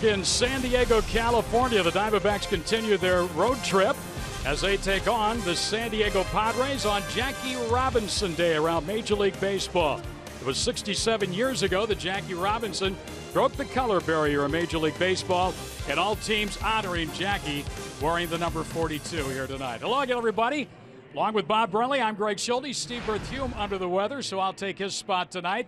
in San Diego, California. The Diamondbacks continue their road trip as they take on the San Diego Padres on Jackie Robinson Day around Major League Baseball. It was 67 years ago that Jackie Robinson broke the color barrier in Major League Baseball, and all teams honoring Jackie wearing the number 42 here tonight. Hello again, everybody. Along with Bob Brenly, I'm Greg Schulte. Steve Berthume under the weather, so I'll take his spot tonight.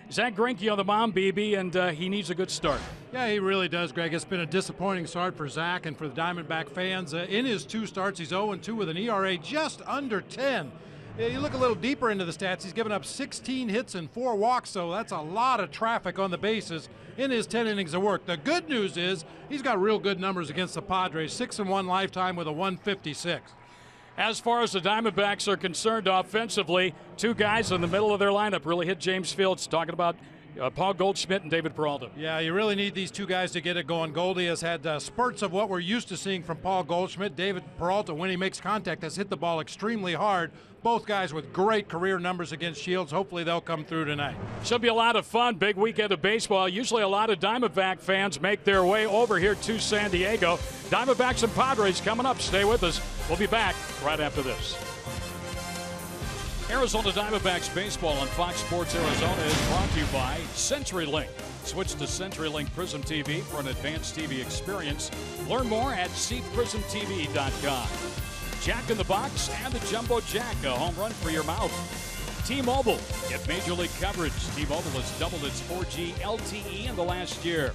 Zach Greinke on the mound, BB, and he needs a good start. Yeah, he really does, Greg. It's been a disappointing start for Zach and for the Diamondback fans. In his two starts, he's 0-2 with an ERA just under 10. You look a little deeper into the stats, he's given up 16 hits and 4 walks, so that's a lot of traffic on the bases in his 10 innings of work. The good news is he's got real good numbers against the Padres, 6-1 lifetime with a 156. As far as the Diamondbacks are concerned offensively, two guys in the middle of their lineup really hit James Fields, talking about Paul Goldschmidt and David Peralta. Yeah, you really need these two guys to get it going. Goldie has had spurts of what we're used to seeing from Paul Goldschmidt. David Peralta, when he makes contact, has hit the ball extremely hard. Both guys with great career numbers against Shields. Hopefully they'll come through tonight. Should be a lot of fun. Big weekend of baseball. Usually a lot of Diamondback fans make their way over here to San Diego. Diamondbacks and Padres coming up. Stay with us. We'll be back right after this. Arizona Diamondbacks baseball on Fox Sports Arizona is brought to you by CenturyLink. Switch to CenturyLink Prism TV for an advanced TV experience. Learn more at cprismtv.com. Jack in the Box and the Jumbo Jack, a home run for your mouth. T-Mobile, get Major League coverage. T-Mobile has doubled its 4G LTE in the last year.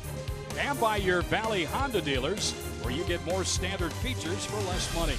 And by your Valley Honda dealers, where you get more standard features for less money.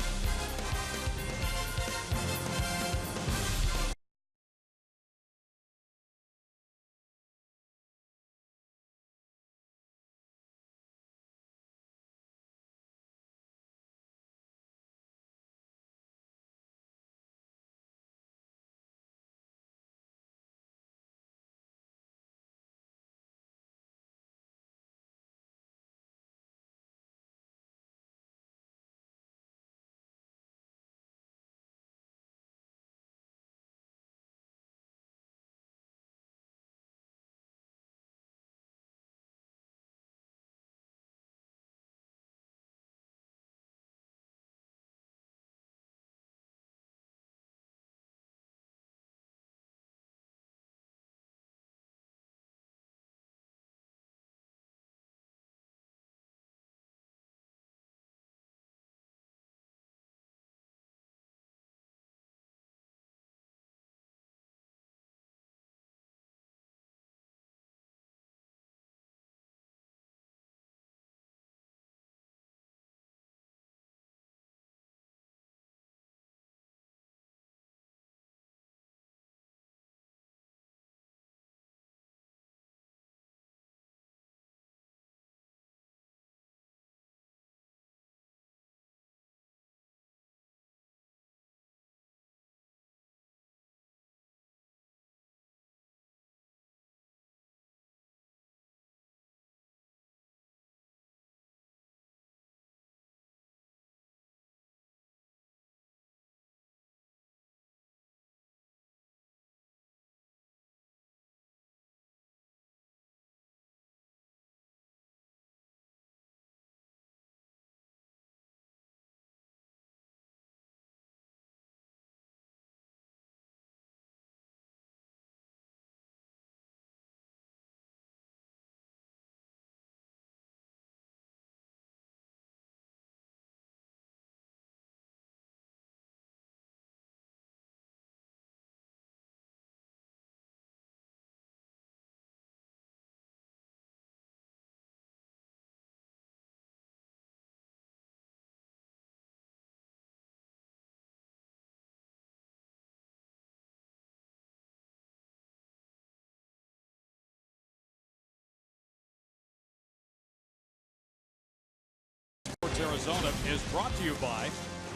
Arizona is brought to you by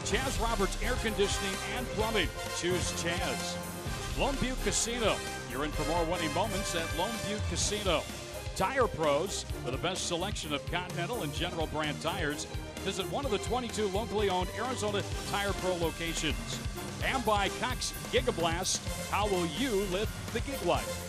Chaz Roberts Air Conditioning and Plumbing. Choose Chaz. Lone Butte Casino. You're in for more winning moments at Lone Butte Casino. Tire Pros for the best selection of Continental and General brand tires. Visit one of the 22 locally owned Arizona Tire Pro locations. And by Cox Gigablast. How will you live the gig life?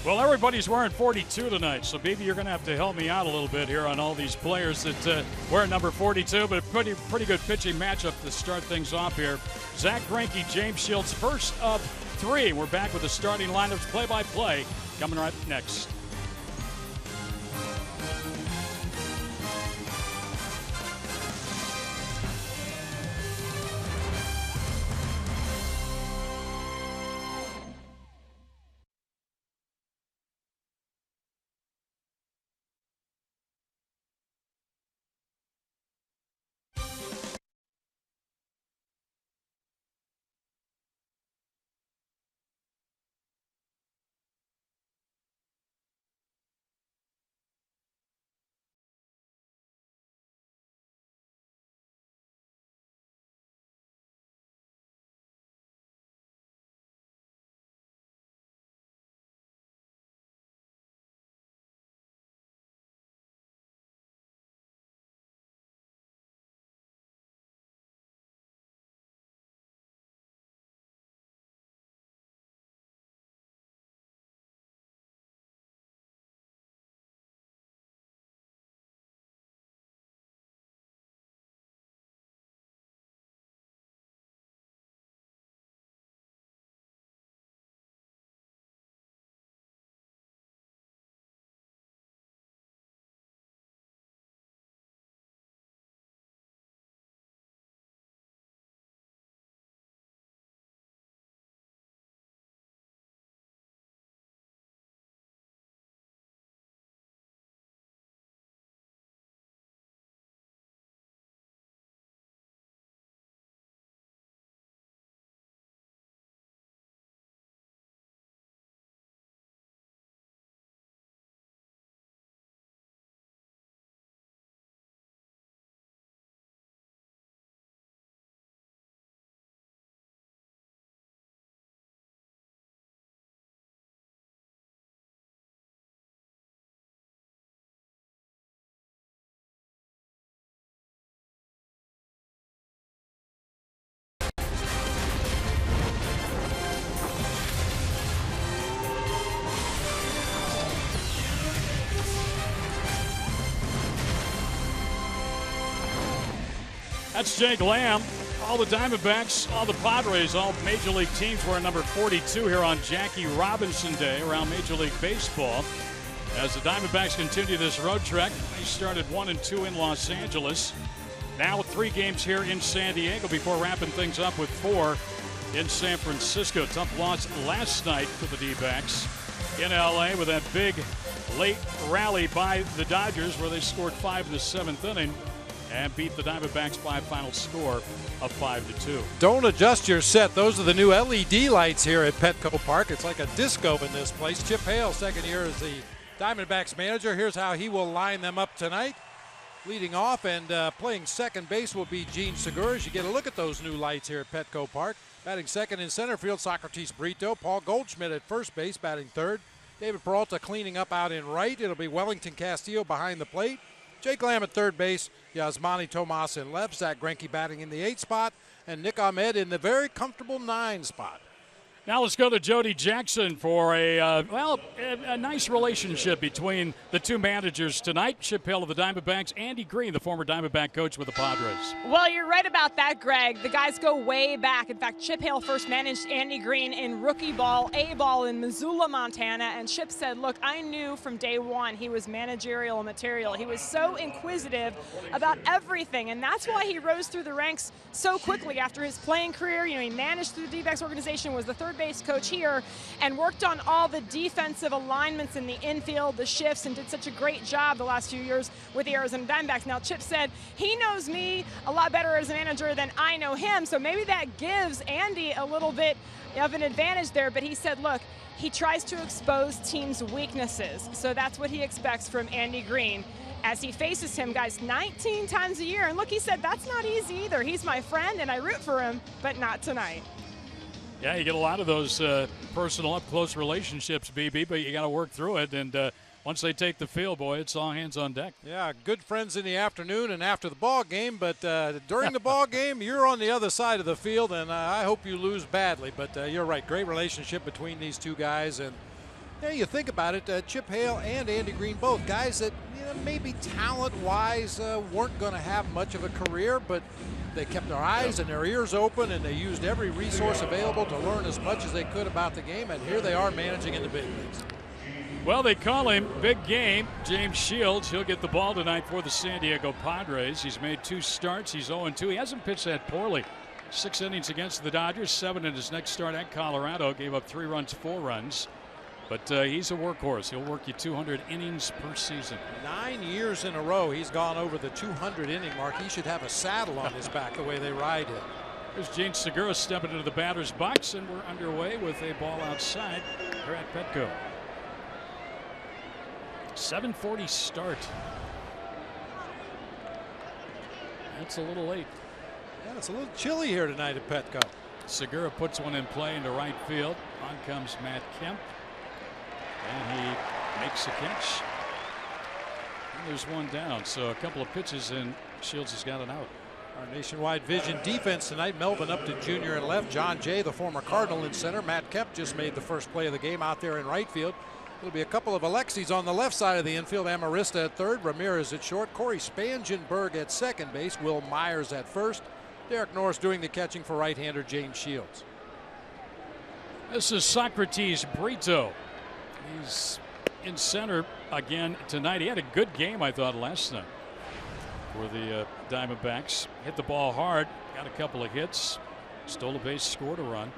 Well, everybody's wearing 42 tonight, so maybe you're going to have to help me out a little bit here on all these players that wear number 42, but a pretty good pitching matchup to start things off here. Zach Greinke, James Shields, first of 3. We're back with the starting lineups play-by-play coming right next. That's Jake Lamb. All the Diamondbacks, all the Padres, all Major League teams wearing number 42 here on Jackie Robinson Day around Major League Baseball. As the Diamondbacks continue this road trek, they started 1-2 in Los Angeles. Now 3 games here in San Diego before wrapping things up with 4 in San Francisco. Tough loss last night for the D-backs in LA with that big late rally by the Dodgers where they scored 5 in the 7th inning and beat the Diamondbacks by a final score of 5-2. Don't adjust your set. Those are the new LED lights here at Petco Park. It's like a disco in this place. Chip Hale, second year as the Diamondbacks manager. Here's how he will line them up tonight. Leading off and playing second base will be Gene Segura. As you get a look at those new lights here at Petco Park. Batting second in center field, Socrates Brito. Paul Goldschmidt at first base, batting third. David Peralta cleaning up out in right. It'll be Wellington Castillo behind the plate. Jake Lamb at third base, Yasmani Tomas in left, Zach Greinke batting in the 8 spot, and Nick Ahmed in the very comfortable 9 spot. Now let's go to Jody Jackson for a nice relationship between the two managers tonight. Chip Hale of the Diamondbacks, Andy Green, the former Diamondback coach with the Padres. Well, you're right about that, Greg. The guys go way back. In fact, Chip Hale first managed Andy Green in rookie ball, A-ball in Missoula, Montana, and Chip said, look, I knew from day one he was managerial material. He was so inquisitive about everything, and that's why he rose through the ranks so quickly after his playing career. You know, he managed through the D-backs organization, was the third base coach here, and worked on all the defensive alignments in the infield, the shifts, and did such a great job the last few years with the Arizona Diamondbacks. Now, Chip said he knows me a lot better as a manager than I know him, so maybe that gives Andy a little bit of an advantage there, but he said, look, he tries to expose teams' weaknesses, so that's what he expects from Andy Green as he faces him, guys, 19 times a year. And look, he said that's not easy either. He's my friend, and I root for him, but not tonight. Yeah, you get a lot of those personal up-close relationships, BB, but you got to work through it. And once they take the field, boy, it's all hands on deck. Yeah, good friends in the afternoon and after the ball game, but during the ball game, you're on the other side of the field, and I hope you lose badly. But you're right, great relationship between these two guys, and Yeah, you think about it, Chip Hale and Andy Green, both guys that maybe talent-wise weren't going to have much of a career, but they kept their eyes and their ears open, and they used every resource available to learn as much as they could about the game, and here they are managing in the big leagues. Well, they call him Big Game. James Shields, he'll get the ball tonight for the San Diego Padres. He's made 2 starts. He's 0-2. He hasn't pitched that poorly. 6 innings against the Dodgers, 7 in his next start at Colorado. Gave up 3 runs, 4 runs. But he's a workhorse. He'll work you 200 innings per season. 9 years in a row he's gone over the 200 inning mark. He should have a saddle on his back the way they ride him. There's Gene Segura stepping into the batter's box, and we're underway with a ball outside here at Petco. 7:40 start. That's a little late. Yeah, it's a little chilly here tonight at Petco. Segura puts one in play into right field. On comes Matt Kemp. And he makes a catch. And there's one down. So a couple of pitches, and Shields has got an out. Our nationwide vision defense tonight. Melvin Upton Jr. in left. John Jay, the former Cardinal, in center. Matt Kemp just made the first play of the game out there in right field. There'll be a couple of Alexis on the left side of the infield. Amarista at third. Ramirez at short. Corey Spangenberg at second base. Will Myers at first. Derek Norris doing the catching for right-hander James Shields. This is Socrates Brito. He's in center again tonight. He had a good game, I thought, last night for the Diamondbacks. Hit the ball hard, got a couple of hits, stole a base, scored a run.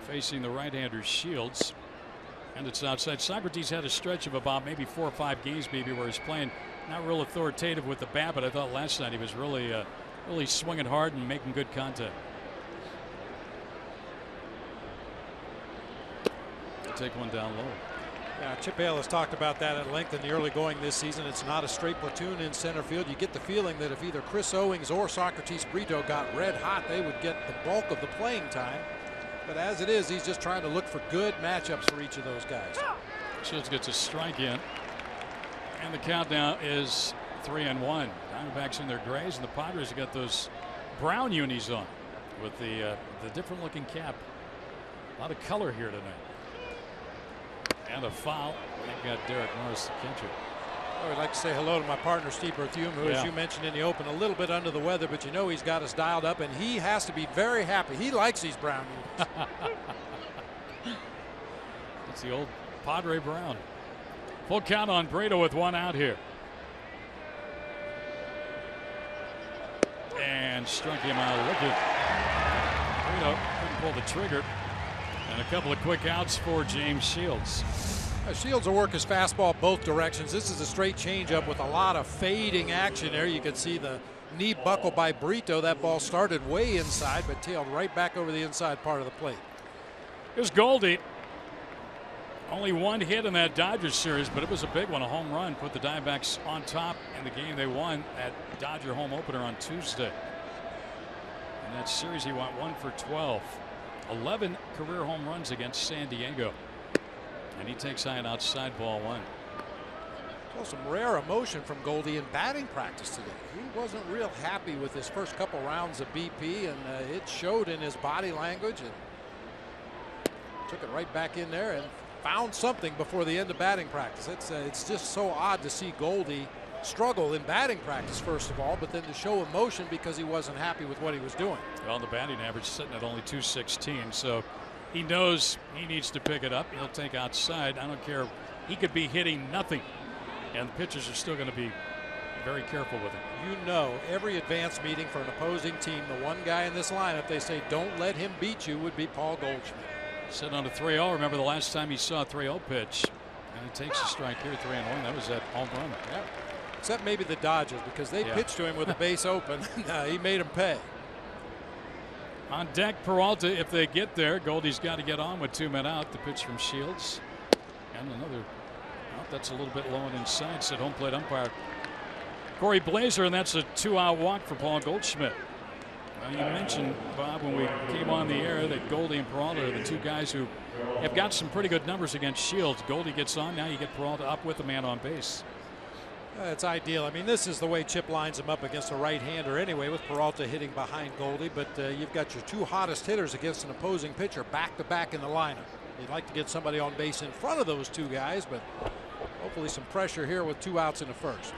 Facing the right-hander Shields, and it's outside. Socrates had a stretch of about maybe 4 or 5 games maybe where he's playing not real authoritative with the bat, but I thought last night he was really swinging hard and making good contact. Take one down low. Yeah, Chip Hale has talked about that at length in the early going this season. It's not a straight platoon in center field. You get the feeling that if either Chris Owings or Socrates Brito got red hot, they would get the bulk of the playing time. But as it is, he's just trying to look for good matchups for each of those guys. Shields gets a strike in, and the countdown is 3-1. Diamondbacks in their grays, and the Padres have got those brown unis on with the different looking cap. A lot of color here tonight. And a foul. They've got Derek Norris, the catcher. I would like to say hello to my partner Steve Berthiaume, who, as you mentioned in the open, a little bit under the weather, but you know he's got us dialed up, and he has to be very happy. He likes these brown unis. It's the old Padre Brown. Full count on Brito with 1 out here. And struck him out looking. Brito couldn't pull the trigger. And a couple of quick outs for James Shields. Shields will work his fastball both directions. This is a straight changeup with a lot of fading action there. You can see the knee buckle by Brito. That ball started way inside but tailed right back over the inside part of the plate. Here's Goldie. Only 1 hit in that Dodgers series, but it was a big one, a home run. Put the Diamondbacks on top in the game they won at Dodger home opener on Tuesday. In that series he went 1 for 12. 11 career home runs against San Diego. And he takes high and outside, ball 1. Well, some rare emotion from Goldie in batting practice today. He wasn't real happy with his first couple rounds of BP, and it showed in his body language, and took it right back in there and found something before the end of batting practice. It's just so odd to see Goldie struggle in batting practice, first of all, but then to show emotion because he wasn't happy with what he was doing. Well, the batting average sitting at only .216, so he knows he needs to pick it up. He'll take outside. I don't care. He could be hitting nothing, and the pitchers are still going to be very careful with him. You know, every advance meeting for an opposing team, the one guy in this lineup they say don't let him beat you would be Paul Goldschmidt. Sitting on a 3-0. Remember the last time he saw a 3-0 pitch, and he takes a strike here, 3-1. That was that home run. Yeah. Except maybe the Dodgers, because they pitched to him with the base open. He made him pay. On deck, Peralta, if they get there. Goldie's got to get on with 2 men out. The pitch from Shields. And another out. That's a little bit low and inside, said home plate umpire Corey Blazer, and that's a 2-out walk for Paul Goldschmidt. You mentioned, Bob, when we came on the air that Goldie and Peralta are the 2 guys who have got some pretty good numbers against Shields. Goldie gets on. Now you get Peralta up with a man on base. It's ideal. I mean, this is the way Chip lines him up against a right-hander anyway, with Peralta hitting behind Goldie. But you've got your 2 hottest hitters against an opposing pitcher back-to-back in the lineup. You'd like to get somebody on base in front of those two guys, but hopefully some pressure here with 2 outs in the first.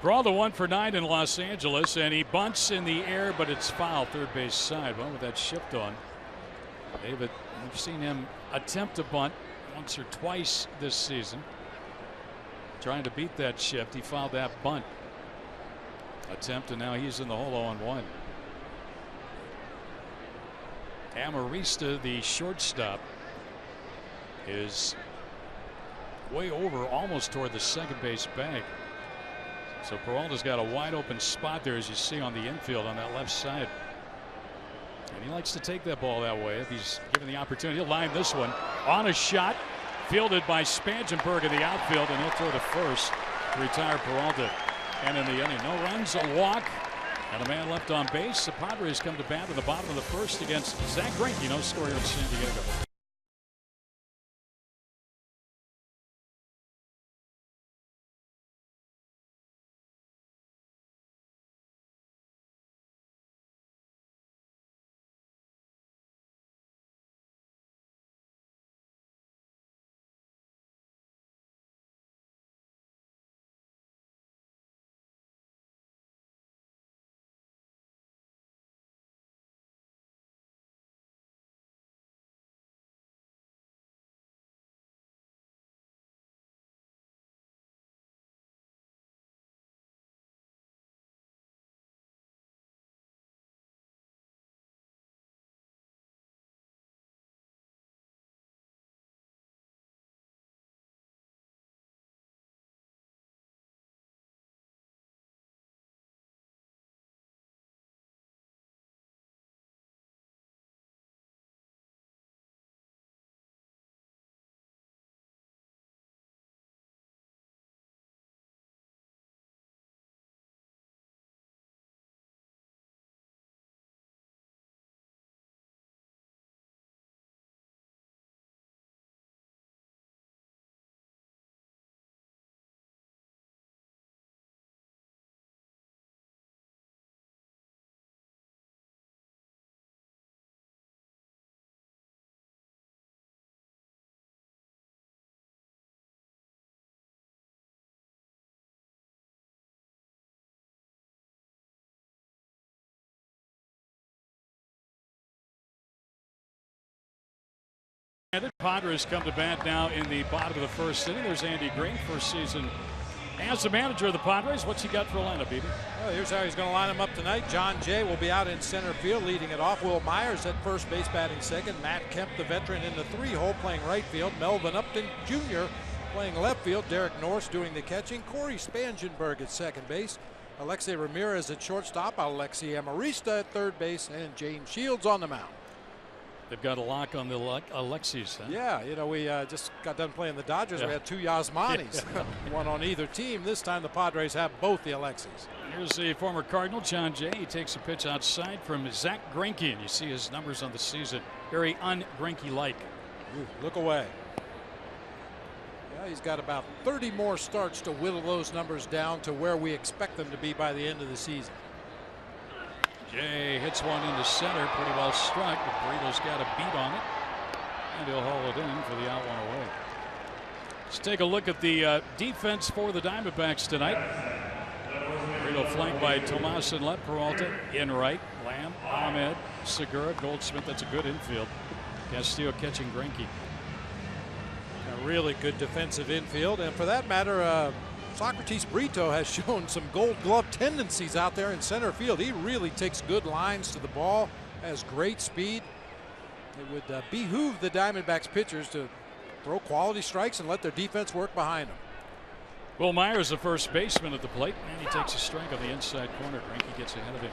Peralta 1 for 9 in Los Angeles, and he bunts in the air, but it's foul, third base side. Well, with that shift on, David, we've seen him attempt to bunt once or twice this season. Trying to beat that shift, he fouled that bunt attempt, and now he's in the hole 0-1. Amarista, the shortstop, is way over, almost toward the second base bag. So Peralta's got a wide open spot there, as you see on the infield on that left side. And he likes to take that ball that way if he's given the opportunity. He'll line this one on a shot, fielded by Spangenberg in the outfield, and he'll throw to first to retire Peralta. And in the inning, no runs, a walk, and a man left on base. The Padres come to bat in the bottom of the first against Zach Greinke. No score here in San Diego. Padres come to bat now in the bottom of the first inning. There's Andy Green, first season as the manager of the Padres. What's he got for a lineup, Edie? Well, here's how he's going to line them up tonight. John Jay will be out in center field leading it off. Will Myers at first base batting second. Matt Kemp, the veteran, in the 3-hole playing right field. Melvin Upton Jr. playing left field. Derek Norris doing the catching. Corey Spangenberg at second base. Alexei Ramirez at shortstop. Alexi Amarista at third base. And James Shields on the mound. They've got a lock on the Alexis. Huh? Yeah, you know, we just got done playing the Dodgers. Yeah. We had 2 Yasmanis, one on either team. This time the Padres have both the Alexis. Here's the former Cardinal, John Jay. He takes a pitch outside from Zach Greinke, and you see his numbers on the season. Very un-Greinke-like. Look away. Yeah, he's got about 30 more starts to whittle those numbers down to where we expect them to be by the end of the season. Jay hits one into center, pretty well struck, but Burrito's got a beat on it, and he'll haul it in for the out one away. Let's take a look at the defense for the Diamondbacks tonight. Burrito flanked by Tomas in left, Peralta in right, Lamb, Ahmed, Segura, Goldschmidt. That's a good infield. Castillo catching Greinke. A really good defensive infield, and for that matter, Socrates Brito has shown some Gold Glove tendencies out there in center field. He really takes good lines to the ball, has great speed. It would behoove the Diamondbacks pitchers to throw quality strikes and let their defense work behind them. Will Myers, the first baseman at the plate, and he takes a strike on the inside corner. Greinke gets ahead of him.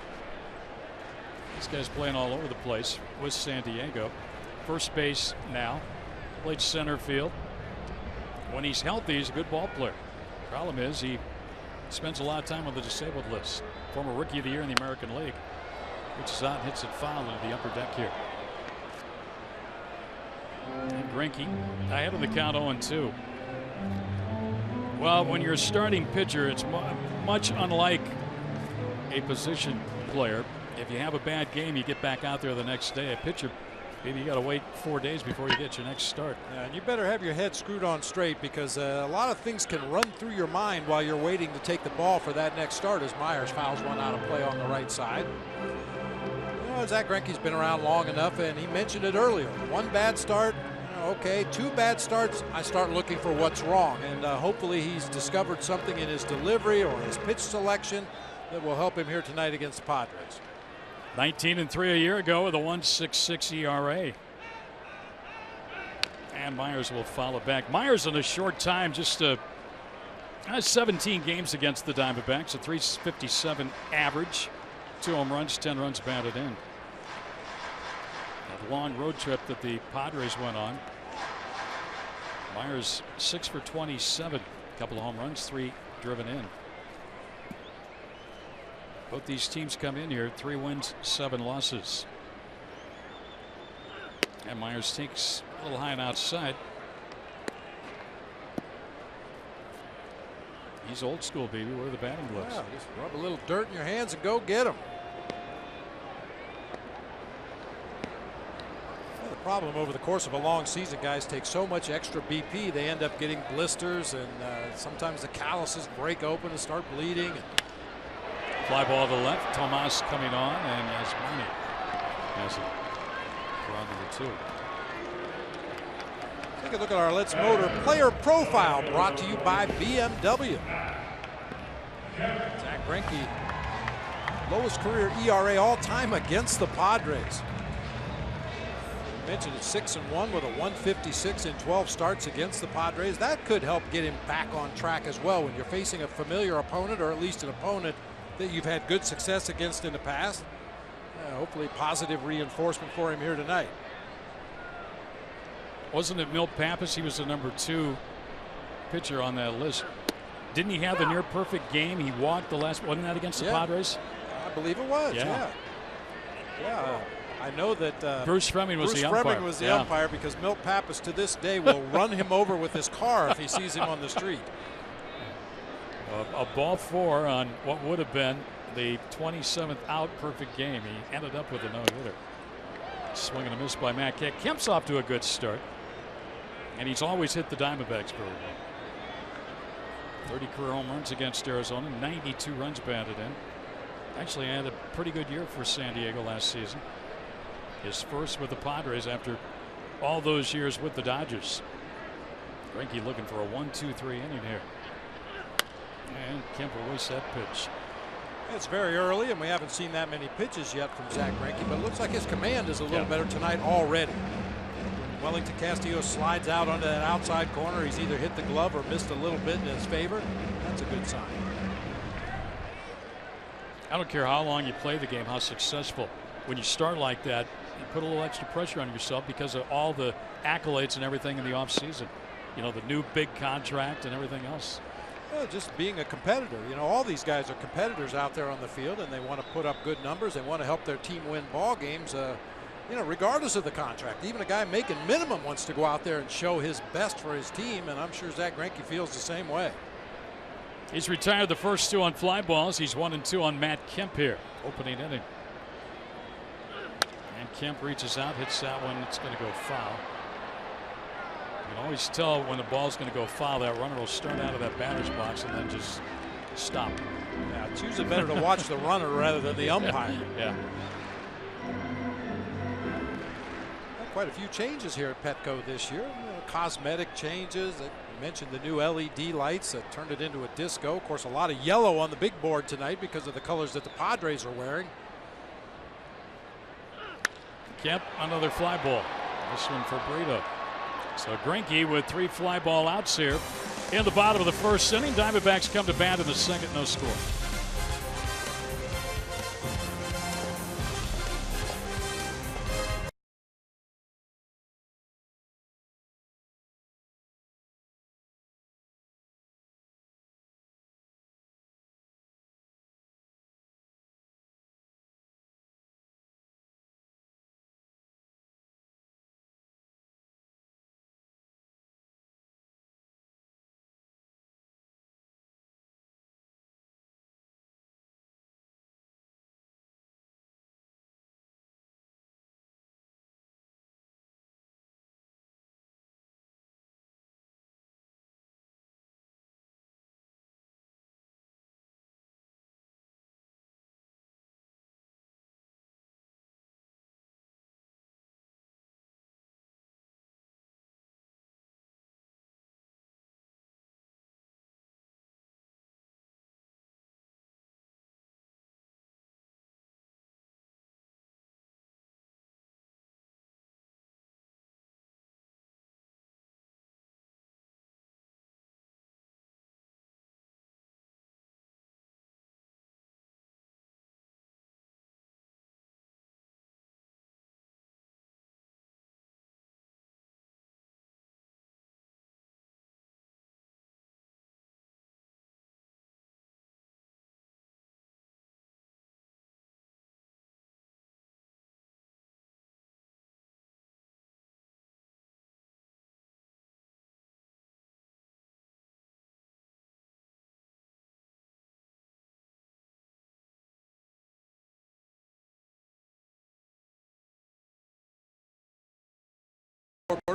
This guy's playing all over the place with San Diego. First base now, played center field. When he's healthy, he's a good ball player. Problem is, he spends a lot of time on the disabled list. Former Rookie of the Year in the American League. Reaches out and hits it foul into the upper deck here. And Greinke ahead of the count 0-2. Well, when you're a starting pitcher, it's much unlike a position player. If you have a bad game, you get back out there the next day. A pitcher, Maybe you got to wait 4 days before you get your next start. Yeah, and you better have your head screwed on straight, because a lot of things can run through your mind while you're waiting to take the ball for that next start, as Myers fouls one out of play on the right side. You know, Zach Greinke's been around long enough, and he mentioned it earlier. One bad start, okay. 2 bad starts, I start looking for what's wrong, and hopefully he's discovered something in his delivery or his pitch selection that will help him here tonight against the Padres. 19-3 a year ago with a 1.66 ERA. And Myers will follow back. Myers in a short time just 17 games against the Diamondbacks, a 3.57 average, 2 home runs, 10 runs batted in. The long road trip that the Padres went on. Myers 6 for 27, a couple of home runs, 3 driven in. Both these teams come in here 3 wins, 7 losses. And Myers takes a little high and outside. He's old school, baby. Where are the batting gloves? Yeah, just rub a little dirt in your hands and go get them. Well, the problem over the course of a long season, guys take so much extra BP, they end up getting blisters, and sometimes the calluses break open and start bleeding. Fly ball to the left. Tomas coming on, and Yasmani has it for on number 2. Take a look at our Let's Motor player profile, brought to you by BMW. Zach Greinke, lowest career ERA all time against the Padres. I mentioned it's 6-1 with a 1.56 in 12 starts against the Padres. That could help get him back on track as well when you're facing a familiar opponent, or at least an opponent that you've had good success against in the past. Hopefully positive reinforcement for him here tonight. Wasn't it Milt Pappas? He was the number 2 pitcher on that list. Didn't he have the near perfect game? He walked the last, wasn't that against the Padres? I believe it was. Yeah. I know that Bruce Fleming was the umpire. Bruce Fleming was the umpire, because Milt Pappas to this day will run him over with his car if he sees him on the street. A ball 4 on what would have been the 27th out perfect game. He ended up with a no-hitter. Swing and a miss by Matt Kemp. Kemp's off to a good start, and he's always hit the Diamondbacks very well. 30 career home runs against Arizona, 92 runs batted in. Actually had a pretty good year for San Diego last season. His first with the Padres after all those years with the Dodgers. Greinke looking for a 1-2-3 inning here. And Kemp will waste that pitch. It's very early, and we haven't seen that many pitches yet from Zach Greinke, but it looks like his command is a little better tonight already. Wellington Castillo slides out onto that outside corner. He's either hit the glove or missed a little bit in his favor. That's a good sign. I don't care how long you play the game, how successful. When you start like that, you put a little extra pressure on yourself because of all the accolades and everything in the offseason. You know, the new big contract and everything else. Well, just being a competitor. You know, all these guys are competitors out there on the field, and they want to put up good numbers. They want to help their team win ball games, you know, regardless of the contract. Even a guy making minimum wants to go out there and show his best for his team, and I'm sure Zach Greinke feels the same way. He's retired the first 2 on fly balls. He's 1-2 on Matt Kemp here, opening inning. And Kemp reaches out, hits that one. It's going to go foul. You can always tell when the ball's going to go foul. That runner will start out of that batter's box and then just stop. Yeah, it's usually better to watch the runner rather than the umpire. Yeah. Quite a few changes here at Petco this year. You know, cosmetic changes. You mentioned the new LED lights that turned it into a disco. Of course, a lot of yellow on the big board tonight because of the colors that the Padres are wearing. Kemp, another fly ball. This one for Brito. So Greinke with 3 fly ball outs here in the bottom of the first inning. Diamondbacks come to bat in the second, no score.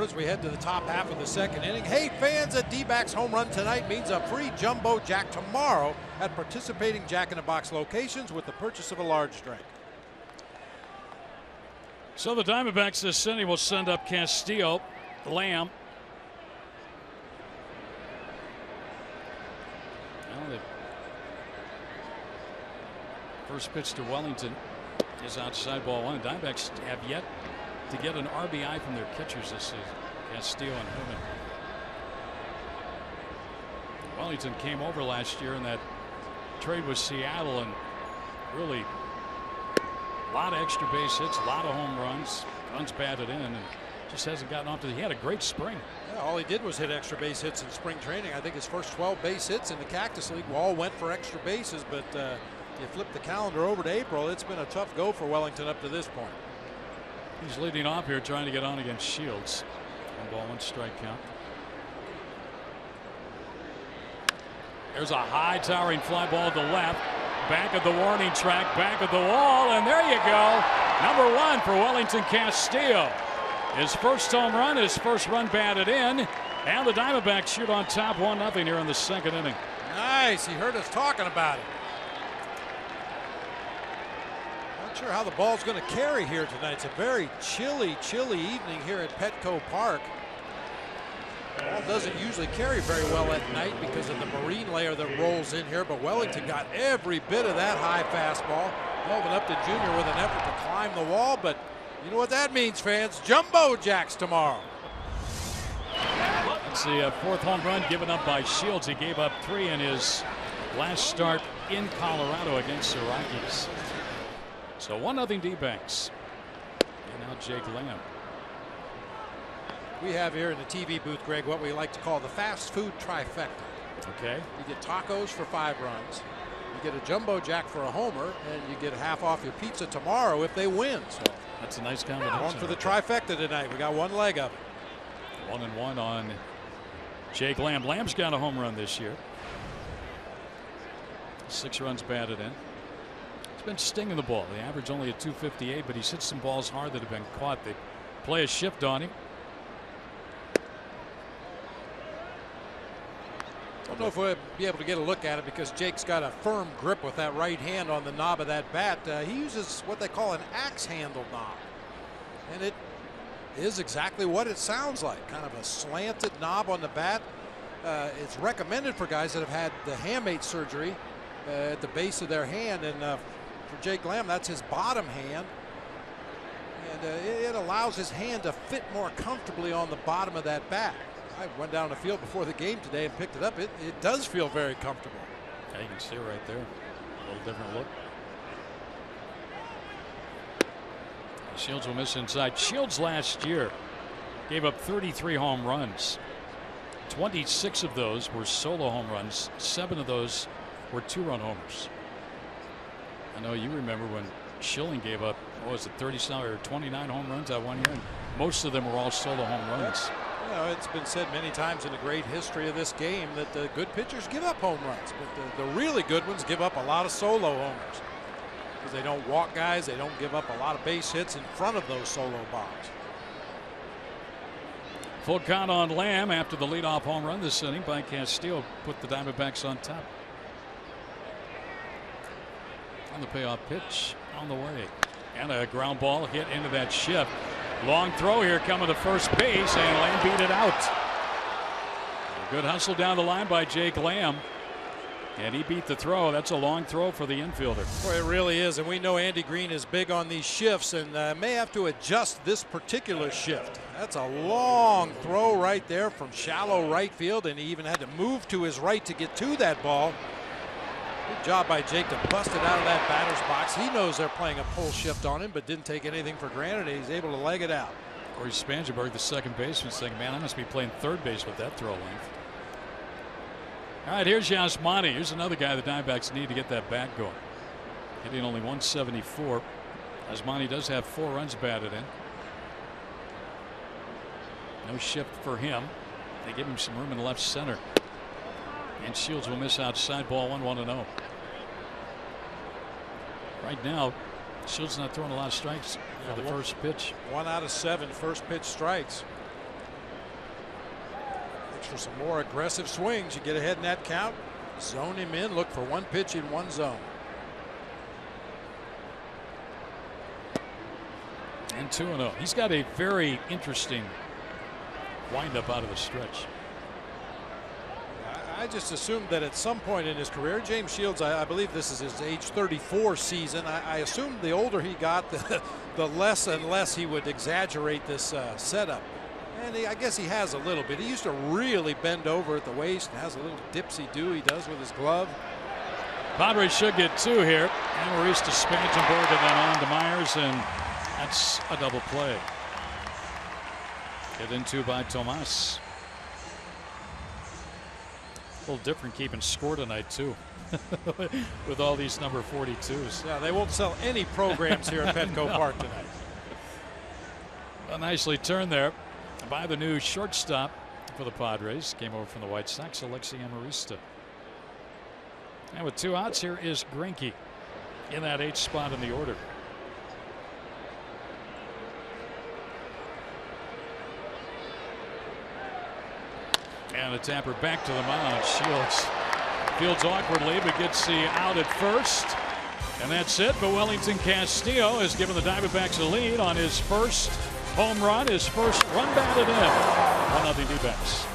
report as we head to the top half of the second inning. Hey, fans, a D-backs home run tonight means a free jumbo jack tomorrow at participating Jack-in-the-Box locations with the purchase of a large drink. So the Diamondbacks this inning will send up Castillo, Lamb. Well, the first pitch to Wellington is outside ball one. Diamondbacks have yet to get an RBI from their catchers this season, Castillo and Herman. Wellington came over last year in that trade with Seattle and really a lot of extra base hits, a lot of home runs batted in, and just hasn't gotten off to he had a great spring. Yeah, all he did was hit extra base hits in spring training. I think his first 12 base hits in the Cactus League all went for extra bases, but you flip the calendar over to April, it's been a tough go for Wellington up to this point. He's leading off here, trying to get on against Shields. 1 ball, 1 strike count. There's a high towering fly ball to left. Back of the warning track, back of the wall, and there you go. Number 1 for Wellington Castillo. His first home run, his first run batted in, and the Diamondbacks shoot on top 1-0 here in the second inning. Nice. He heard us talking about it. Not sure how the ball's going to carry here tonight. It's a very chilly evening here at Petco Park. The ball doesn't usually carry very well at night because of the marine layer that rolls in here, but Wellington got every bit of that high fastball. Melvin Upton Jr. with an effort to climb the wall, but you know what that means, fans. Jumbo jacks tomorrow. That's the 4th home run given up by Shields. He gave up 3 in his last start in Colorado against the Rockies. So 1-0 D-backs. And now Jake Lamb. We have here in the TV booth, Greg, what we like to call the fast food trifecta. Okay. You get tacos for 5 runs. You get a jumbo jack for a homer, and you get half off your pizza tomorrow if they win. So that's a nice combination. One for the trifecta tonight. We got 1 leg of it. 1-1 on Jake Lamb. Lamb's got a home run this year. 6 runs batted in. He's been stinging the ball. The average only at 258, but he's hit some balls hard that have been caught. They play a shift on him. I don't know if we'll be able to get a look at it because Jake's got a firm grip with that right hand on the knob of that bat. He uses what they call an axe handle knob, and it is exactly what it sounds like, kind of a slanted knob on the bat. It's recommended for guys that have had the hamate surgery at the base of their hand, and for Jake Lamb, that's his bottom hand, and it allows his hand to fit more comfortably on the bottom of that bat. I went down the field before the game today and picked it up. It does feel very comfortable. Yeah, you can see it right there. A little different look. Shields will miss inside. Shields last year gave up 33 home runs. 26 of those were solo home runs. 7 of those were 2-run homers. I know you remember when Schilling gave up, what was it, 30 or 29 home runs that one year, and most of them were all solo home runs. You know, it's been said many times in the great history of this game that the good pitchers give up home runs, but the really good ones give up a lot of solo homers because they don't walk guys, they don't give up a lot of base hits in front of those solo bombs. Full count on Lamb after the leadoff home run this inning by Castillo put the Diamondbacks on top. On the payoff pitch on the way, and a ground ball hit into that shift. Long throw here coming to first base, and Lamb beat it out. A good hustle down the line by Jake Lamb, and he beat the throw. That's a long throw for the infielder. Boy, it really is, and we know Andy Green is big on these shifts and may have to adjust this particular shift. That's a long throw right there from shallow right field, and he even had to move to his right to get to that ball. Good job by Jake to bust it out of that batter's box. He knows they're playing a pull shift on him, but didn't take anything for granted. He's able to leg it out. Corey Spangenberg, the second baseman, saying, man, I must be playing third base with that throw length. All right, here's Yasmani. Here's another guy the Diamondbacks need to get that bat going. Hitting only 174. Yasmani does have 4 runs batted in. No shift for him. They give him some room in left center. And Shields will miss outside, ball 1-1-0. Right now, Shields not throwing a lot of strikes for the first pitch. 1 out of 7 first pitch strikes. for some more aggressive swings. You get ahead in that count, zone him in, look for one pitch in one zone. And 2-0. He's got a very interesting windup out of the stretch. I just assumed that at some point in his career, James Shields, I believe this is his age 34 season. I assumed the older he got, the less and less he would exaggerate this setup. And I guess he has a little bit. He used to really bend over at the waist and has a little dipsy-do he does with his glove. Padres should get 2 here. Amarista, Spangenberg, and then on to Myers, and that's a double play. Get into by Tomas. A little different keeping score tonight too, with all these number 42s. Yeah, they won't sell any programs here at Petco No. Park tonight. Well, nicely turned there by the new shortstop for the Padres. Came over from the White Sox, Alexi Amarista. And with 2 outs, here is Greinke in that 8th spot in the order. And a tapper back to the mound. Shields fields awkwardly, but gets the out at first. And that's it. But Wellington Castillo has given the Diamondbacks a lead on his first home run, his first run batted in. 1-0 D-backs.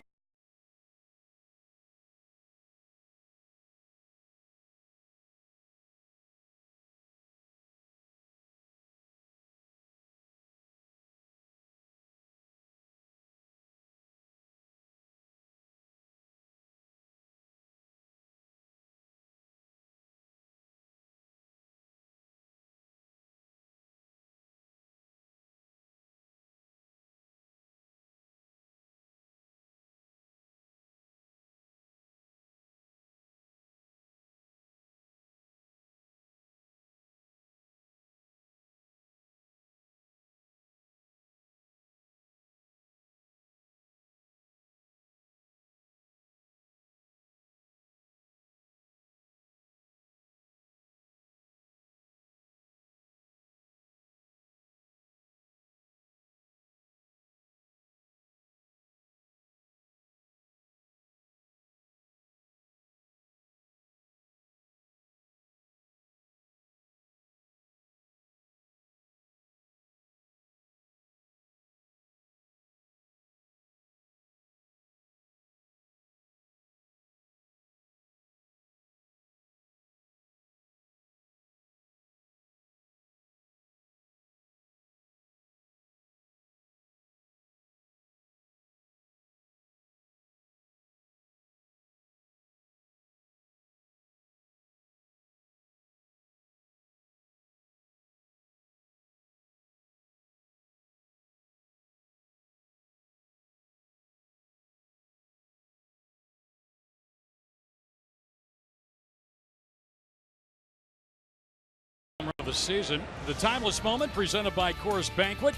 Of the season, the timeless moment presented by Coors Banquet.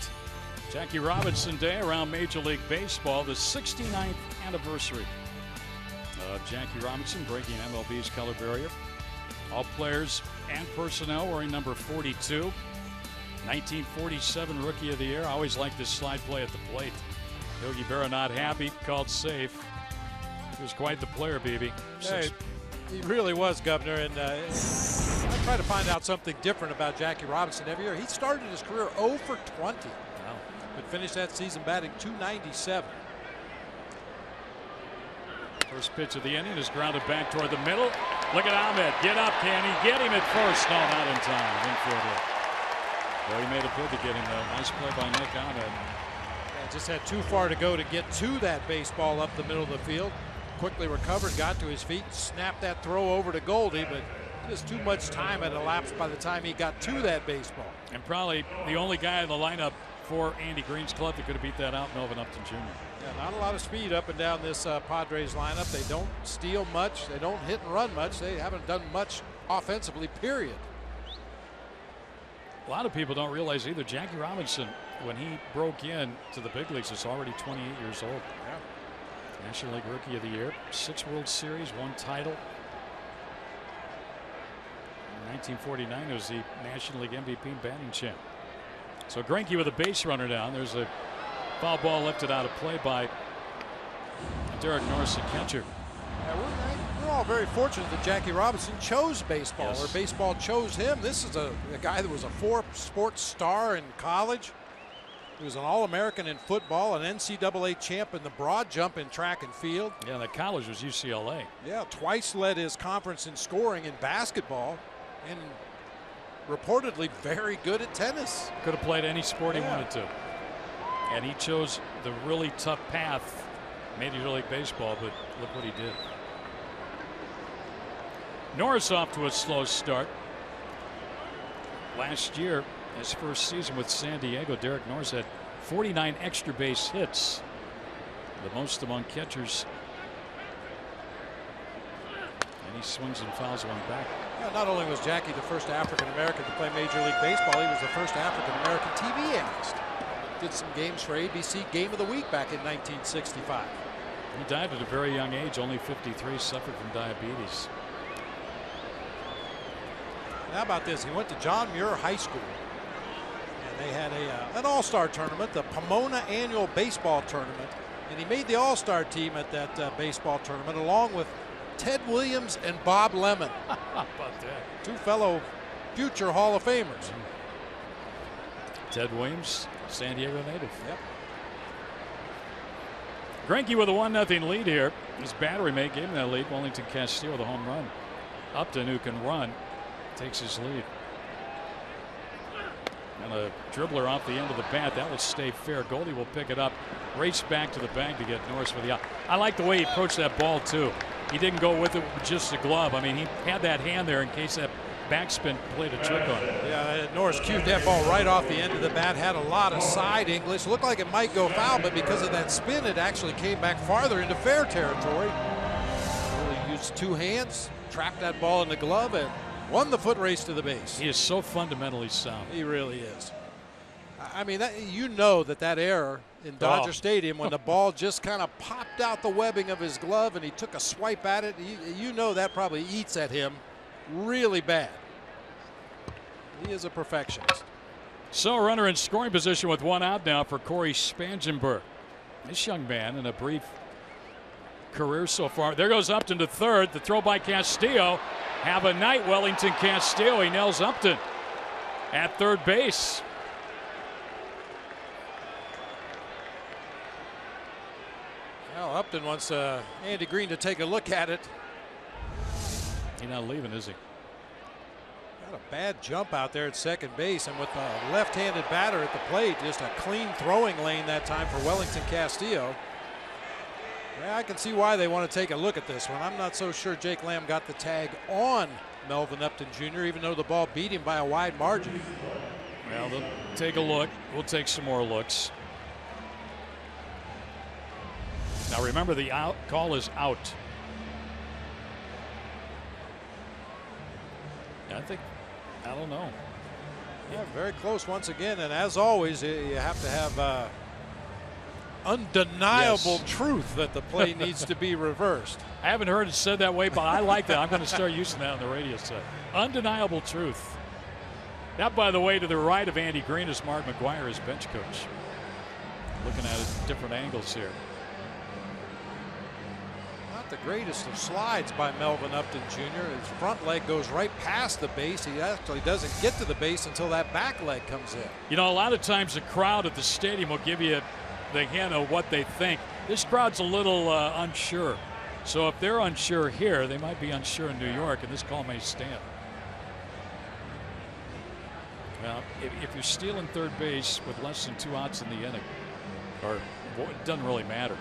Jackie Robinson Day around Major League Baseball, the 69th anniversary of Jackie Robinson breaking MLB's color barrier. All players and personnel wearing number 42. 1947 Rookie of the Year. I always liked this slide play at the plate. Yogi Berra not happy, called safe. He was quite the player, BB. Hey, he really was, Governor, and I try to find out something different about Jackie Robinson every year. He started his career 0 for 20, but finished that season batting .297. First pitch of the inning is grounded back toward the middle. Look at Ahmed. Get up, can he get him at first? No, not in time. Infield hit. Well, he made a bid to get him, though. Nice play by Nick Ahmed. Yeah, just had too far to go to get to that baseball up the middle of the field. Quickly recovered, got to his feet, snapped that throw over to Goldie, but just too much time had elapsed by the time he got to that baseball. And probably the only guy in the lineup for Andy Green's club that could have beat that out, Melvin Upton Jr. Yeah, not a lot of speed up and down this Padres lineup. They don't steal much. They don't hit and run much. They haven't done much offensively, period. A lot of people don't realize either. Jackie Robinson, when he broke in to the big leagues, is already 28 years old. Yeah. National League Rookie of the Year, 6 World Series, 1 title. In 1949, he was the National League MVP and batting champ. So Greinke with a base runner down. There's a foul ball lifted out of play by Derek Norris, the catcher. Yeah, we're all very fortunate that Jackie Robinson chose baseball, Yes. or baseball chose him. This is a guy that was a 4-sport star in college. He was an All-American in football, an NCAA champ in the broad jump in track and field. Yeah, the college was UCLA. Yeah, twice led his conference in scoring in basketball, and reportedly very good at tennis. Could have played any sport he wanted to. And he chose the really tough path, Major League Baseball, but look what he did. Norris off to a slow start. Last year, his first season with San Diego, Derek Norris had 49 extra base hits, the most among catchers. And he swings and fouls one back. Yeah, not only was Jackie the first African American to play Major League Baseball, he was the first African American TV analyst. Did some games for ABC Game of the Week back in 1965. He died at a very young age, only 53, suffered from diabetes. How about this? He went to John Muir High School, and they had an all-star tournament, the Pomona Annual Baseball Tournament, and he made the all-star team at that baseball tournament along with Ted Williams and Bob Lemon. How about that? Two fellow future Hall of Famers. Ted Williams, San Diego native. Yep. Greinke with a 1-0 lead here. His battery mate gave him that lead. Wellington Castillo with a home run. Upton, who can run, takes his lead. And a dribbler off the end of the bat. That will stay fair. Goldie will pick it up. Race back to the bag to get Norris for the out. I like the way he approached that ball, too. He didn't go with it with just the glove. I mean, he had that hand there in case that backspin played a trick on him. Yeah, Norris cued that ball right off the end of the bat. Had a lot of side English. Looked like it might go foul, but because of that spin, it actually came back farther into fair territory. Really used two hands, trapped that ball in the glove, and won the foot race to the base. He is so fundamentally sound. He really is. I mean, you know that error in Dodger Stadium when the ball just kind of popped out the webbing of his glove and he took a swipe at it, you know that probably eats at him really bad. He is a perfectionist. So a runner in scoring position with one out now for Corey Spangenberg. This young man in a brief career so far. There goes Upton to third. The throw by Castillo. Have a night, Wellington Castillo. He nails Upton at third base. Well, Upton wants Andy Green to take a look at it. He's not leaving, is he? Got a bad jump out there at second base, and with a left-handed batter at the plate, just a clean throwing lane that time for Wellington Castillo. Yeah, I can see why they want to take a look at this one. I'm not so sure Jake Lamb got the tag on Melvin Upton Jr., even though the ball beat him by a wide margin. Well, they'll take a look. We'll take some more looks. Now remember, the call is out. I don't know. Yeah, very close once again, and as always, you have to have undeniable truth that the play needs to be reversed. I haven't heard it said that way, but I like that. I'm going to start using that on the radio set. Undeniable truth. That, by the way, to the right of Andy Green is Mark McGuire, his bench coach. Looking at it different angles here. Not the greatest of slides by Melvin Upton Jr. His front leg goes right past the base. He actually doesn't get to the base until that back leg comes in. You know, a lot of times the crowd at the stadium will give you the hint of what they think. This crowd's a little unsure. So if they're unsure here, they might be unsure in New York, and this call may stand. Well, if you're stealing third base with less than 2 outs in the inning, or it doesn't really matter.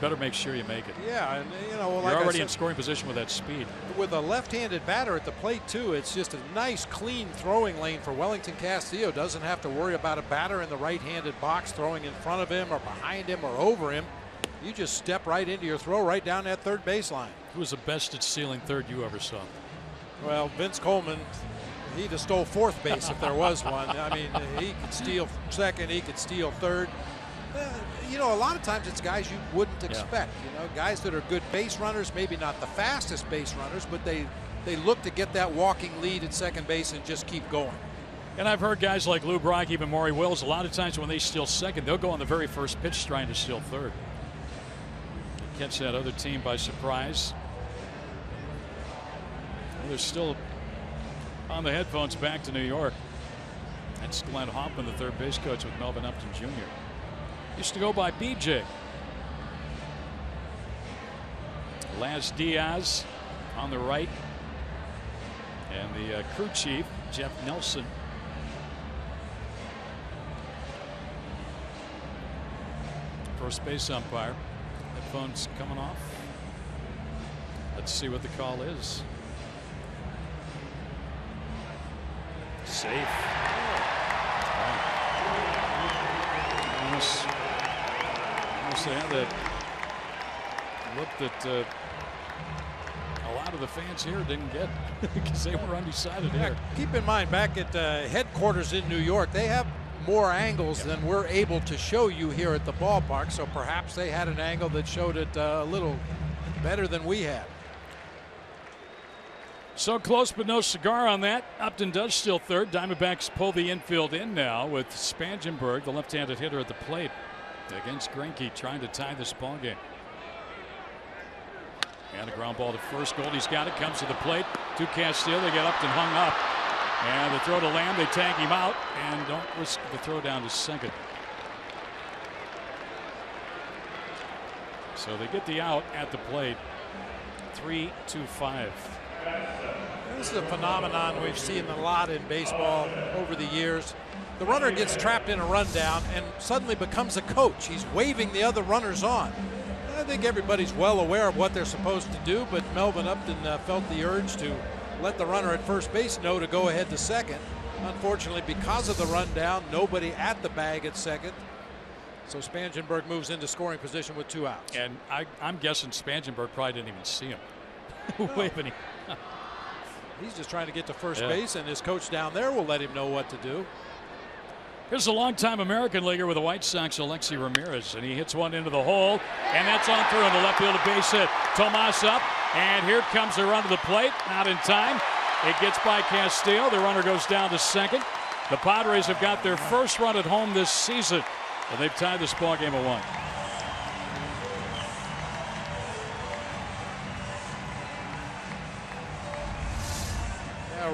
Better make sure you make it. Yeah, and you know, you're already in scoring position with that speed. With a left-handed batter at the plate too, it's just a nice, clean throwing lane for Wellington Castillo. Doesn't have to worry about a batter in the right-handed box throwing in front of him or behind him or over him. You just step right into your throw right down that third baseline. Who was the best at stealing third you ever saw? Well, Vince Coleman. He'd have stole fourth base if there was one. I mean, he could steal second, he could steal third. You know, a lot of times it's guys you wouldn't expect. You know, guys that are good base runners, maybe not the fastest base runners, but they look to get that walking lead at second base and just keep going. And I've heard guys like Lou Brock, even Maury Wills, a lot of times when they steal second, they'll go on the very first pitch trying to steal third. catch that other team by surprise. Well, they're still on the headphones back to New York. That's Glenn Hoffman, the third base coach with Melvin Upton Jr. Used to go by BJ. Laz Diaz on the right. And the crew chief, Jeff Nelson. First base umpire. Headphones coming off. Let's see what the call is. Safe. Almost they had that look that a lot of the fans here didn't get because they were undecided here. Keep in mind, back at headquarters in New York, they have more angles than we're able to show you here at the ballpark, so perhaps they had an angle that showed it a little better than we had. So close but no cigar on that. Upton does steal third. Diamondbacks pull the infield in now with Spangenberg, the left-handed hitter, at the plate against Greinke, trying to tie this ball game. And a ground ball to first. Goldie's got it, comes to the plate to Castillo. They get Upton hung up, and the throw to Lamb. They tag him out and don't risk the throw down to second. So they get the out at the plate. 3-5. This is a phenomenon we've seen a lot in baseball over the years. The runner gets trapped in a rundown and suddenly becomes a coach. He's waving the other runners on. I think everybody's well aware of what they're supposed to do, but Melvin Upton felt the urge to let the runner at first base know to go ahead to second. Unfortunately, because of the rundown, nobody at the bag at second. So Spangenberg moves into scoring position with 2 outs. And I'm guessing Spangenberg probably didn't even see him waving him. He's just trying to get to first base, and his coach down there will let him know what to do. Here's a longtime American leaguer with the White Sox, Alexi Ramirez, and he hits one into the hole, and that's on through into left field, a base hit. Tomas up, and here comes the run to the plate, not in time. It gets by Castillo. The runner goes down to second. The Padres have got their first run at home this season, and they've tied this ball game at 1.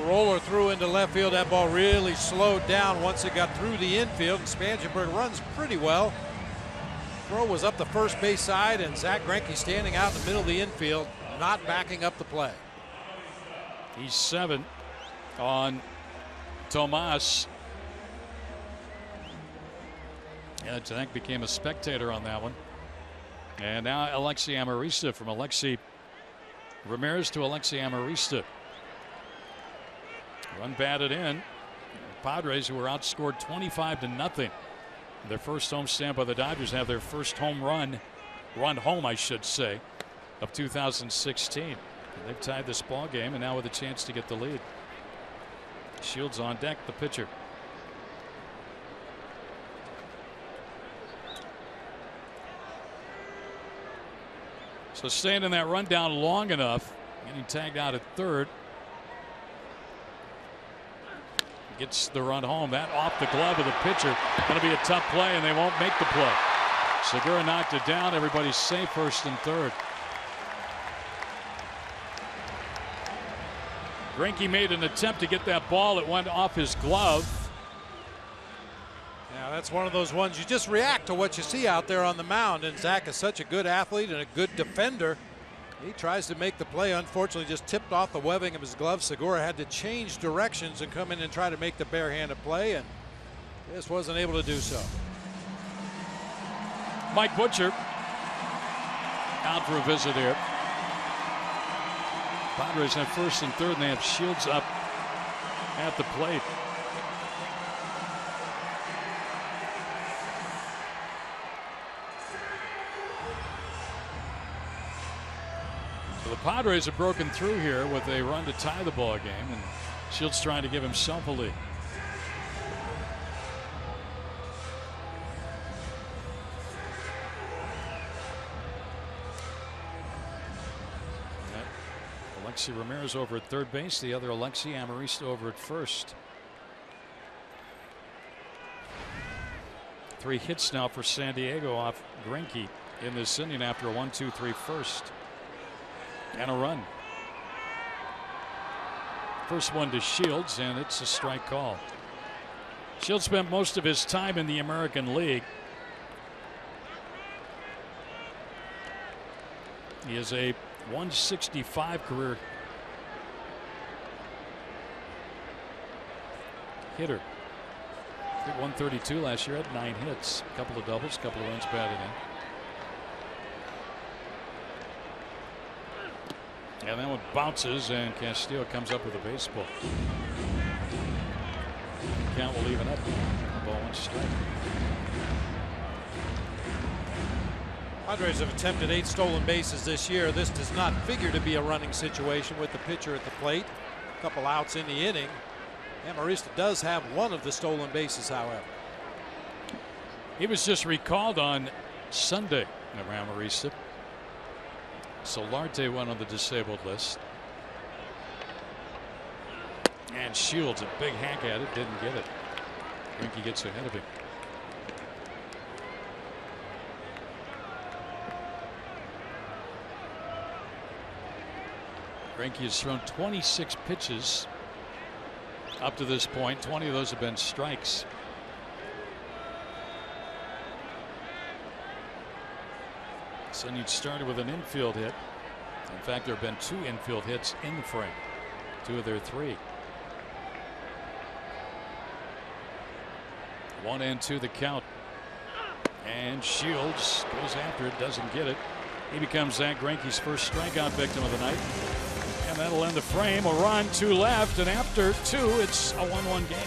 Roller through into left field. That ball really slowed down once it got through the infield, and Spangenberg runs pretty well. Throw was up the first base side, and Zach Greinke standing out in the middle of the infield, not backing up the play. He's 7 on Tomas. And Tank became a spectator on that one. And now Alexi Amarista, from Alexi Ramirez to Alexi Amarista. Run batted in. Padres, who were outscored 25-0. Their first homestand by the Dodgers, have their first home run home, I should say, of 2016. And they've tied this ball game, and now with a chance to get the lead. Shields on deck, the pitcher. So staying in that rundown long enough, getting tagged out at third. Gets the run home. That off the glove of the pitcher. Going to be a tough play, and they won't make the play. Segura knocked it down. Everybody's safe first and third. Greinke made an attempt to get that ball. It went off his glove. Yeah, that's one of those ones you just react to what you see out there on the mound. And Zach is such a good athlete and a good defender. He tries to make the play. Unfortunately, just tipped off the webbing of his glove. Segura had to change directions and come in and try to make the barehanded play, and just wasn't able to do so. Mike Butcher out for a visit here. Padres have first and third, and they have Shields up at the plate. The Padres have broken through here with a run to tie the ball game, and Shields trying to give himself a lead. Alexi Ramirez over at third base, the other Alexi Amarista over at first. 3 hits now for San Diego off Greinke. in this inning after a 1-2-3 first and a run. First one to Shields, and it's a strike call. Shields spent most of his time in the American League. He is a 165 career hitter. Hit 132 last year, had 9 hits, a couple of doubles, a couple of runs batted in. And that one bounces, and Castillo comes up with a baseball. Count will even up. Ball 1 strike. Padres have attempted 8 stolen bases this year. This does not figure to be a running situation with the pitcher at the plate. A couple outs in the inning. Amarista does have 1 of the stolen bases, however. He was just recalled on Sunday, Amarista. Solarte went on the disabled list. And Shields, a big hack at it, didn't get it. Greinke gets ahead of him. Greinke has thrown 26 pitches up to this point. 20 of those have been strikes. This inning started with an infield hit. In fact, there have been 2 infield hits in the frame. 2 of their 3. 1-2 the count. And Shields goes after it, doesn't get it. He becomes Zach Greinke's first strikeout victim of the night. And that'll end the frame. A run, 2 left, and after 2, it's a 1-1 game.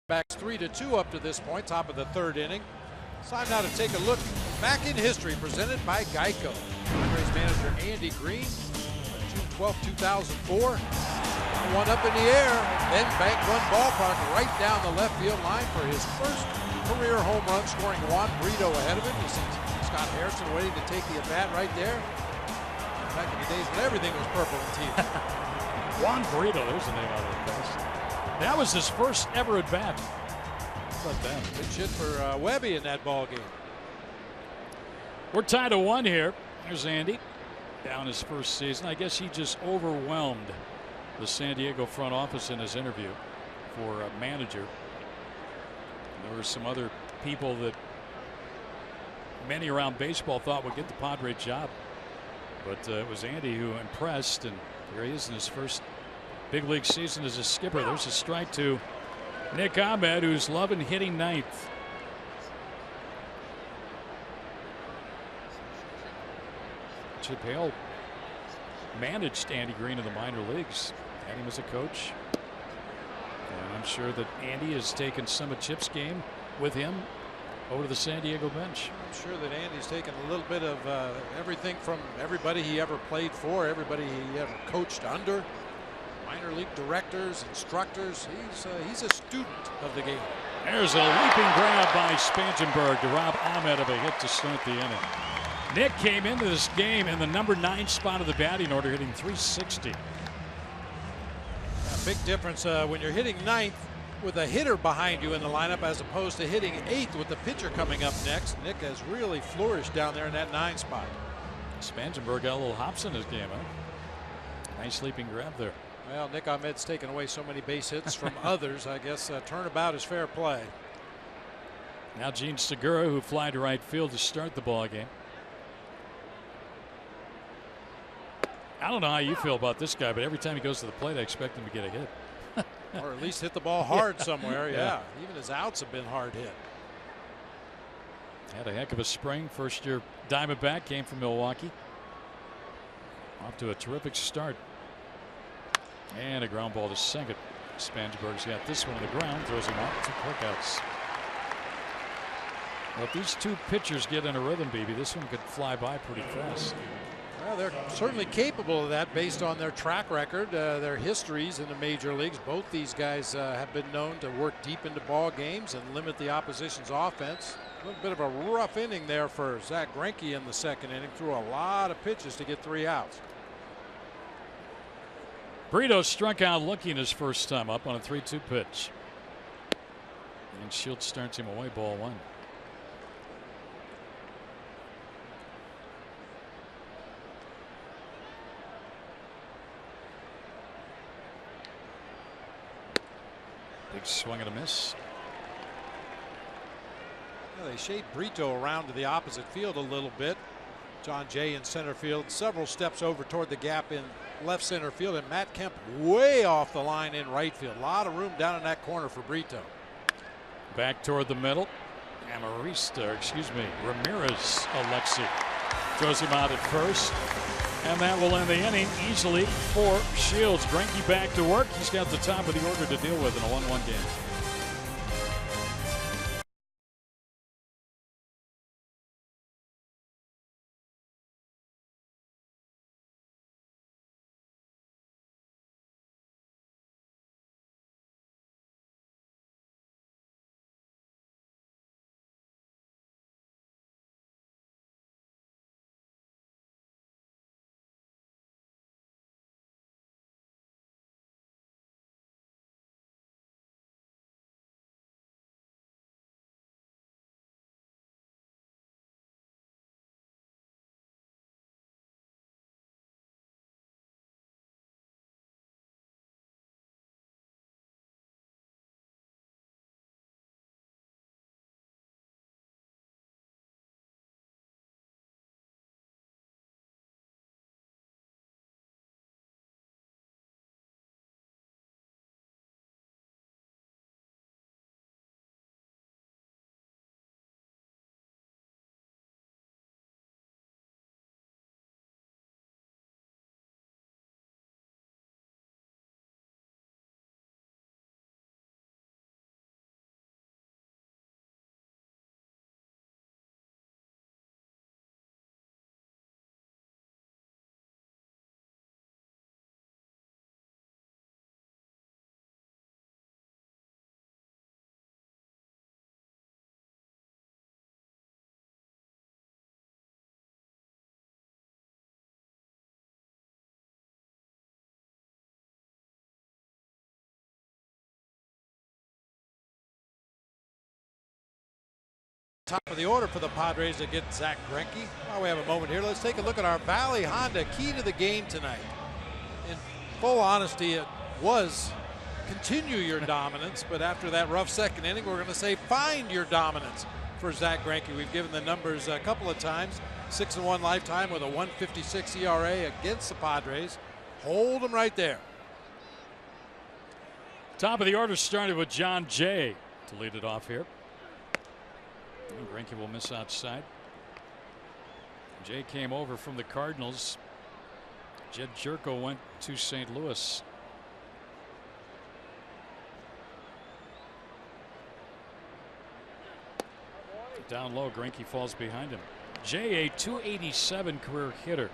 Backs 3-2 up to this point, top of the 3rd inning. It's time now to take a look back in history, presented by Geico. Padres manager Andy Green, June 12, 2004. One up in the air, then Bank Run Ballpark right down the left field line for his first career home run, scoring Juan Brito ahead of him. You see Scott Harrison waiting to take the at-bat right there. Back in the days when everything was purple and teal. Juan Brito, there's the name of it. That was his first ever at bat. How about that? Good shit for Webby in that ball game. We're tied at 1 here. There's Andy down his first season. I guess he just overwhelmed the San Diego front office in his interview for a manager. There were some other people that many around baseball thought would get the Padre job, but it was Andy who impressed, and here he is in his first big league season as a skipper. There's a strike to Nick Ahmed, who's loving hitting 9th. Chip Hale managed Andy Green in the minor leagues, had him as a coach. And I'm sure that Andy has taken some of Chip's game with him over to the San Diego bench. I'm sure that Andy's taken a little bit of everything from everybody he ever played for, everybody he ever coached under, minor league directors, instructors. He's a student of the game. There's a leaping grab by Spangenberg to rob Ahmed of a hit to start the inning. Nick came into this game in the number 9 spot of the batting order, hitting .360. A big difference when you're hitting 9th with a hitter behind you in the lineup as opposed to hitting 8th with the pitcher coming up next. Nick has really flourished down there in that 9 spot. Spangenberg got a little hops in his game, huh? Nice leaping grab there. Well, Nick Ahmed's taken away so many base hits from others. I guess turnabout is fair play. Now Gene Segura, who fly to right field to start the ball game. I don't know how you feel about this guy, but every time he goes to the plate, I expect him to get a hit. Or at least hit the ball hard somewhere. Yeah. Even his outs have been hard hit. Had a heck of a spring. First year Diamondback, came from Milwaukee. Off to a terrific start. And a ground ball to second. Spangenberg's got this one on the ground, throws him out, 2 quickouts. Well, if these 2 pitchers get in a rhythm, BB, this one could fly by pretty fast. Well, they're certainly capable of that based on their track record, their histories in the major leagues. Both these guys have been known to work deep into ball games and limit the opposition's offense. A little bit of a rough inning there for Zach Greinke in the 2nd inning. Threw a lot of pitches to get 3 outs. Brito struck out looking his first time up on a 3-2 pitch. And Shields starts him away, ball 1. Big swing and a miss. Well, they shade Brito around to the opposite field a little bit. John Jay in center field, several steps over toward the gap in left center field, and Matt Kemp way off the line in right field. A lot of room down in that corner for Brito. Back toward the middle. Ramirez Alexi throws him out at first. And that will end the inning easily for Shields. Greinke back to work. He's got the top of the order to deal with in a 1-1 game. Top of the order for the Padres to get Zach Greinke. While we have a moment here, let's take a look at our Valley Honda key to the game tonight. In full honesty, it was continue your dominance, but after that rough 2nd inning, we're going to say find your dominance for Zach Greinke. We've given the numbers a couple of times. 6-1 lifetime with a 1.56 ERA against the Padres. Hold them right there. Top of the order started with John Jay to lead it off here. And Greinke will miss outside. Jay came over from the Cardinals. Jed Jerko went to St. Louis. Down low, Greinke falls behind him. J.A. 287 career hitter.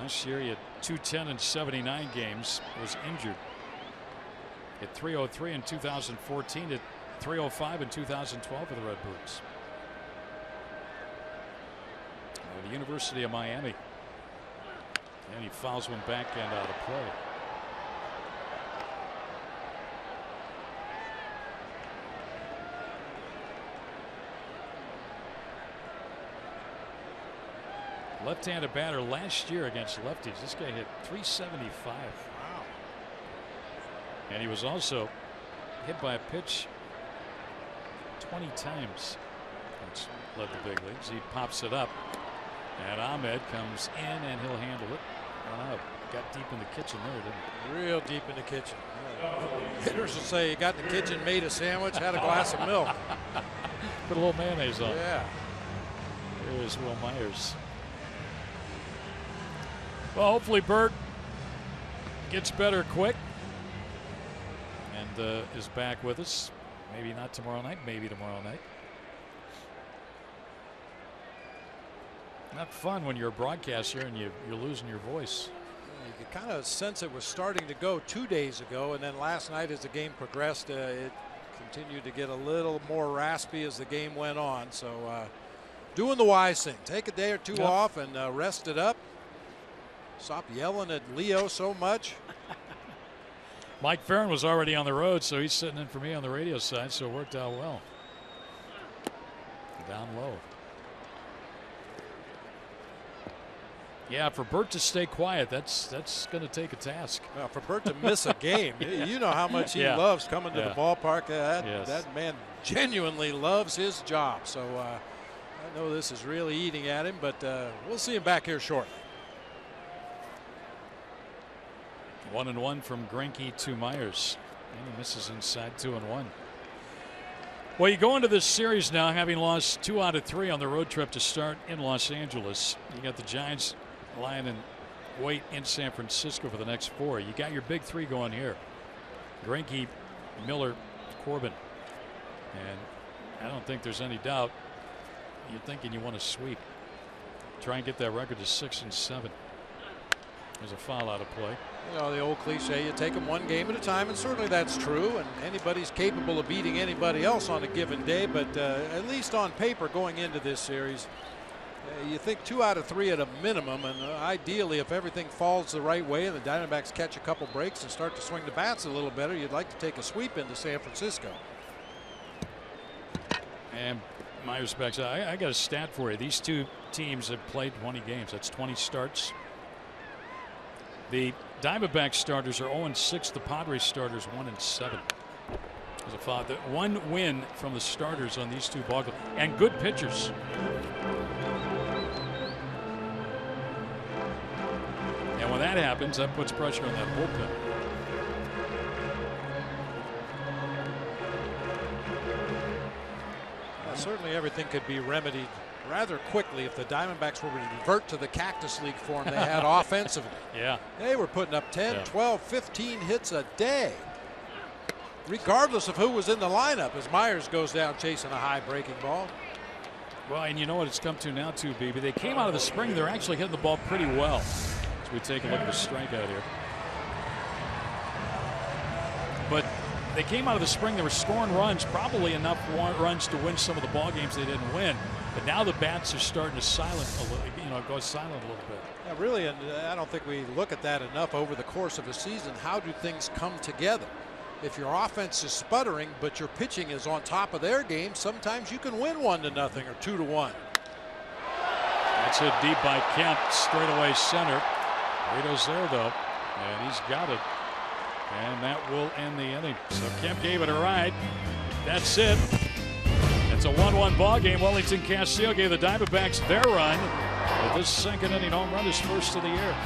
Last year he had 210 in 79 games. Was injured. Hit 303 in 2014. Hit 305 in 2012 for the Redbirds. The University of Miami. And he fouls one backhand out of play. Left-handed batter last year against lefties. This guy hit 375. Wow. And he was also hit by a pitch 20 times. That's led the big leagues. He pops it up. And Ahmed comes in and he'll handle it. Got deep in the kitchen there, didn't he? Real deep in the kitchen. Hitters will say he got in the kitchen, made a sandwich, had a glass of milk. Put a little mayonnaise on. Yeah. Here's Will Myers. Well, hopefully Bert gets better quick and is back with us. Maybe not tomorrow night, maybe tomorrow night. Not fun when you're a broadcaster and you're losing your voice. You could kind of sense it was starting to go 2 days ago, and then last night as the game progressed, it continued to get a little more raspy as the game went on. So doing the wise thing. Take a day or two off and rest it up. Stop yelling at Leo so much. Mike Farron was already on the road, so he's sitting in for me on the radio side, so it worked out well. Down low. Yeah, for Bert to stay quiet, that's going to take a task. Well, for Bert to miss a game, you know how much he loves coming to the ballpark. That man genuinely loves his job. So I know this is really eating at him, but we'll see him back here shortly. 1-1 from Greinke to Myers. And he misses inside 2-1. Well, you go into this series now having lost 2 out of 3 on the road trip to start in Los Angeles. You got the Giants lying in wait in San Francisco for the next 4. You got your big 3 going here. Greinke, Miller, Corbin. And I don't think there's any doubt you're thinking you want to sweep. Try and get that record to 6-7. There's a foul out of play. You know, the old cliche, you take them one game at a time, and certainly that's true, and anybody's capable of beating anybody else on a given day, but at least on paper going into this series, you think 2 out of 3 at a minimum, and ideally if everything falls the right way and the Diamondbacks catch a couple breaks and start to swing the bats a little better, you'd like to take a sweep into San Francisco. And Myers backs. I got a stat for you. These two teams have played 20 games. That's 20 starts. The Diamondbacks starters are 0-6. The Padres starters 1-7. There's a foul. One win from the starters on these 2 ball games, and good pitchers. And when that happens, that puts pressure on that bullpen. Certainly everything could be remedied rather quickly if the Diamondbacks were to revert to the Cactus League form they had offensively. Yeah. They were putting up 10, 12, 15 hits a day, regardless of who was in the lineup, as Myers goes down chasing a high breaking ball. Well, and you know what it's come to now too, BB. They came out of the spring. They're actually hitting the ball pretty well. As we take a look at the strikeout here. But they came out of the spring. They were scoring runs, probably enough runs to win some of the ball games they didn't win. But now the bats are starting to silent a little, go silent a little bit. Yeah, really, and I don't think we look at that enough over the course of a season. How do things come together? If your offense is sputtering, but your pitching is on top of their game, sometimes you can win 1-0 or 2-1. That's hit deep by Kemp, straightaway center. Rito's there though, and he's got it. And that will end the inning. So Kemp gave it a ride. That's it. It's a 1-1 ball game. Wellington Castillo gave the Diamondbacks their run with this second inning home run, his first of the year.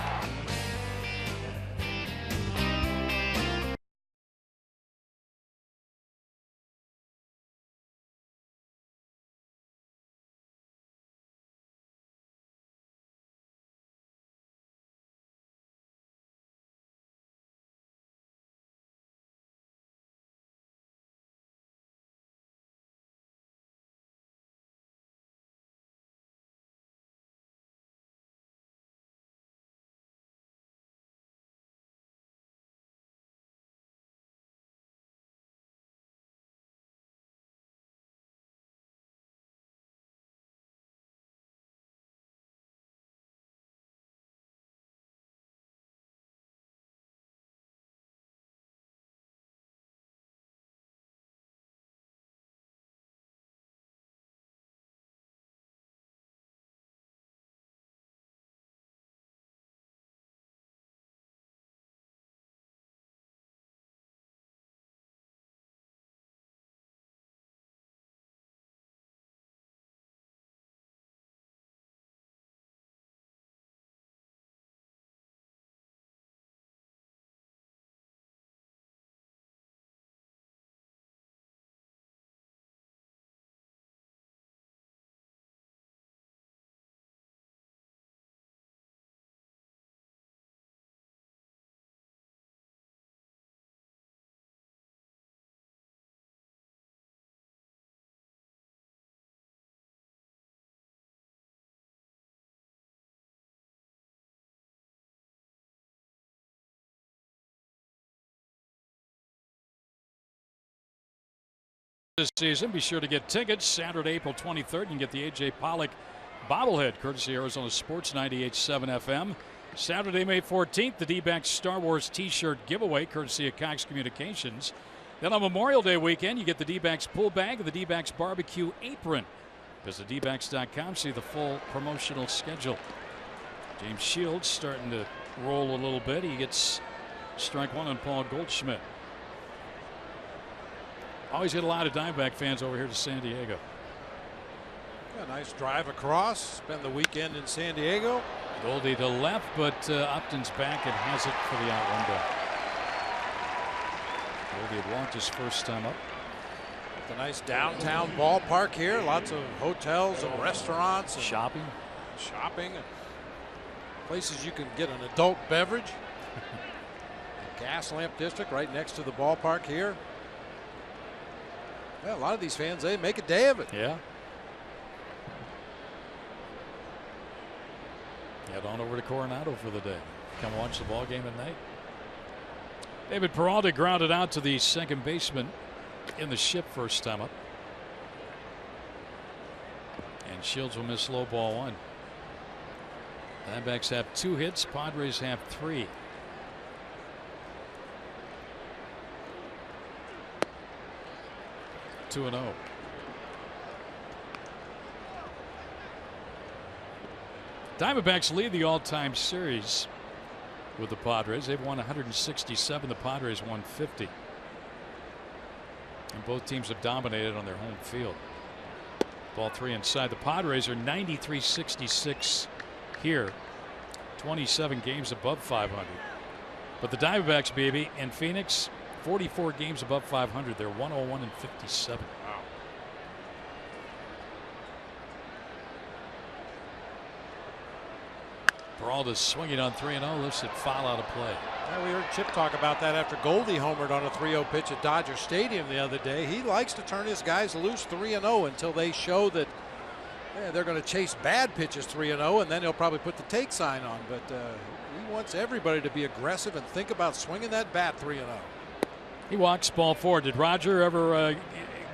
this season. Be sure to get tickets Saturday, April 23rd. You can get the A.J. Pollock bobblehead, courtesy Arizona Sports 98.7 FM. Saturday, May 14th, the D-backs Star Wars t-shirt giveaway, courtesy of Cox Communications. Then on Memorial Day weekend, you get the D-backs pool bag and the D-backs barbecue apron. Visit dbacks.com, see the full promotional schedule. James Shields starting to roll a little bit. He gets strike one on Paul Goldschmidt. Always get a lot of Diamondback fans over here to San Diego. Yeah, nice drive across. Spend the weekend in San Diego. Goldie to left, but Upton's back and has it for the out window. Goldie had walked his first time up. It's a nice downtown ballpark here. Lots of hotels and restaurants. And shopping. And places you can get an adult beverage. Gas lamp district right next to the ballpark here. Yeah, a lot of these fans, they make a day of it. Yeah. Head on over to Coronado for the day. Come watch the ball game at night. David Peralta grounded out to the second baseman in the ship first time up. And Shields will miss low ball one. Diamondbacks have 2 hits. Padres have 3. Two and 0. Diamondbacks lead the all-time series with the Padres. They've won 167. The Padres won 50. And both teams have dominated on their home field. Ball 3 inside. The Padres are 93-66 here. 27 games above 500. But the Diamondbacks, baby, in Phoenix, 44 games above 500. They're 101-57. Wow. Peralta's swinging on 3-0, lifts it foul out of play. Yeah, we heard Chip talk about that after Goldie homered on a 3-0 pitch at Dodger Stadium the other day. He likes to turn his guys loose 3-0 until they show that they're going to chase bad pitches 3-0, and then he'll probably put the take sign on. But he wants everybody to be aggressive and think about swinging that bat 3-0. He walks ball 4. Did Roger ever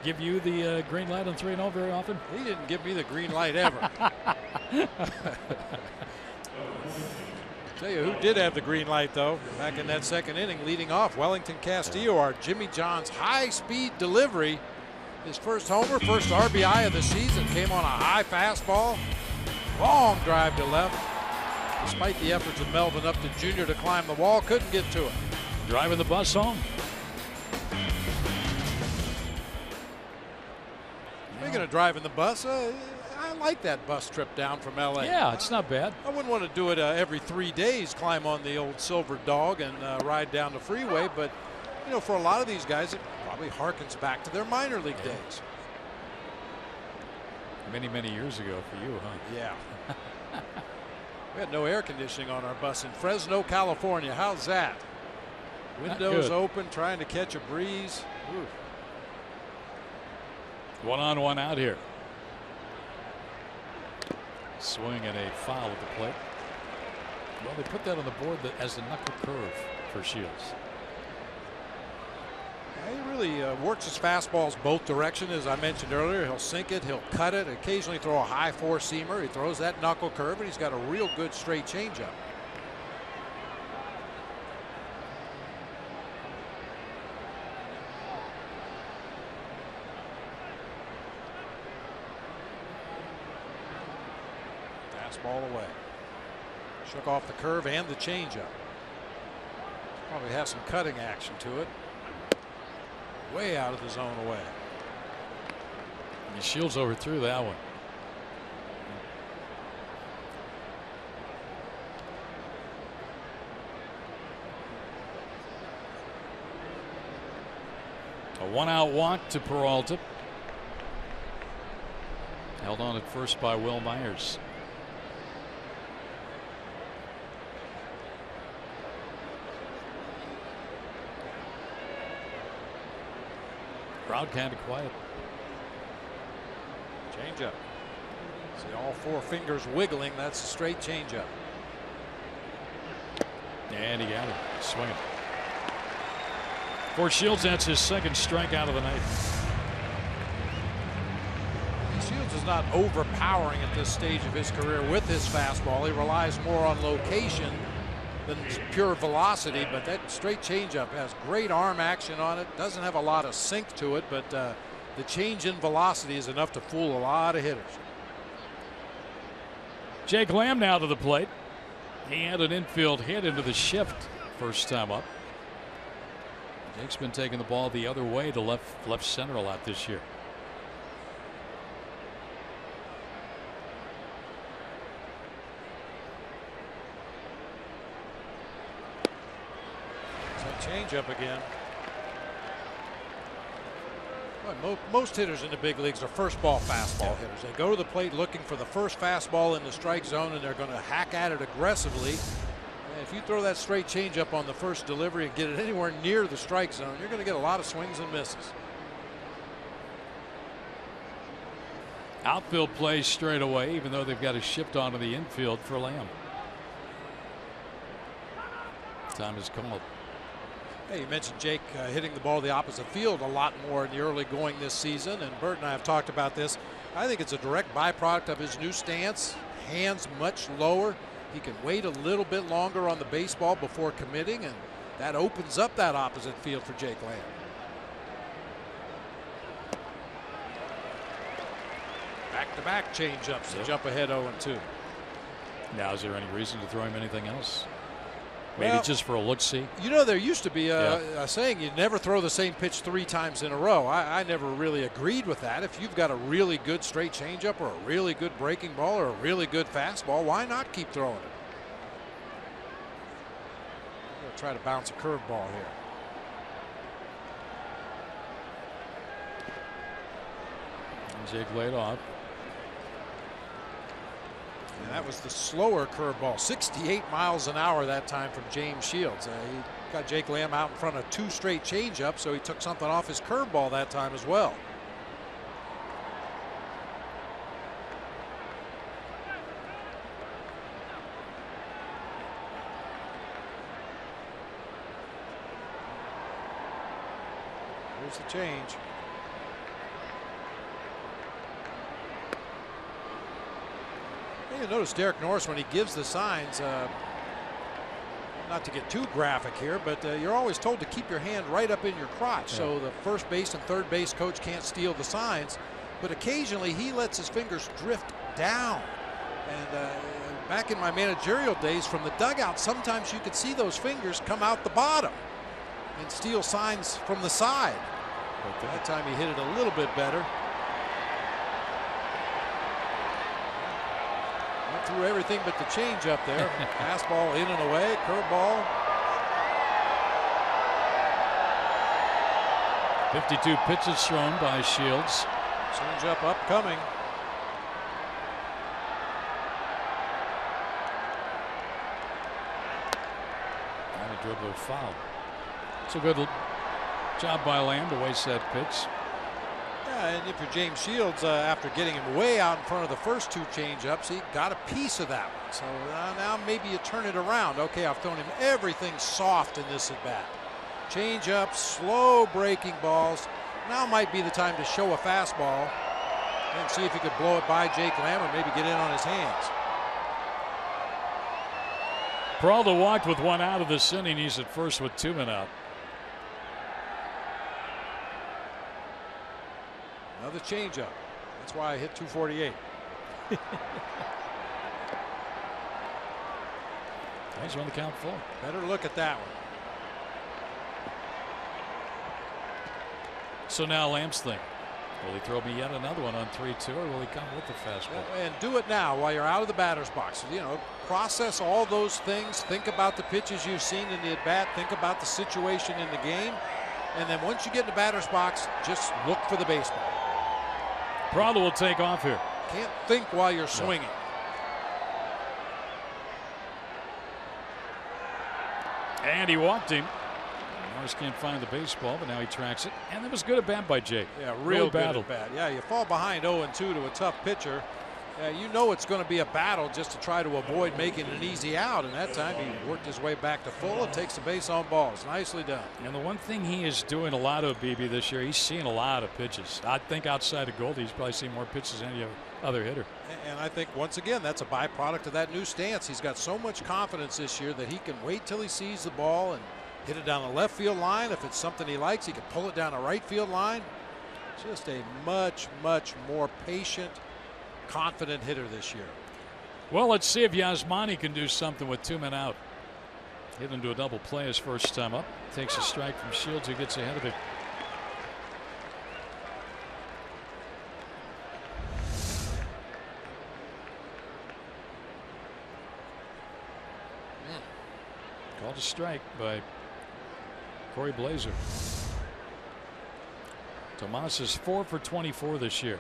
give you the green light on 3-0 very often? He didn't give me the green light ever. Tell you who did have the green light, though, back in that second inning, leading off Wellington Castillo, our Jimmy John's high-speed delivery. His first homer, first RBI of the season, came on a high fastball. Long drive to left. Despite the efforts of Melvin Upton Jr. to climb the wall, couldn't get to it. Driving the bus home. Speaking of driving the bus, I like that bus trip down from L.A. Yeah, it's not bad. I wouldn't want to do it every 3 days, climb on the old Silver Dog and ride down the freeway. But, you know, for a lot of these guys, it probably harkens back to their minor league days. Many, many years ago for you, huh? Yeah. We had no air conditioning on our bus in Fresno, California. How's that? Windows open, trying to catch a breeze. Ooh. 1-on-1 out here. Swing and a foul at the plate. Well, they put that on the board as the knuckle curve for Shields. He really works his fastballs both directions, as I mentioned earlier. He'll sink it, he'll cut it, occasionally throw a high four-seamer. He throws that knuckle curve, and he's got a real good straight changeup. Ball away. Shook off the curve and the changeup. Probably has some cutting action to it. Way out of the zone away. And Shields overthrew that one. A 1-out walk to Peralta. Held on at first by Will Myers. Crowd kind of quiet. Changeup. See all 4 fingers wiggling. That's a straight changeup. And he got it. Swinging. For Shields, that's his second strikeout of the night. is not overpowering at this stage of his career with his fastball. He relies more on location than pure velocity, but that straight changeup has great arm action on it. Doesn't have a lot of sink to it, but the change in velocity is enough to fool a lot of hitters. Jake Lamb now to the plate. He had an infield hit into the shift first time up. Jake's been taking the ball the other way to left center a lot this year. Change up again. Well, most hitters in the big leagues are first ball fastball hitters. They go to the plate looking for the first fastball in the strike zone, and they're going to hack at it aggressively. And if you throw that straight change up on the first delivery and get it anywhere near the strike zone, you're going to get a lot of swings and misses. Outfield plays straight away, even though they've got to shift onto the infield for Lamb. Time is called. Hey, you mentioned Jake hitting the ball the opposite field a lot more in the early going this season, and Bert and I have talked about this. I think it's a direct byproduct of his new stance. Hands much lower. He can wait a little bit longer on the baseball before committing, and that opens up that opposite field for Jake Lamb. Back-to-back change-ups to jump ahead 0-2. Now, is there any reason to throw him anything else? Maybe just for a look-see. You know, there used to be a saying you never throw the same pitch 3 times in a row. I never really agreed with that. If you've got a really good straight changeup or a really good breaking ball or a really good fastball, why not keep throwing it? I'm going to try to bounce a curveball here. And Jake laid off. And that was the slower curveball, 68 miles an hour that time from James Shields. He got Jake Lamb out in front of 2 straight changeups, so he took something off his curveball that time as well. Here's the change. You notice Derek Norris, when he gives the signs, not to get too graphic here, but you're always told to keep your hand right up in your crotch, so the first base and third base coach can't steal the signs. But occasionally he lets his fingers drift down. And back in my managerial days from the dugout, sometimes you could see those fingers come out the bottom and steal signs from the side. But that time he hit it a little bit better. Threw everything but the change up there. Fastball in and away, curveball. 52 pitches thrown by Shields. Change up upcoming. And a dribbler foul. It's a good job by Lamb to waste that pitch. And if you're James Shields, after getting him way out in front of the first 2 changeups, he got a piece of that one. So now maybe you turn it around. Okay, I've thrown him everything soft in this at bat. Changeups, slow breaking balls. Now might be the time to show a fastball and see if he could blow it by Jake Lamb or maybe get in on his hands. Peralta walked with 1 out of this inning. He's at first with 2 men out. Another changeup. That's why I hit 248. He's on the count full. Better look at that one. So now Lamb's thing. Will he throw me yet another one on 3-2, or will he come with the fastball? And do it now while you're out of the batter's box. You know, process all those things. Think about the pitches you've seen in the at-bat. Think about the situation in the game. And then once you get in the batter's box, just look for the baseball. Peralta will take off here. Can't think while you're swinging. And he walked him. Norris can't find the baseball, but now he tracks it. And that was good at bat by Jake. Yeah, real good at bat. Yeah, you fall behind 0-2 to a tough pitcher. You know it's going to be a battle just to try to avoid making an easy out. And that time he worked his way back to full and takes the base on balls. Nicely done. And the one thing he is doing a lot of, BB, this year, he's seeing a lot of pitches. I think outside of Goldie, he's probably seen more pitches than any other hitter. And I think, once again, that's a byproduct of that new stance. He's got so much confidence this year that he can wait till he sees the ball and hit it down the left field line. If it's something he likes, he can pull it down the right field line. Just a much, much more patient, confident hitter this year. Well, let's see if Yasmani can do something with 2 men out. Hit into a double play his first time up. Takes a strike from Shields, who gets ahead of it. Called a strike by Corey Blazer. Tomas is 4 for 24 this year.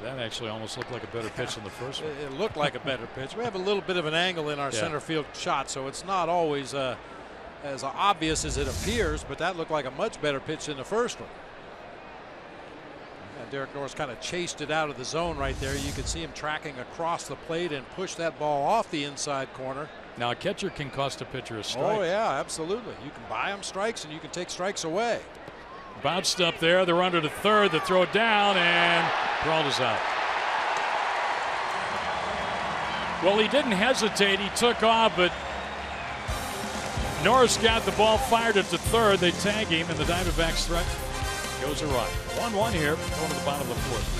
That actually almost looked like a better pitch than the first one. It looked like a better pitch. We have a little bit of an angle in our center field shot, so it's not always as obvious as it appears, but that looked like a much better pitch than the first one. And Derek Norris kind of chased it out of the zone right there. You could see him tracking across the plate and push that ball off the inside corner. Now, a catcher can cost a pitcher a strike. Oh, yeah, absolutely. You can buy him strikes and you can take strikes away. Bounced up there. They're under to third. The throw down, and Peralta's out. Well, he didn't hesitate. He took off, but Norris got the ball fired at the third. They tag him, and the Diamondbacks threat goes awry. 1-1 here, going to the bottom of the fourth.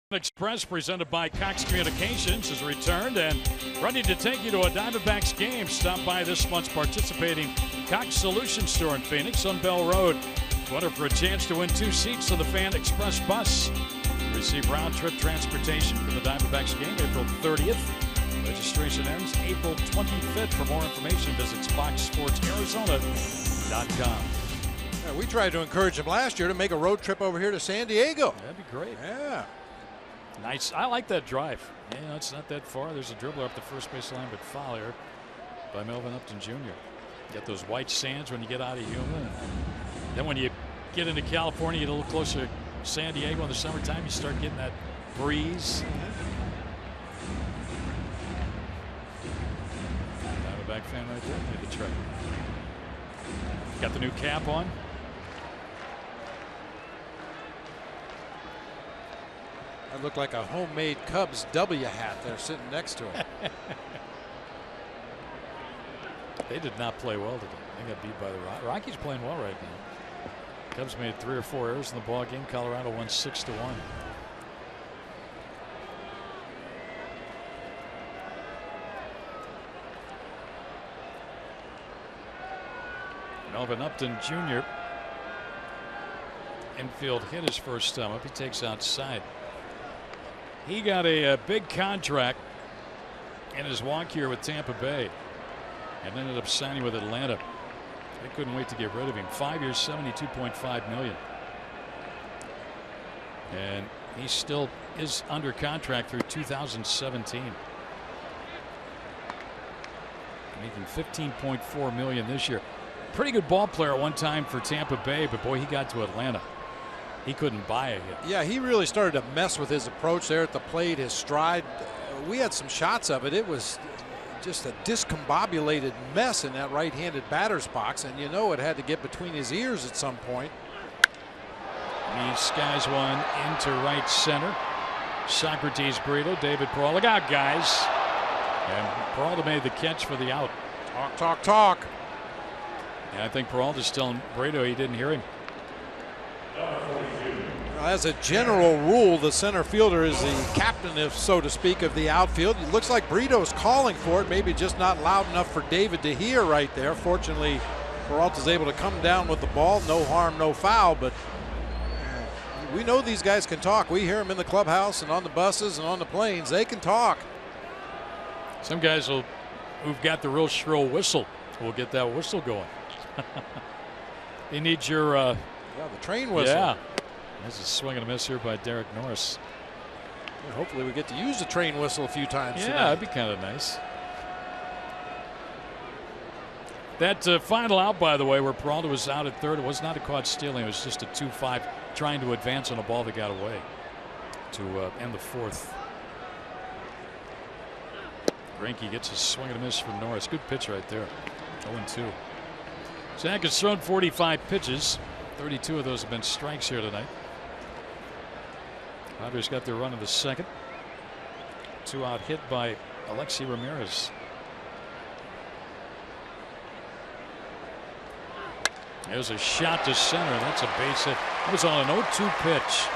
Express, presented by Cox Communications, has returned and ready to take you to a Diamondbacks game. Stop by this month's participating Cox Solution Store in Phoenix on Bell Road. Enter for a chance to win 2 seats on the Fan Express bus. Receive round-trip transportation for the Diamondbacks game April 30th. Registration ends April 25th. For more information, visit FoxSportsArizona.com. Yeah, we tried to encourage him last year to make a road trip over here to San Diego. That'd be great. Yeah. Nice. I like that drive. Yeah, it's not that far. There's a dribbler up the first base line, but foul here by Melvin Upton Jr. Get those white sands when you get out of Yuma. Then when you get into California, get a little closer to San Diego in the summertime, you start getting that breeze. Diamondback fan right there. Made the trip. Got the new cap on. That looked like a homemade Cubs W hat there sitting next to him. They did not play well today. They got beat by the Rockies. Playing well right now. Cubs made 3 or 4 errors in the ball game. Colorado won 6-1. Melvin Upton Jr. Infield hit his first time up. He takes outside. He got a big contract in his walk here with Tampa Bay and ended up signing with Atlanta. They couldn't wait to get rid of him. 5 years, $72.5 million. And he still is under contract through 2017. Making $15.4 million this year. Pretty good ball player at one time for Tampa Bay, but boy, he got to Atlanta. He couldn't buy it yet. Yeah, he really started to mess with his approach there at the plate, his stride. We had some shots of it. It was just a discombobulated mess in that right-handed batter's box, and you know it had to get between his ears at some point. He skies one into right center. Socrates Brito, David Peralta. Look out, guys. And Peralta made the catch for the out. Talk, talk, talk. Yeah, I think Peralta's telling Brito he didn't hear him. As a general rule, the center fielder is the captain, if so to speak, of the outfield. It looks like Brito's calling for it, maybe just not loud enough for David to hear right there. Fortunately, Peralta's able to come down with the ball. No harm, no foul, but we know these guys can talk. We hear them in the clubhouse and on the buses and on the planes. They can talk. Some guys who've got the real shrill whistle will get that whistle going. He needs your the train whistle. Yeah. There's a swing and a miss here by Derek Norris. Yeah, hopefully we get to use the train whistle a few times. Yeah, tonight. that'd be kind of nice. That final out, by the way, where Peralta was out at third, it was not a caught stealing. It was just a 2-5 trying to advance on a ball that got away to end the fourth. Greinke gets a swing and a miss from Norris. Good pitch right there. 0-2. Zach has thrown 45 pitches. 32 of those have been strikes here tonight. Padres got their run in the second. 2-out hit by Alexi Ramirez. There's a shot to center. That's a base hit. That was on an 0-2 pitch.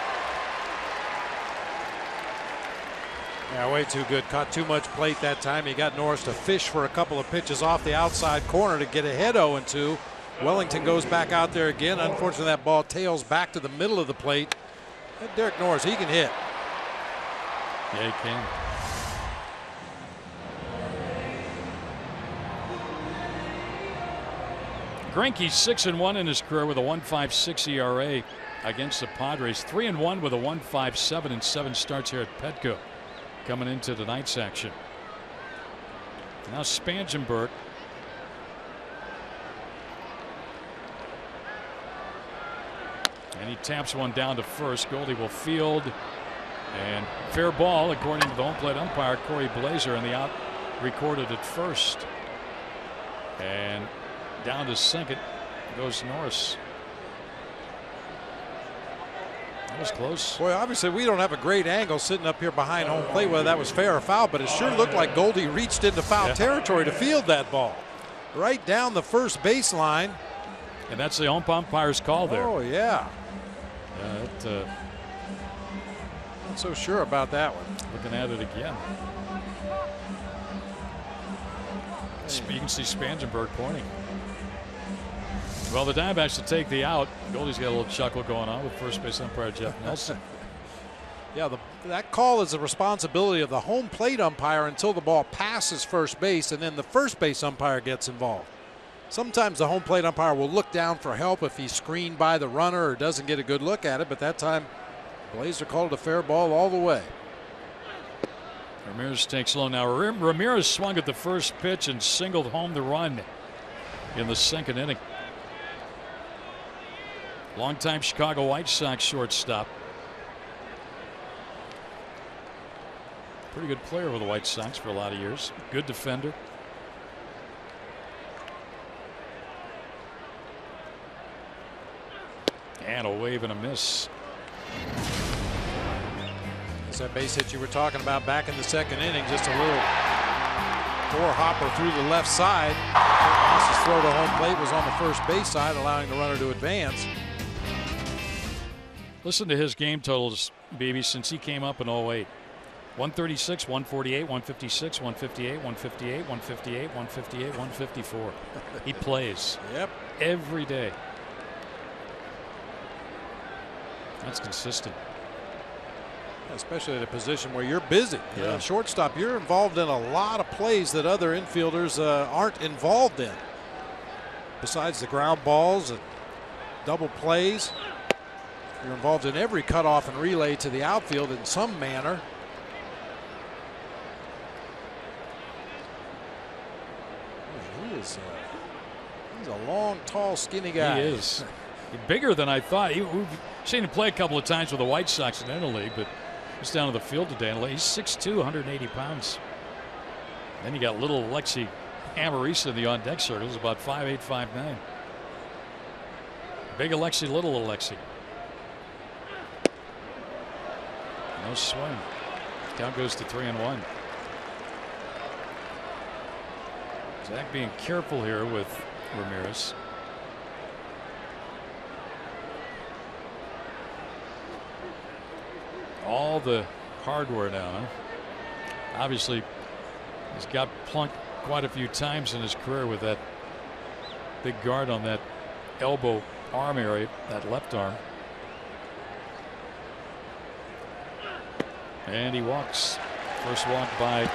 Yeah, way too good. Caught too much plate that time. He got Norris to fish for a couple of pitches off the outside corner to get ahead 0-2. Wellington goes back out there again. Unfortunately, that ball tails back to the middle of the plate. Derek Norris, he can hit. Yeah, he can. Greinke's 6-1 in his career with a 1.56 ERA against the Padres. 3-1 with a 1.57 in 7 starts here at Petco. Coming into tonight's action. Now Spangenberg. And he taps one down to first. Goldie will field. And fair ball, according to the home plate umpire, Corey Blazer, and the out recorded at first. And down to second goes Norris. That was close. Boy, obviously we don't have a great angle sitting up here behind home plate whether that was fair or foul, but it sure looked like Goldie reached into foul territory to field that ball. Right down the first baseline. And that's the umpire's call there. Oh, yeah. Yeah, not so sure about that one. Looking at it again. You can see Spangenberg pointing. Well, the Diamondbacks to take the out. Goldie's got a little chuckle going on with first base umpire Jeff Nelson. Yeah, that call is the responsibility of the home plate umpire until the ball passes first base, and then the first base umpire gets involved. Sometimes the home plate umpire will look down for help if he's screened by the runner or doesn't get a good look at it, but that time Blazer called it a fair ball all the way. Ramirez takes low now. Ramirez swung at the first pitch and singled home the run in the second inning. Longtime Chicago White Sox shortstop. Pretty good player with the White Sox for a lot of years. Good defender. And a wave and a miss. It's that base hit you were talking about back in the second inning. Just a little four-hopper through the left side. His throw to home plate was on the first base side, allowing the runner to advance. Listen to his game totals, BB, since he came up in 08. 136, 148, 156, 158, 158, 158, 158, 154. He plays. Yep. Every day. That's consistent. Especially at a position where you're busy. Yeah. Shortstop, you're involved in a lot of plays that other infielders aren't involved in. Besides the ground balls and double plays. You're involved in every cutoff and relay to the outfield in some manner. He's a long, tall, skinny guy. He is. He's bigger than I thought. We've seen him play a couple of times with the White Sox in the League, but he's down to the field today. He's 6'2", 180 pounds. Then you got little Alexi Amarista in the on-deck circles, about 5'8", 5'9". Big Alexi, little Alexi. No swing. Count goes to 3-1. Zach being careful here with Ramirez. All the hardware now. Huh? Obviously, he's got plunked quite a few times in his career with that big guard on that elbow arm area, that left arm. And he walks. First walk by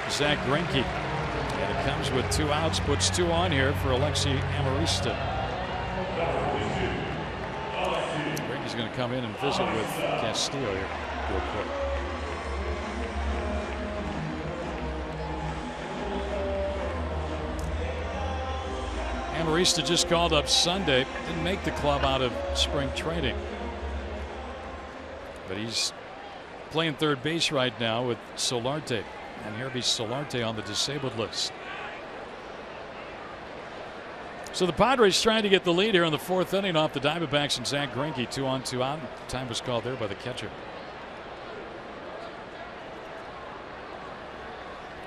Zach Greinke. And it comes with 2 outs, puts 2 on here for Alexi Amarista. Greinke's going to come in and visit with Castillo here real quick. Amarista just called up Sunday. Didn't make the club out of spring training. But he's playing third base right now with Solarte. And here be Solarte on the disabled list. So the Padres trying to get the lead here in the 4th inning off the Diamondbacks and Zach Greinke. 2 on, 2 out. Time was called there by the catcher.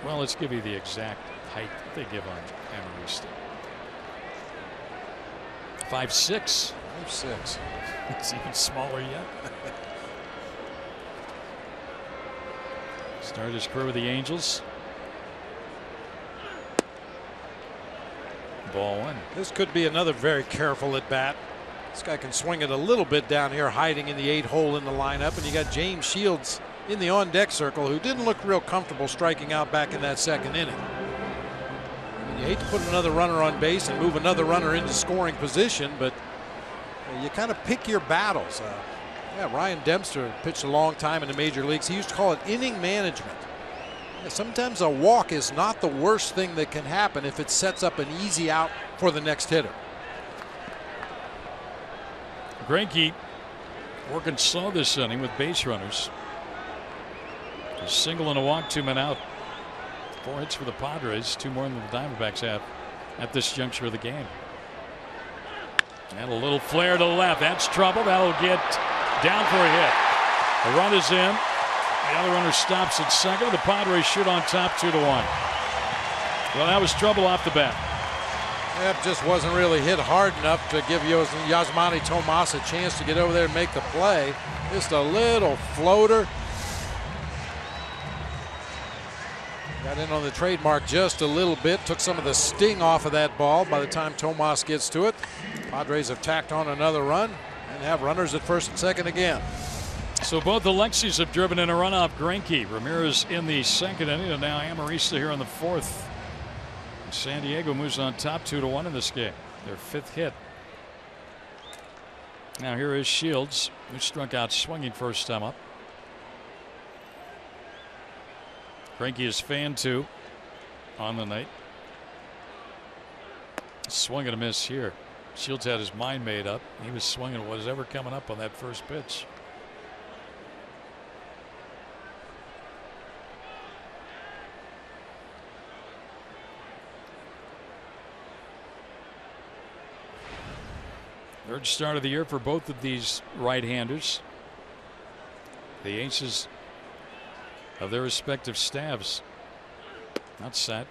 Well, let's give you the exact height they give on Amarista. 5'6". 5'6". It's even smaller yet. Started his career with the Angels. Ball 1. This could be another very careful at bat. This guy can swing it a little bit down here, hiding in the 8 hole in the lineup. And you got James Shields in the on deck circle, who didn't look real comfortable striking out back in that 2nd inning. I mean, you hate to put another runner on base and move another runner into scoring position, but you kind of pick your battles. Yeah, Ryan Dempster pitched a long time in the major leagues. He used to call it inning management. Yeah, sometimes a walk is not the worst thing that can happen if it sets up an easy out for the next hitter. Greinke working slow this inning with base runners. A single and a walk, 2 men out. 4 hits for the Padres, 2 more than the Diamondbacks have at this juncture of the game. And a little flare to the left. That's trouble. That'll get down for a hit. The run is in. The other runner stops at second. The Padres shoot on top 2-1. Well, that was trouble off the bat. That just wasn't really hit hard enough to give Yasmani Tomas a chance to get over there and make the play. Just a little floater. Got in on the trademark just a little bit. Took some of the sting off of that ball by the time Tomas gets to it. Padres have tacked on another run and have runners at 1st and 2nd again. So both Alexis have driven in a run off Greinke. Ramirez in the 2nd inning, and now Amarista here in the 4th. And San Diego moves on top 2-1 in this game. Their 5th hit. Now here is Shields, who struck out swinging first time up. Greinke is fan 2 on the night. Swing and a miss here. Shields had his mind made up. He was swinging at whatever coming up on that first pitch. Third start of the year for both of these right-handers. The aces of their respective staffs. Not set.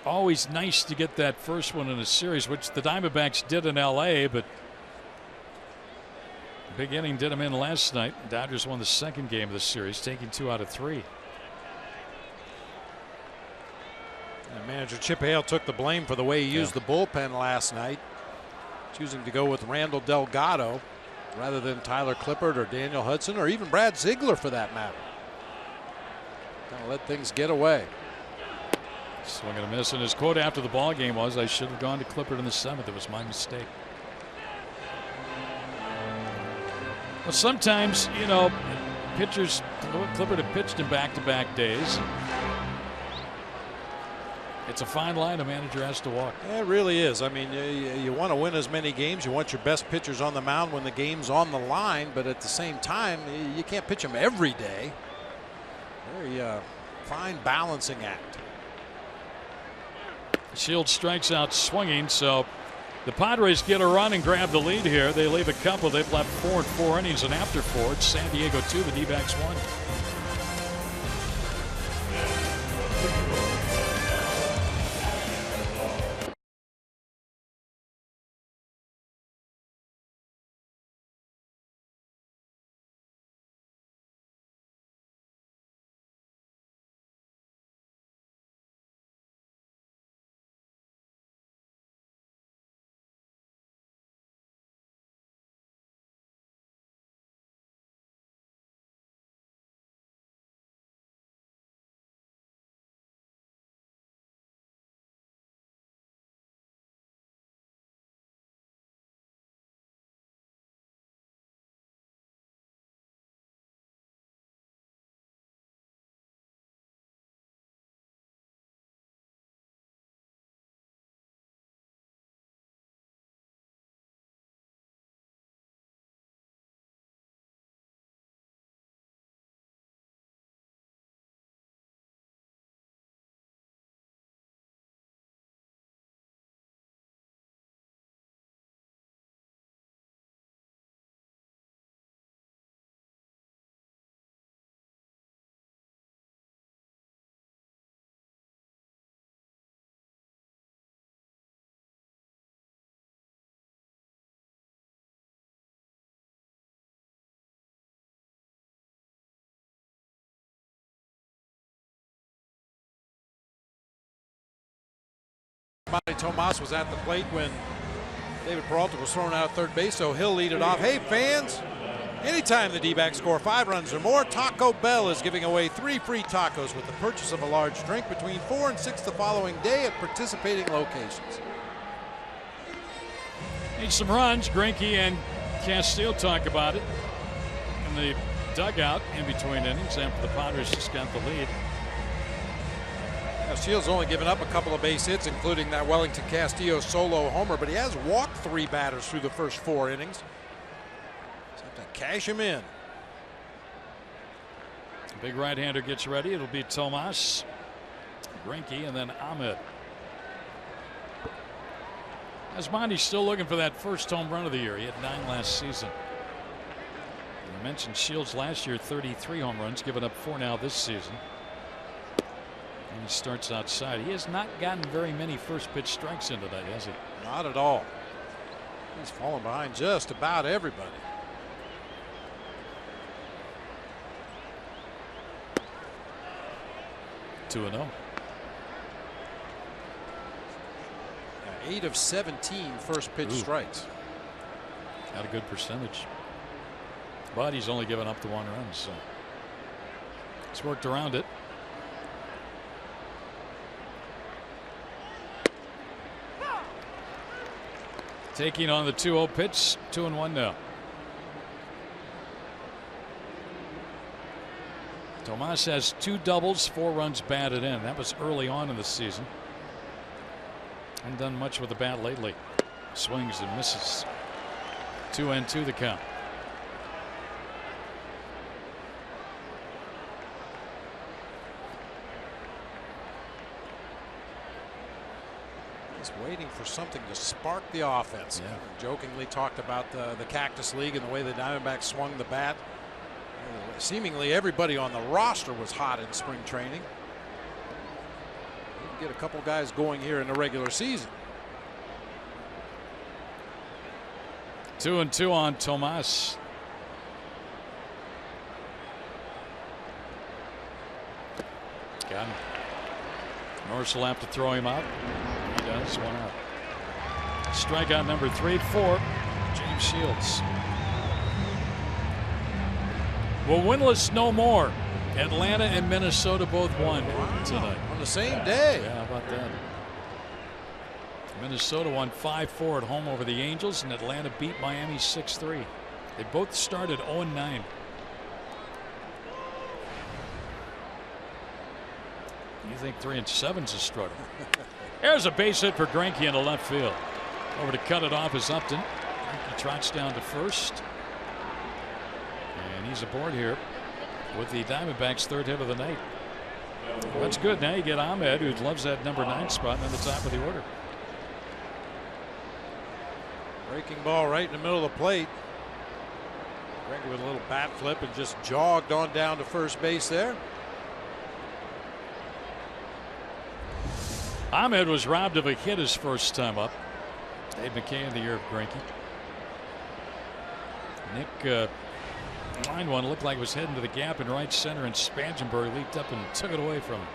Always nice to get that first one in a series, which the Diamondbacks did in LA, but big inning did them in last night. Dodgers won the 2nd game of the series, taking 2 out of 3. And manager Chip Hale took the blame for the way he used the bullpen last night, choosing to go with Randall Delgado rather than Tyler Clippard or Daniel Hudson or even Brad Ziegler for that matter. Kind of let things get away. Swing and a miss, and his quote after the ball game was, "I should have gone to Clippard in the 7th. It was my mistake." Well, sometimes, you know, pitchers, Clippard have pitched in back-to-back days. It's a fine line a manager has to walk. Yeah, it really is. I mean, you want to win as many games. You want your best pitchers on the mound when the game's on the line, but at the same time, you can't pitch them every day. Very fine balancing act. Shields strikes out swinging, so the Padres get a run and grab the lead here. They leave a couple. They've left 4 in 4 innings, and after 4, it's San Diego 2, the D-backs 1. Tomas was at the plate when David Peralta was thrown out at third base, so he'll lead it off. Hey, fans, anytime the D-backs score 5 runs or more, Taco Bell is giving away 3 free tacos with the purchase of a large drink between 4 and 6 the following day at participating locations. Need some runs. Greinke and Castillo talk about it in the dugout in between innings, and the Padres just got the lead. Shields only given up a couple of base hits, including that Wellington Castillo solo homer, but he has walked 3 batters through the first 4 innings. Just have to cash him in. Big right-hander gets ready. It'll be Tomas, Greinke, and then Ahmed. Asmondi's still looking for that first home run of the year. He had 9 last season. And I mentioned Shields last year, 33 home runs, given up 4 now this season. And he starts outside. He has not gotten very many first pitch strikes in today, has he? Not at all. He's fallen behind just about everybody. Two 2-0. 8 of 17 first pitch strikes. Got a good percentage. But he's only given up the 1 run, so he's worked around it. Taking on the 2-0 pitch, 2-1 now. Tomas has 2 doubles, 4 runs batted in. That was early on in the season. Hasn't done much with the bat lately. Swings and misses. 2-2 the count. Waiting for something to spark the offense. Yeah. Jokingly talked about the Cactus League and the way the Diamondbacks swung the bat. Seemingly everybody on the roster was hot in spring training. You can get a couple guys going here in the regular season. 2-2 on Tomas. Got him. Norris will have to throw him out. He does. 1 out. Strikeout number 3 for James Shields. Well, winless no more. Atlanta and Minnesota both won tonight. On the same day. Yeah, how about about that? Minnesota won 5-4 at home over the Angels, and Atlanta beat Miami 6-3. They both started 0-9. You think 3-7's a struggle? There's a base hit for Greinke in the left field. Over to cut it off is Upton. He trots down to first. And he's aboard here with the Diamondbacks' third hit of the night. That's good. Now you get Ahmed, who loves that number 9 spot in the top of the order. Breaking ball right in the middle of the plate. Greinke with a little bat flip and just jogged on down to first base there. Ahmed was robbed of a hit his first time up. Dave McKay in the year of Greinke. Nick line one looked like it was heading to the gap in right center, and Spangenberg leaped up and took it away from him.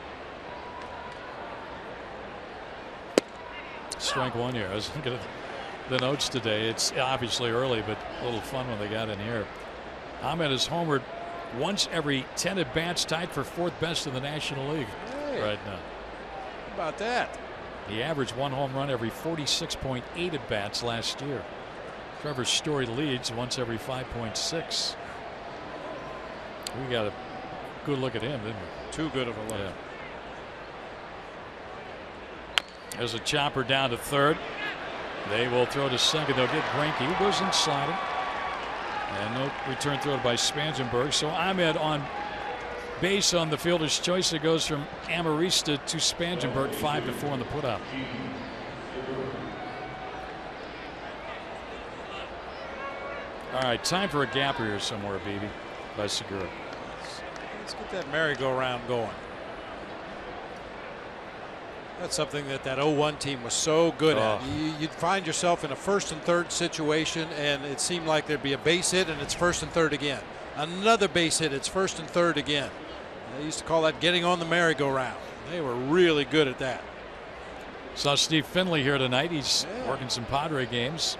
Strike one here. I was looking at the notes today. It's obviously early, but a little fun when they got in here. Ahmed has homered once every 10 at bats, tied for 4th best in the National League right now. How about that? He averaged 1 home run every 46.8 at bats last year. Trevor Story leads once every 5.6. We got a good look at him, didn't we? Too good of a look. Yeah. There's a chopper down to third. They will throw to second. They'll get Greinke, who goes inside him. And no return throw by Spangenberg. So Ahmed on base on the fielder's choice. It goes from Amarista to Spangenberg, 5-4 on the putout. All right, time for a gapper here somewhere, BB, by Segura. Let's get that merry-go-round going. That's something that 0-1 team was so good at. You'd find yourself in a 1st and 3rd situation, and it seemed like there'd be a base hit, and it's 1st and 3rd again. Another base hit, it's 1st and 3rd again. They used to call that getting on the merry-go-round. They were really good at that. Saw Steve Finley here tonight. He's working some Padre games.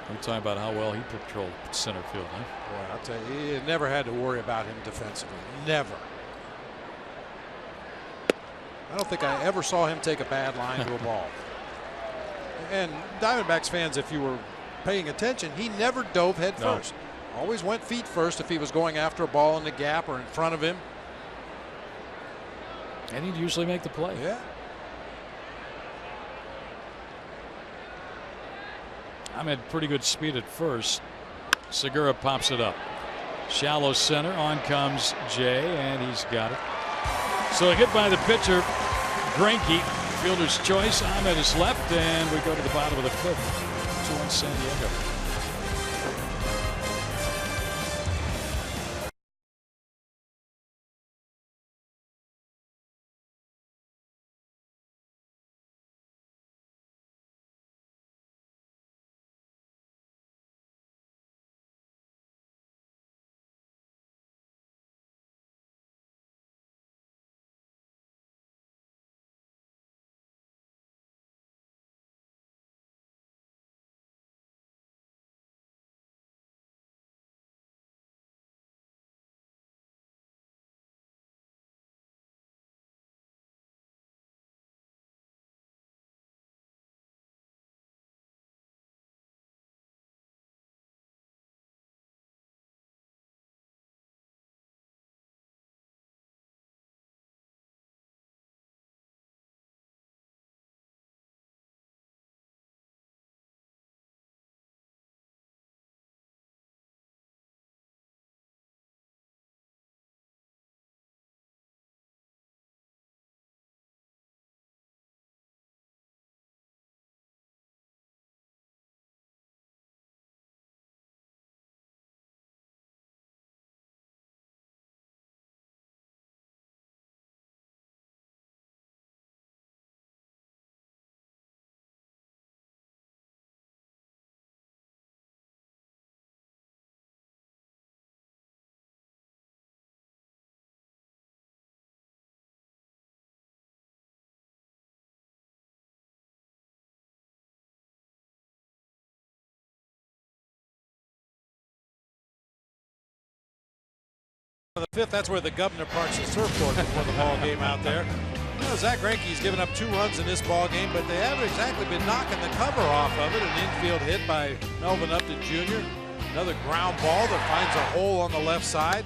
We're talking about how well he patrolled center field, huh? Boy, I'll tell you, you never had to worry about him defensively. Never. I don't think I ever saw him take a bad line to a ball. And Diamondbacks fans, if you were paying attention, he never dove head first. Always went feet first if he was going after a ball in the gap or in front of him. And he'd usually make the play. Yeah. Ahmed pretty good speed at first. Segura pops it up. Shallow center. On comes Jay, and he's got it. So a hit by the pitcher, Greinke. Fielder's choice. Ahmed is left, and we go to the bottom of the 5th. 2-1 San Diego. The fifth, that's where the governor parks the surfboard before the ball game out there. You know, Zach Greinke's given up 2 runs in this ball game, but they haven't exactly been knocking the cover off of it. An infield hit by Melvin Upton Jr. Another ground ball that finds a hole on the left side.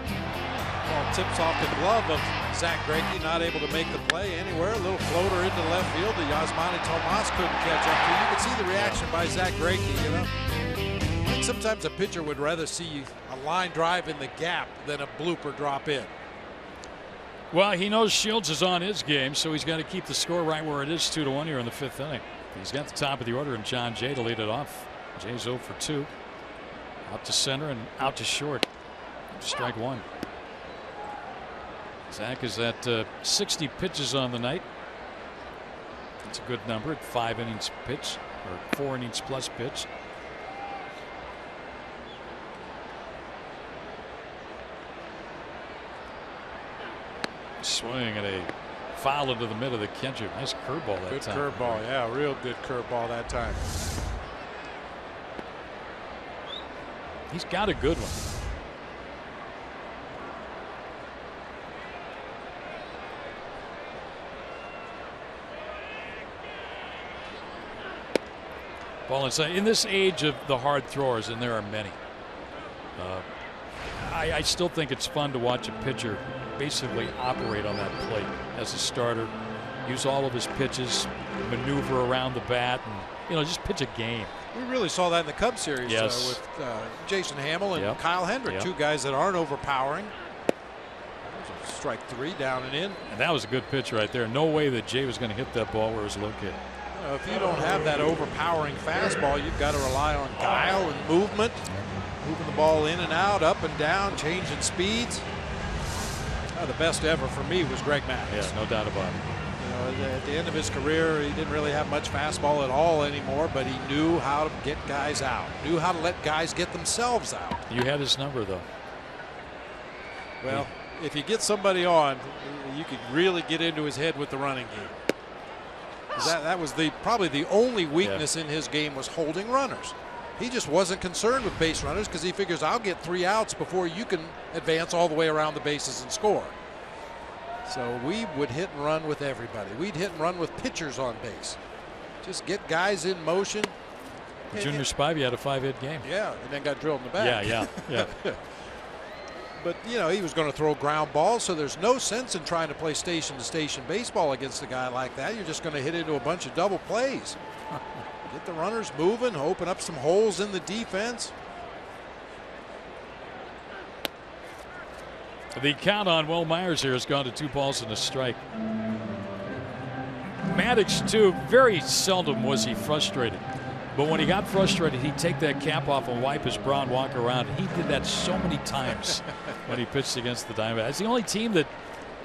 Ball tips off the glove of Zach Greinke, not able to make the play anywhere. A little floater into left field that Yasmani Tomas couldn't catch up to. You can see the reaction by Zach Greinke, you know. I think sometimes a pitcher would rather see a line drive in the gap than a blooper drop in. Well, he knows Shields is on his game, so he's got to keep the score right where it is, 2-1 here in the 5th inning. He's got the top of the order and John Jay to lead it off. Jay's 0 for 2. Out to center and out to short. Strike 1. Zach is at 60 pitches on the night. That's a good number at 5 innings pitch, or 4 innings plus pitch. Swing and a foul into the middle of the Kendrick. Nice curveball that time. Good curveball, yeah, real good curveball that time. He's got a good one. Ball inside. In this age of the hard throwers, and there are many, I still think it's fun to watch a pitcher basically operate on that plate as a starter, use all of his pitches, maneuver around the bat, and just pitch a game. We really saw that in the Cubs series. Yes. With Jason Hamill and Yep. Kyle Hendrick, Yep. 2 guys that aren't overpowering. There's a strike 3 down and in. And that was a good pitch right there. No way that Jay was going to hit that ball where it was located. If you don't have that overpowering fastball, you've got to rely on guile and movement, moving the ball in and out, up and down, changing speeds. The best ever for me was Greg Maddux. Yeah, no doubt about it. At the end of his career, he didn't really have much fastball at all anymore, but he knew how to get guys out, knew how to let guys get themselves out. You had his number, though. Well, if you get somebody on, you could really get into his head with the running game. That was probably the only weakness in his game, was holding runners. He just wasn't concerned with base runners because he figures I'll get 3 outs before you can advance all the way around the bases and score. So we would hit and run with everybody. We'd hit and run with pitchers on base. Just get guys in motion. Junior Spivey had a 5-hit game. Yeah, and then got drilled in the back. Yeah. But, he was going to throw ground balls, so there's no sense in trying to play station-to-station baseball against a guy like that. You're just going to hit into a bunch of double plays. Get the runners moving, open up some holes in the defense. The count on Will Myers here has gone to 2 balls and a strike. Maddux, too, very seldom was he frustrated. But when he got frustrated, he'd take that cap off and wipe his brow and walk around. He did that so many times when he pitched against the Diamondbacks. It's the only team that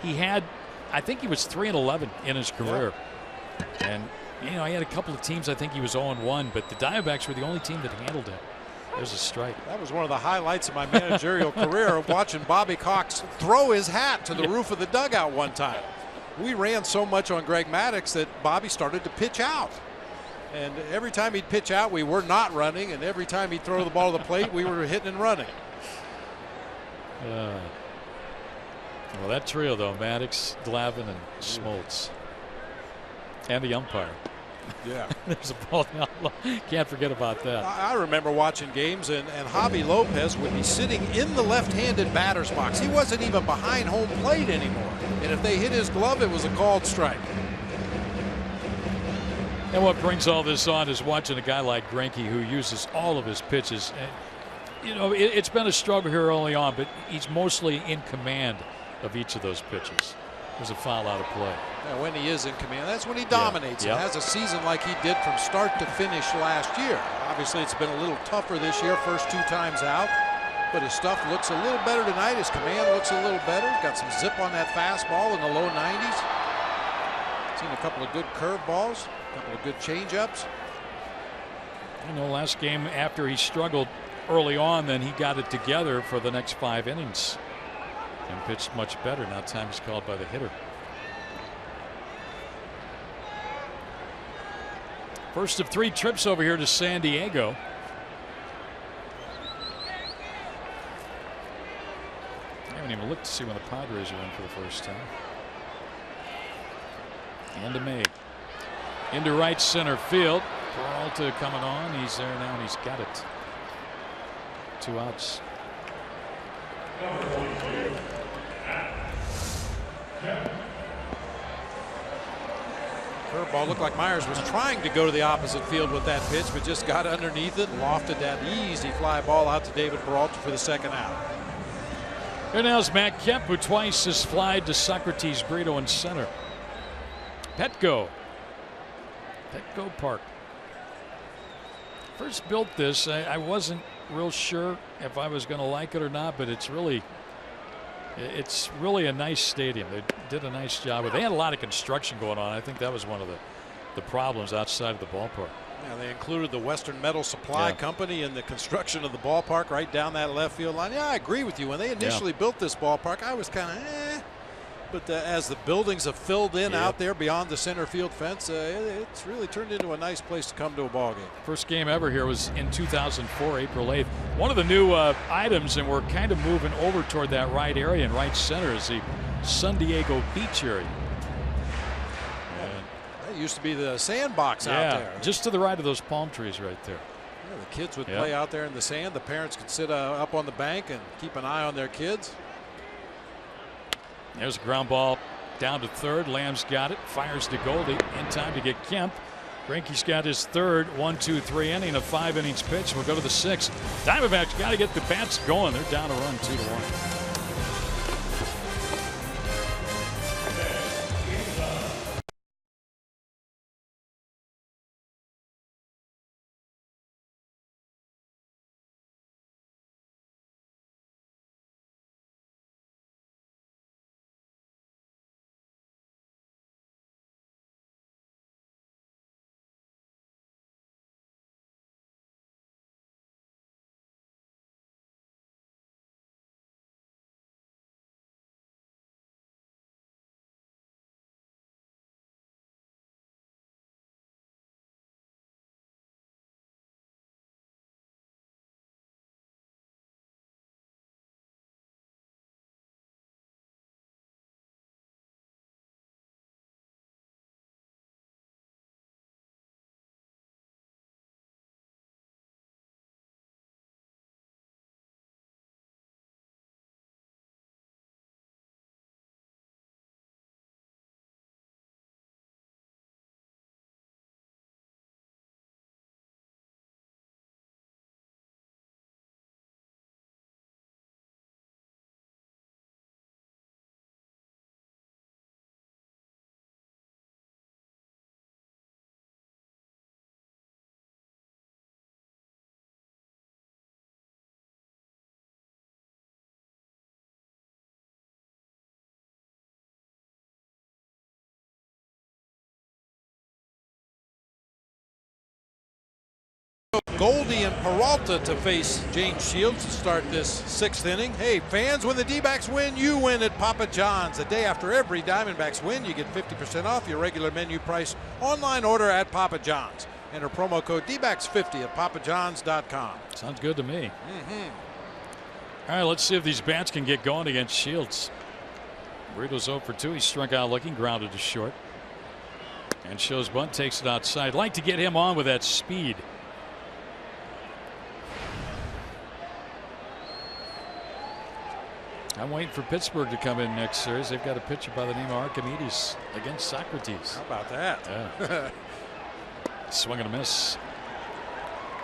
he had, I think he was 3-11 in his career. Yeah. And, he had a couple of teams, I think he was 0-1, but the Diamondbacks were the only team that handled him. There's a strike. That was one of the highlights of my managerial career, of watching Bobby Cox throw his hat to the roof of the dugout one time. We ran so much on Greg Maddux that Bobby started to pitch out. And every time he'd pitch out, we were not running, and every time he'd throw the ball to the plate, we were hitting and running. Well, that trio, though, Maddux, Glavine, and Smoltz. And the umpire. Yeah. There's a ball down low. Can't forget about that. I remember watching games, and Javi Lopez would be sitting in the left-handed batter's box. He wasn't even behind home plate anymore. And if they hit his glove, it was a called strike. And what brings all this on is watching a guy like Greinke, who uses all of his pitches. And, it's been a struggle here early on, but he's mostly in command of each of those pitches. There's a foul out of play. Yeah, when he is in command, that's when he dominates. Yeah. And has a season like he did from start to finish last year. Obviously, it's been a little tougher this year, first 2 times out. But his stuff looks a little better tonight. His command looks a little better. Got some zip on that fastball in the low 90s. Seen a couple of good curveballs, a couple of good changeups. Last game after he struggled early on, then he got it together for the next 5 innings. And pitched much better. Now time is called by the hitter. First of 3 trips over here to San Diego. haven't even looked to see when the Padres are in for the first time. And to May. Into right center field. Peralta coming on. He's there now and he's got it. 2 outs. Curveball looked like Myers was trying to go to the opposite field with that pitch, but just got underneath it and lofted that easy fly ball out to David Peralta for the second out. Here now is Matt Kemp, who twice has flied to Socrates Brito in center. Petco Park. First built this, I wasn't real sure if I was going to like it or not, but it's really a nice stadium. They did a nice job. They had a lot of construction going on. I think that was one of the problems outside of the ballpark. Yeah, they included the Western Metal Supply Company in the construction of the ballpark right down that left field line. Yeah, I agree with you. When they initially built this ballpark, I was kind of but as the buildings have filled in out there beyond the center field fence, it's really turned into a nice place to come to a ball game. First game ever here was in 2004, April 8th. One of the new items, and we're kind of moving over toward that right area and right center, is the San Diego Beach area. That used to be the sandbox out there. Just to the right of those palm trees right there. Yeah, the kids would play out there in the sand. The parents could sit up on the bank and keep an eye on their kids. There's a ground ball down to third. Lamb's got it. Fires to Goldie in time to get Kemp. Greinke's got his third 1-2-3 inning, a 5 innings pitch. We'll go to the 6th. Diamondbacks got to get the bats going. They're down a run 2-1. Goldie and Peralta to face James Shields to start this 6th inning. Hey fans, when the D-backs win, you win at Papa John's. The day after every Diamondbacks win, you get 50% off your regular menu price online order at Papa John's. Enter promo code D-backs50 at papajohns.com. Sounds good to me. All right, let's see if these bats can get going against Shields. Burrito's 0 for 2. He struck out looking, grounded to short. And shows bunt, takes it outside. Like to get him on with that speed. I'm waiting for Pittsburgh to come in next series. They've got a pitcher by the name of Archimedes against Socrates. How about that? Yeah. Swing and a miss.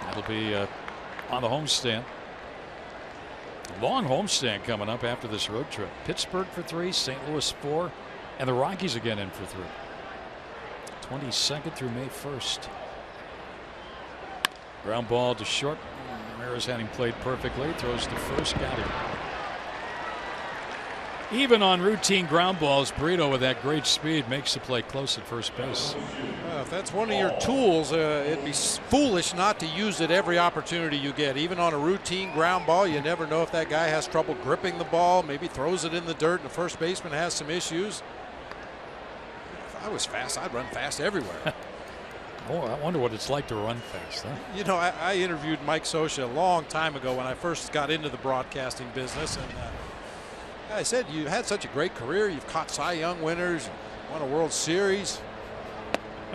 That'll be on the homestand. Long homestand coming up after this road trip. Pittsburgh for 3, St. Louis 4, and the Rockies again in for 3. 22nd through May 1st. Ground ball to short. Ramirez having played perfectly. Throws to first. Got him. Even on routine ground balls, Brito with that great speed makes the play close at first base. If that's one of your tools, it'd be foolish not to use it every opportunity you get. Even on a routine ground ball, you never know if that guy has trouble gripping the ball, maybe throws it in the dirt and the first baseman has some issues. If I was fast, I'd run fast everywhere. Oh, I wonder what it's like to run fast. Huh? You know, I interviewed Mike Scioscia a long time ago when I first got into the broadcasting business, and I said you had such a great career. You've caught Cy Young winners, won a World Series.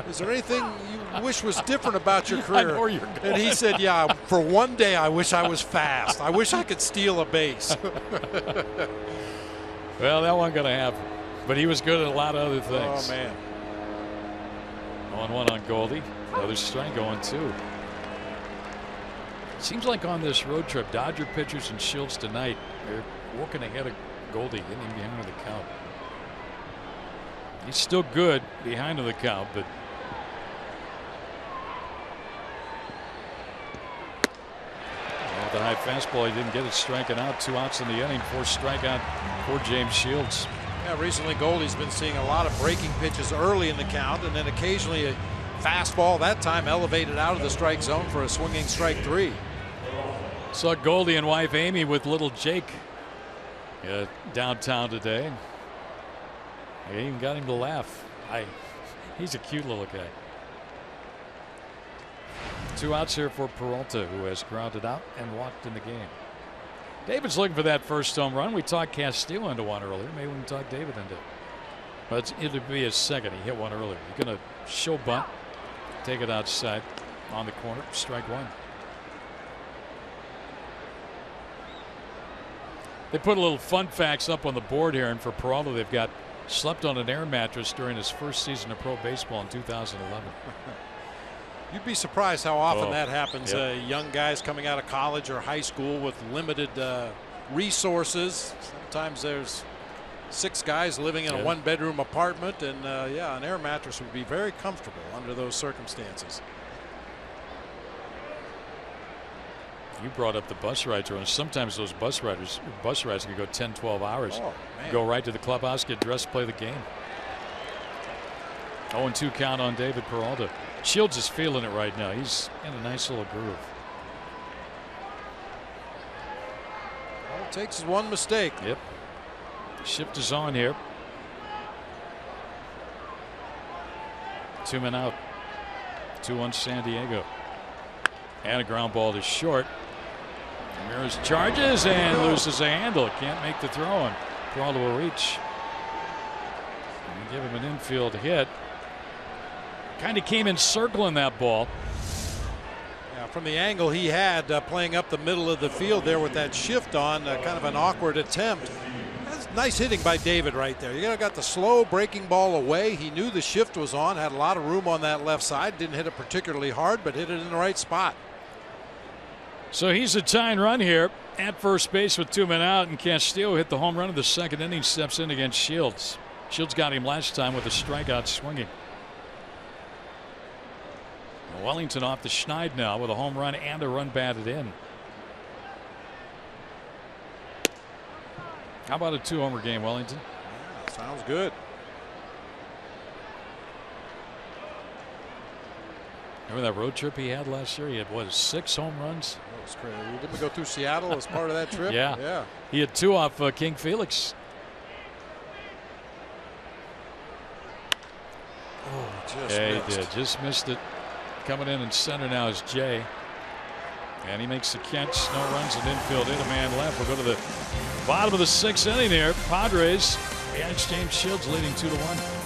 Is there anything you wish was different about your career? I know where you're going. And he said, yeah, for one day I wish I was fast. I wish I could steal a base. Well, that wasn't going to happen. But he was good at a lot of other things. Oh, man. 0-1 on Goldie. Another strike going 2. Seems like on this road trip, Dodger pitchers and Shields tonight, they're walking ahead of Goldie, getting him behind the count. He's still good behind the count, but the high fastball, he didn't get it, striking out. 2 outs in the inning, 4 strikeout for James Shields. Yeah, recently Goldie's been seeing a lot of breaking pitches early in the count, and then occasionally a fastball, that time elevated out of the strike zone for a swinging strike 3. Saw Goldie and wife Amy with little Jake downtown today. I even got him to laugh. He's a cute little guy. 2 outs here for Peralta, who has grounded out and walked in the game. David's looking for that first home run. We talked Castillo into one earlier. Maybe we can talk David into it. But it'll be his second. He hit one earlier. He's going to show bunt, take it outside on the corner, strike 1. They put a little fun facts up on the board here, and for Peralta, they've got slept on an air mattress during his first season of pro baseball in 2011. You'd be surprised how often Oh, that happens. yep. Young guys coming out of college or high school with limited resources. Sometimes there's 6 guys living in a 1-bedroom apartment, and yeah, an air mattress would be very comfortable under those circumstances. You brought up the bus rides, and sometimes those bus rides can go 10-12 hours. Oh, man. Go right to the clubhouse, get dressed, play the game. 0-2 count on David Peralta. Shields is feeling it right now. He's in a nice little groove. All it takes is one mistake. Yep. Shift is on here. 2 men out. 2-1 San Diego. And a ground ball to short. Ramirez charges and loses a handle. Can't make the throw, and Peralta will reach. And give him an infield hit. Kind of came in circling that ball. Yeah, from the angle he had playing up the middle of the field there with that shift on, kind of an awkward attempt. That's nice hitting by David right there. You got the slow breaking ball away. He knew the shift was on, had a lot of room on that left side. Didn't hit it particularly hard, but hit it in the right spot. So he's a tying run here at first base with 2 men out, and Castillo hit the home run of the second inning, steps in against Shields. Shields got him last time with a strikeout swinging. Wellington off the schneid now with a home run and a run batted in. How about a 2-homer game, Wellington? Yeah, sounds good. Remember that road trip he had last year? He had, what, 6 home runs? That was crazy. Didn't we go through Seattle as part of that trip? Yeah. Yeah. He had 2 off King Felix. Oh, just Yeah, missed. he did. Just missed it. Coming in center now is Jay. And he makes the catch. No runs in infield. In a man left. We'll go to the bottom of the 6th inning here. Padres. Yeah, it's James Shields leading 2-1.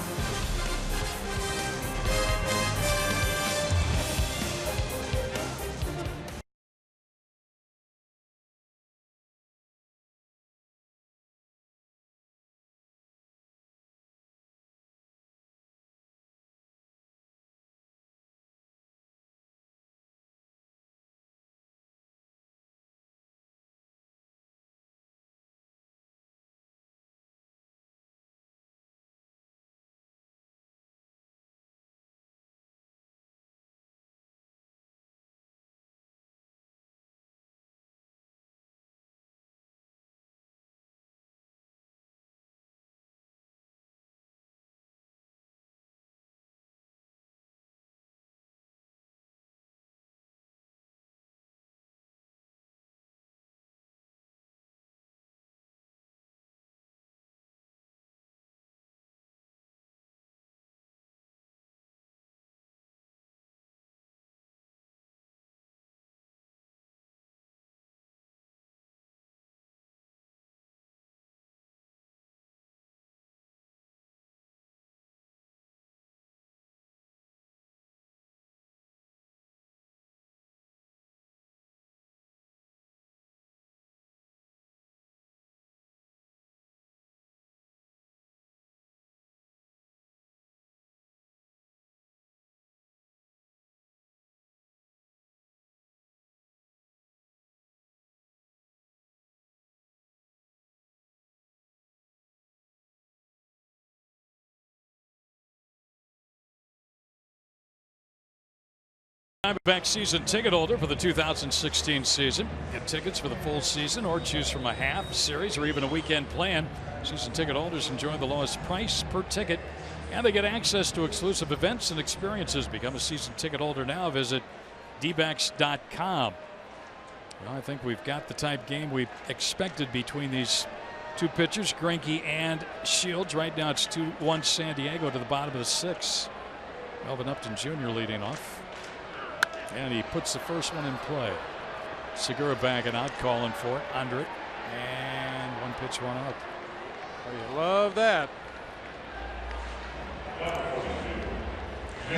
Diamondbacks season ticket holder for the 2016 season. Get tickets for the full season or choose from a half, series, or even a weekend plan. Season ticket holders enjoy the lowest price per ticket, and they get access to exclusive events and experiences. Become a season ticket holder now. Visit dbacks.com. Well, I think we've got the type game we expected between these two pitchers, Greinke and Shields. Right now it's 2-1 San Diego to the bottom of the 6th. Melvin Upton Jr. leading off. And he puts the first one in play. Segura backing out, calling for it, under it. And one pitch, one out. Oh, you love that.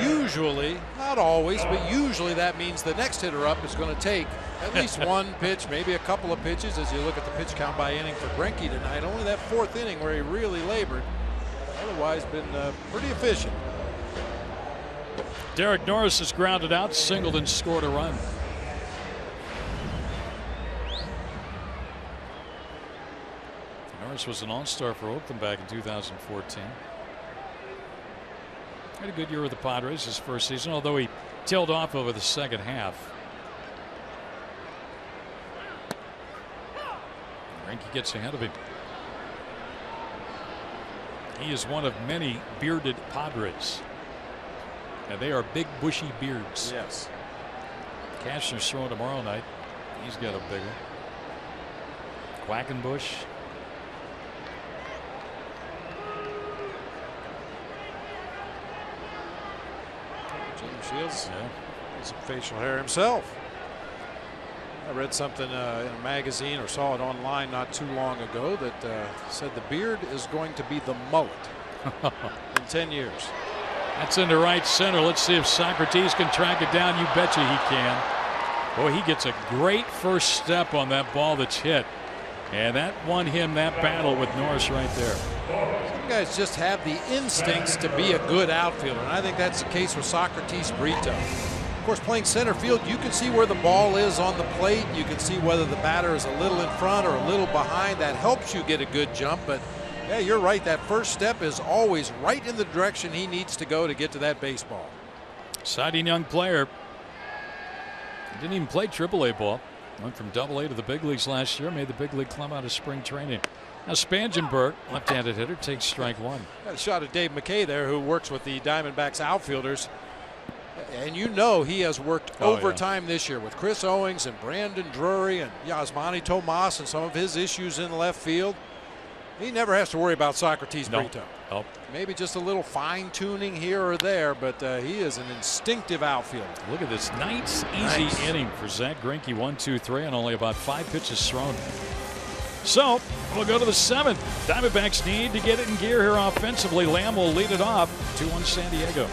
Usually, not always, but usually that means the next hitter up is going to take at least one pitch, maybe a couple of pitches. As you look at the pitch count by inning for Greinke tonight, only that 4th inning where he really labored. Otherwise, been pretty efficient. Derek Norris is grounded out, singled and scored a run. Norris was an all-star for Oakland back in 2014. Had a good year with the Padres his first season, although he tailed off over the second half. Greinke gets ahead of him. He is one of many bearded Padres. And they are big, bushy beards. Yes. Cashner's throwing tomorrow night. He's got a bigger. Quackenbush. James Shields, some facial hair himself. I read something in a magazine or saw it online not too long ago that said the beard is going to be the mullet in 10 years. That's into right center. Let's see if Socrates can track it down. You betcha he can. Boy, he gets a great first step on that ball that's hit. And that won him that battle with Norris right there. Some guys just have the instincts to be a good outfielder, and I think that's the case with Socrates Brito. Of course, playing center field, you can see where the ball is on the plate. You can see whether the batter is a little in front or a little behind. That helps you get a good jump, but yeah, you're right. That first step is always right in the direction he needs to go to get to that baseball. Exciting young player. He didn't even play AAA ball. Went from AA to the big leagues last year. Made the big league club out of spring training. Now Spangenberg, left-handed hitter, takes strike one. Got a shot at Dave McKay there, who works with the Diamondbacks outfielders. And you know he has worked overtime this year with Chris Owings and Brandon Drury and Yasmani Tomas and some of his issues in left field. He never has to worry about Socrates Brito. Nope. Maybe just a little fine-tuning here or there, but he is an instinctive outfielder. Look at this nice, easy inning for Zach Greinke. 1, 2, 3, and only about 5 pitches thrown. So we'll go to the 7th. Diamondbacks need to get it in gear here offensively. Lamb will lead it off. 2-1 San Diego.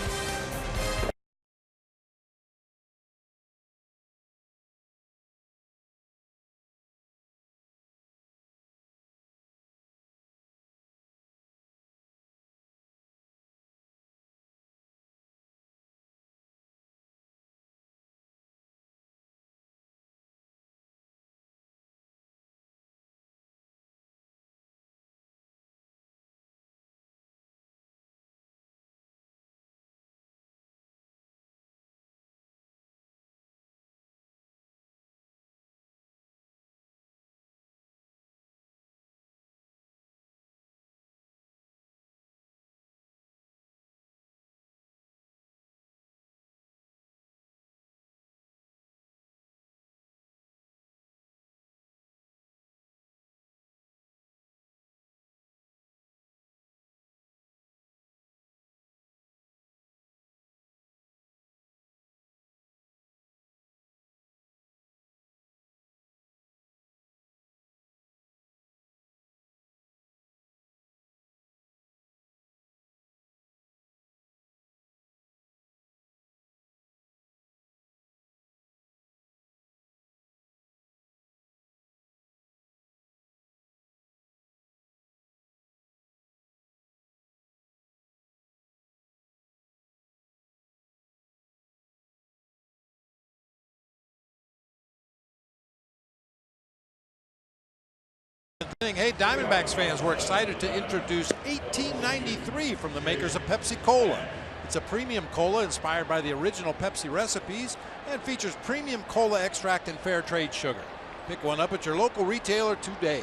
Hey, Diamondbacks fans, we're excited to introduce 1893 from the makers of Pepsi Cola. It's a premium cola inspired by the original Pepsi recipes and features premium cola extract and fair trade sugar. Pick one up at your local retailer today.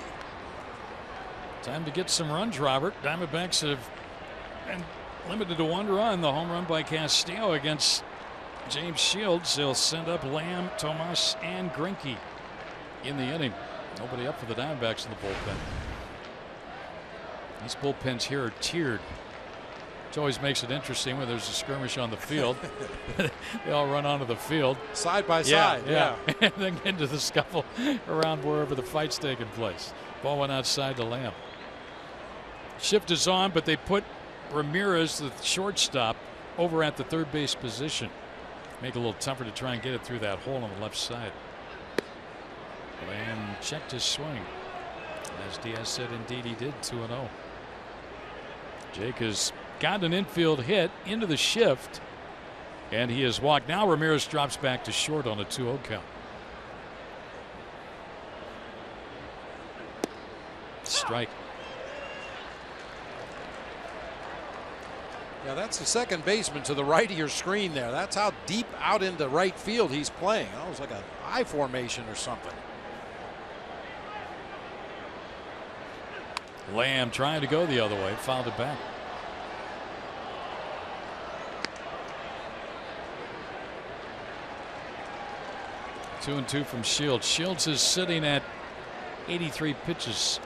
Time to get some runs, Robert. Diamondbacks have been limited to 1 run. The home run by Castillo against James Shields. They'll send up Lamb, Tomas, and Greinke in the inning. Nobody up for the Diamondbacks in the bullpen. These bullpens here are tiered, which always makes it interesting when there's a skirmish on the field. They all run onto the field. Side by side. Yeah. And then get into the scuffle around wherever the fight's taking place. Ball went outside to Lamb. Shift is on, but they put Ramirez, the shortstop, over at the third base position. Make it a little tougher to try and get it through that hole on the left side. Lamb checked his swing. As Diaz said, indeed he did. 2-0. Jake has got an infield hit into the shift, and he has walked. Now Ramirez drops back to short on a 2-0 count. Strike. Yeah, that's the second baseman to the right of your screen there. That's how deep out into right field he's playing. That was like an I formation or something. Lamb trying to go the other way, fouled it back. Two and two from Shields. Shields is sitting at 83 pitches.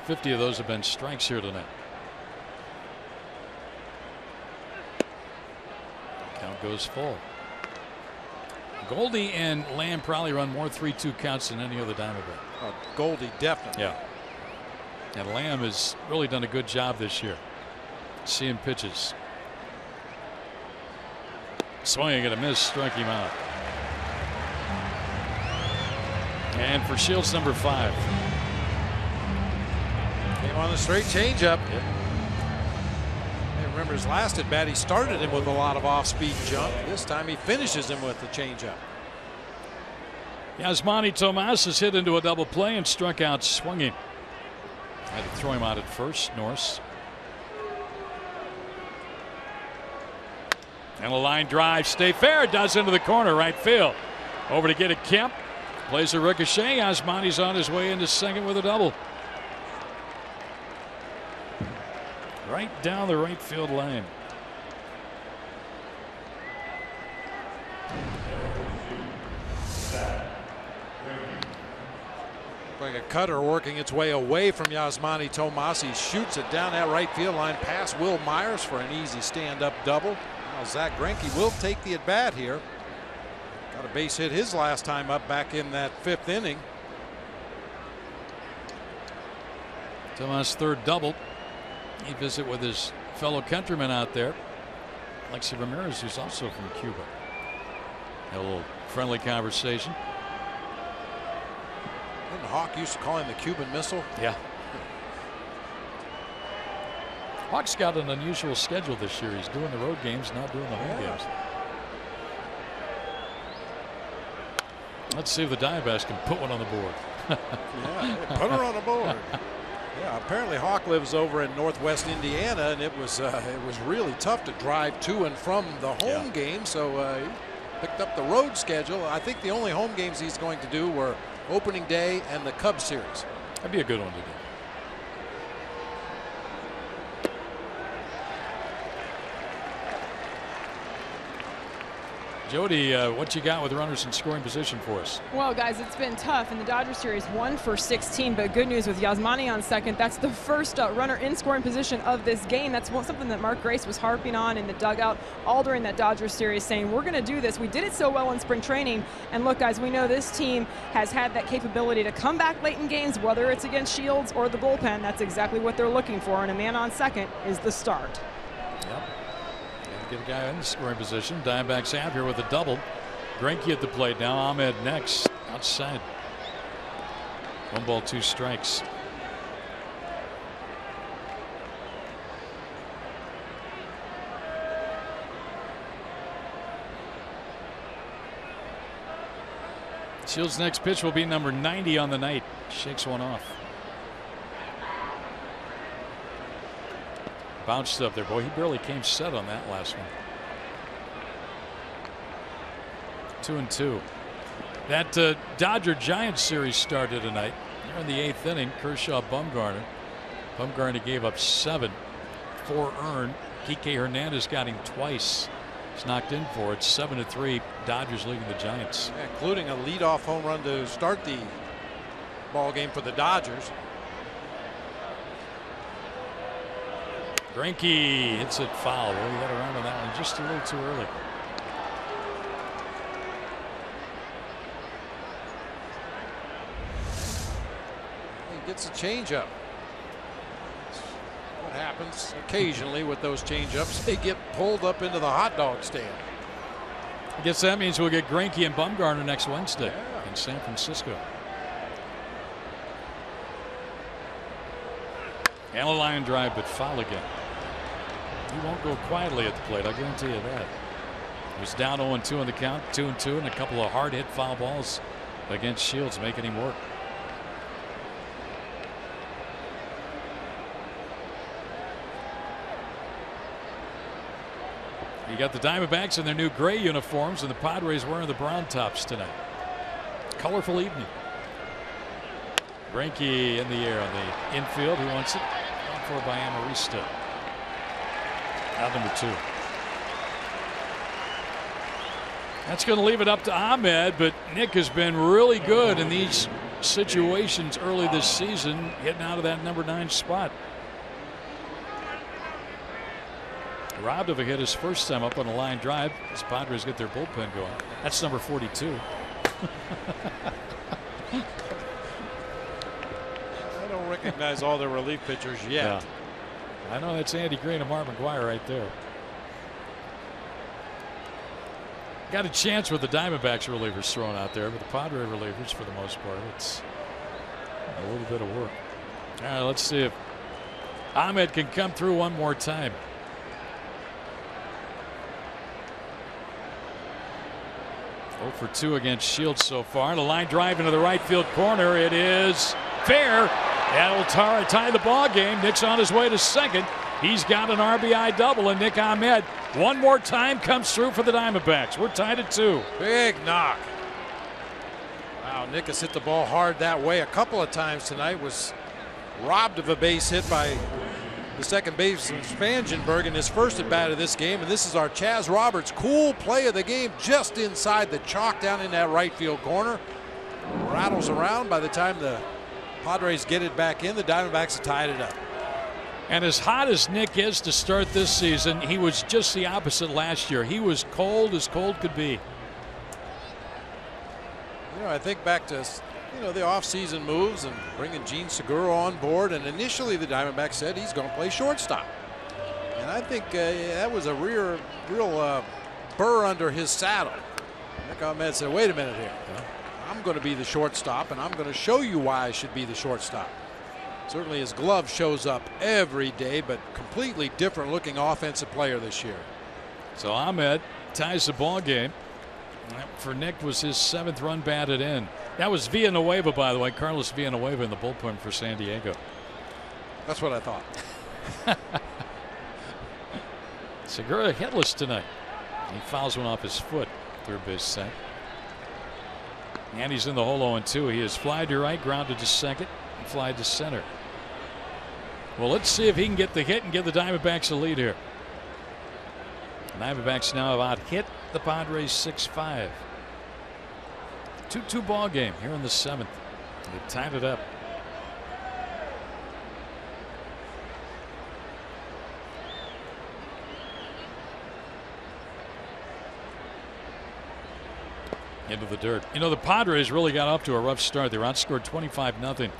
Of those have been strikes here tonight. Count goes full. Goldie and Lamb probably run more 3-2 counts than any other Diamondback. Goldie definitely. Yeah. And Lamb has really done a good job this year. Seeing pitches. Swinging and a miss, strike him out. And for Shields, number 5. Came on a straight changeup. Yep. Remember his last at bat, he started him with a lot of off-speed jump. This time he finishes him with the changeup. Yasmani Tomas is hit into a double play and struck out swinging. Had to throw him out at first. Norris. And a line drive. Stay fair. Does into the corner. Right field. Over to get it. Kemp. Plays a ricochet. Yasmani's on his way into second with a double. Right down the right field line. Like a cutter working its way away from Yasmani Tomas. He shoots it down that right field line past Will Myers for an easy stand-up double. Now Zach Greinke will take the at-bat here. Got a base hit his last time up back in that 5th inning. Tomas' third double. He visit with his fellow countryman out there, Alexi Ramirez, who's also from Cuba. Had a little friendly conversation. Didn't Hawk used to call him the Cuban Missile? Yeah. Hawk's got an unusual schedule this year. He's doing the road games, not doing the home games. Let's see if the Diamondbacks can put one on the board. Yeah, put her on the board. Yeah, apparently Hawk lives over in northwest Indiana, and it was really tough to drive to and from the home game, so he picked up the road schedule. I think the only home games he's going to do were opening day and the Cubs series. That'd be a good one to do. Jody, what you got with runners in scoring position for us? Well, guys, it's been tough in the Dodgers series, 1 for 16, but good news with Yasmani on second. That's the first runner in scoring position of this game. That's something that Mark Grace was harping on in the dugout all during that Dodgers series, saying we're going to do this. We did it so well in spring training, and look, guys, we know this team has had that capability to come back late in games, whether it's against Shields or the bullpen. That's exactly what they're looking for, and a man on second is the start. Yep. Get a guy in the scoring position. Diamondbacks have here with a double. Greinke at the plate now. Ahmed next. Outside. 1 ball, 2 strikes. Shields' next pitch will be number 90 on the night. Shakes one off. Bounced up there. Boy, he barely came set on that last one. 2-2. That Dodger-Giants series started tonight. They're in the 8th inning. Kershaw, Bumgarner. Bumgarner gave up 7. 4 earned. Kike Hernandez got him twice. He's knocked in for it. 7-3. Dodgers leading the Giants. Yeah, including a leadoff home run to start the ball game for the Dodgers. Greinke hits it foul. Well, he got around on that one just a little too early. He gets a changeup. What happens occasionally with those changeups? They get pulled up into the hot dog stand. I guess that means we'll get Greinke and Bumgarner next Wednesday in San Francisco. And a line drive, but foul again. He won't go quietly at the plate, I guarantee you that. He was down 0-2 on the count, 2-2, and a couple of hard hit foul balls against Shields making him work. You got the Diamondbacks in their new gray uniforms and the Padres wearing the brown tops tonight. Colorful evening. Greinke in the air on the infield. Who wants it? Gone for by Amarista. Out number 2. That's going to leave it up to Ahmed, but Nick has been really good in these situations early this season, getting out of that number 9 spot. Robbed of a hit his first time up on a line drive as Padres get their bullpen going. That's number 42. I don't recognize all the relief pitchers yet. Yeah. I know that's Andy Green and Mark McGwire right there. Got a chance with the Diamondbacks relievers thrown out there, but the Padre relievers, for the most part, it's a little bit of work. All right, let's see if Ahmed can come through one more time. For 2 against Shields so far. And a line drive into the right field corner. It is fair. And will tie the ball game. Nick's on his way to second. He's got an RBI double, and Nick Ahmed one more time comes through for the Diamondbacks. We're tied at 2. Big knock. Wow, Nick has hit the ball hard that way a couple of times tonight. Was robbed of a base hit by the second baseman Spangenberg in his first at bat of this game, and this is our Chaz Roberts cool play of the game just inside the chalk down in that right field corner. Rattles around. By the time the Padres get it back in, the Diamondbacks have tied it up. And as hot as Nick is to start this season, he was just the opposite last year. He was cold as cold could be. You know, I think back to the offseason moves and bringing Gene Segura on board, and initially the Diamondbacks said he's going to play shortstop, and I think that was a real burr under his saddle. Nick Ahmed said, wait a minute here, I'm going to be the shortstop, and I'm going to show you why I should be the shortstop. Certainly his glove shows up every day, but completely different looking offensive player this year. So Ahmed ties the ball game. For Nick was his 7th run batted in. That was Villanueva, by the way, Carlos Villanueva in the bullpen for San Diego. That's what I thought. Segura hitless tonight. He fouls one off his foot. Third base set. And he's in the hole 0-2. He has flied to right, grounded to second, and flied to center. Well, let's see if he can get the hit and give the Diamondbacks a lead here. The Diamondbacks now have out-hit the Padres 6-5. 2-2 ball game here in the 7th. They tied it up. Into the dirt. You know, the Padres really got off to a rough start. They were outscored 25-0.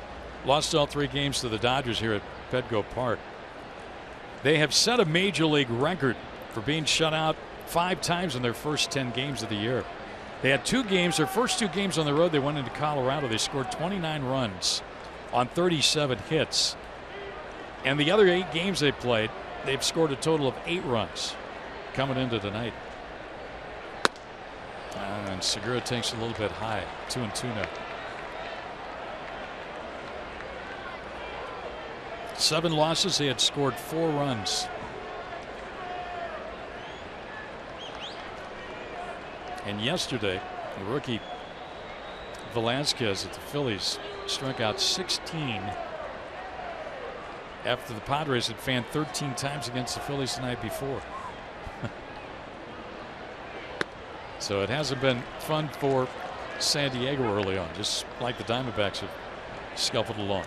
Lost all 3 games to the Dodgers here at Petco Park. They have set a major league record for being shut out 5 times in their first 10 games of the year. They had 2 games, their first 2 games on the road. They went into Colorado. They scored 29 runs on 37 hits. And the other 8 games they played, they've scored a total of 8 runs coming into tonight. And Segura takes a little bit high. 2-2 now. 7 losses. He had scored 4 runs. And yesterday, the rookie Velasquez at the Phillies struck out 16 after the Padres had fanned 13 times against the Phillies the night before. So it hasn't been fun for San Diego early on, just like the Diamondbacks have scuffled along.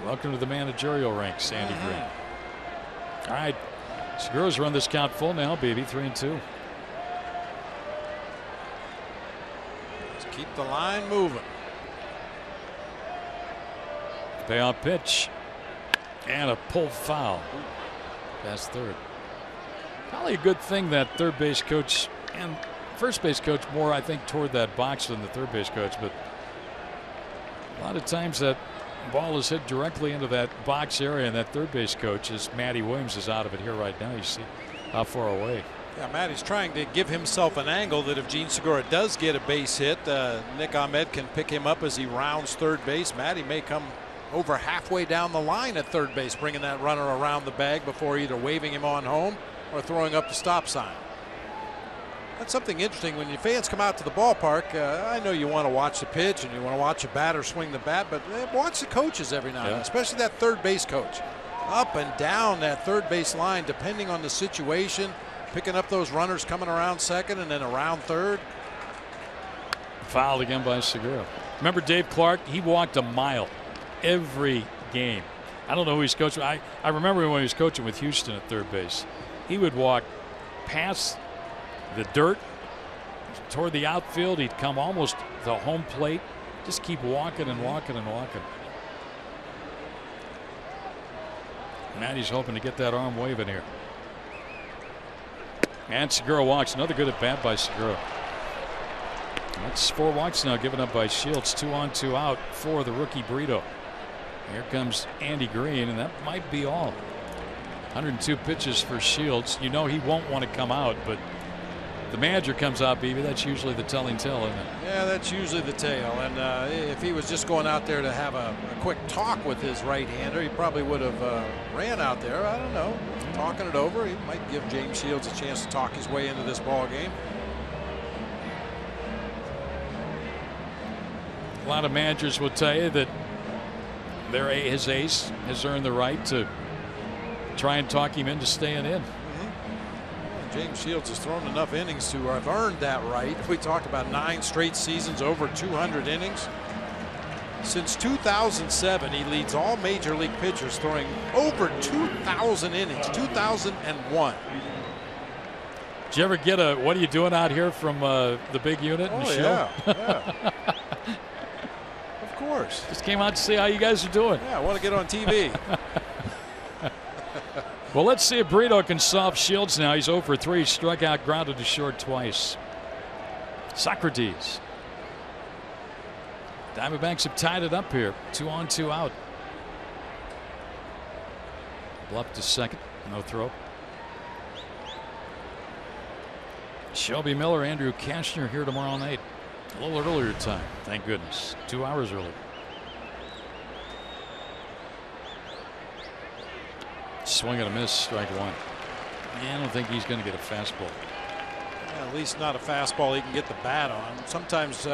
Welcome to the managerial ranks, Sandy Green. All right, Segura's run this count full now, baby. 3-2. Let's keep the line moving. Payoff pitch and a pulled foul past third. Probably a good thing that third base coach and first base coach more, I think, toward that box than the third base coach, but a lot of times that ball is hit directly into that box area, and that third base coach, as Matty Williams is out of it here right now. You see how far away. Yeah, Matty's trying to give himself an angle that if Gene Segura does get a base hit, Nick Ahmed can pick him up as he rounds third base. Matty may come over halfway down the line at third base, bringing that runner around the bag before either waving him on home or throwing up the stop sign. That's something interesting when your fans come out to the ballpark. I know you want to watch the pitch and you want to watch a batter swing the bat, but watch the coaches every now and then, especially that third base coach. Up and down that third base line, depending on the situation, picking up those runners coming around second and then around third. Fouled again by Segura. Remember Dave Clark? He walked a mile every game. I don't know who he's coaching. I remember when he was coaching with Houston at third base. He would walk past the dirt toward the outfield. He'd come almost to the home plate. Just keep walking and walking and walking. Matty's hoping to get that arm waving here. And Segura walks. Another good at bat by Segura. That's 4 walks now given up by Shields. 2 on 2 out for the rookie Brito. Here comes Andy Green, and that might be all. 102 pitches for Shields. You know he won't want to come out, but the manager comes out, Beebe. That's usually the telling tale, isn't it? Yeah, that's usually the tale. And if he was just going out there to have a quick talk with his right-hander, he probably would have ran out there. I don't know, talking it over. He might give James Shields a chance to talk his way into this ball game. A lot of managers will tell you that his ace has earned the right to try and talk him into staying in. James Shields has thrown enough innings to have earned that right. We talked about 9 straight seasons over 200 innings. Since 2007, he leads all major league pitchers throwing over 2,000 innings. 2001. Did you ever get a "what are you doing out here" from the big unit in the show? Yeah. Of course. Just came out to see how you guys are doing. Yeah, I want to get on TV. Well, let's see if Brito can solve Shields now. He's 0 for 3. Struck out, grounded to short twice. Socrates. Diamondbacks have tied it up here. 2 on 2 out. Bluff to second. No throw. Shelby Miller, Andrew Kashner here tomorrow night. A little earlier time. Thank goodness. 2 hours early. Swing and a miss, strike 1. I don't think he's going to get a fastball. Yeah, at least not a fastball he can get the bat on. Sometimes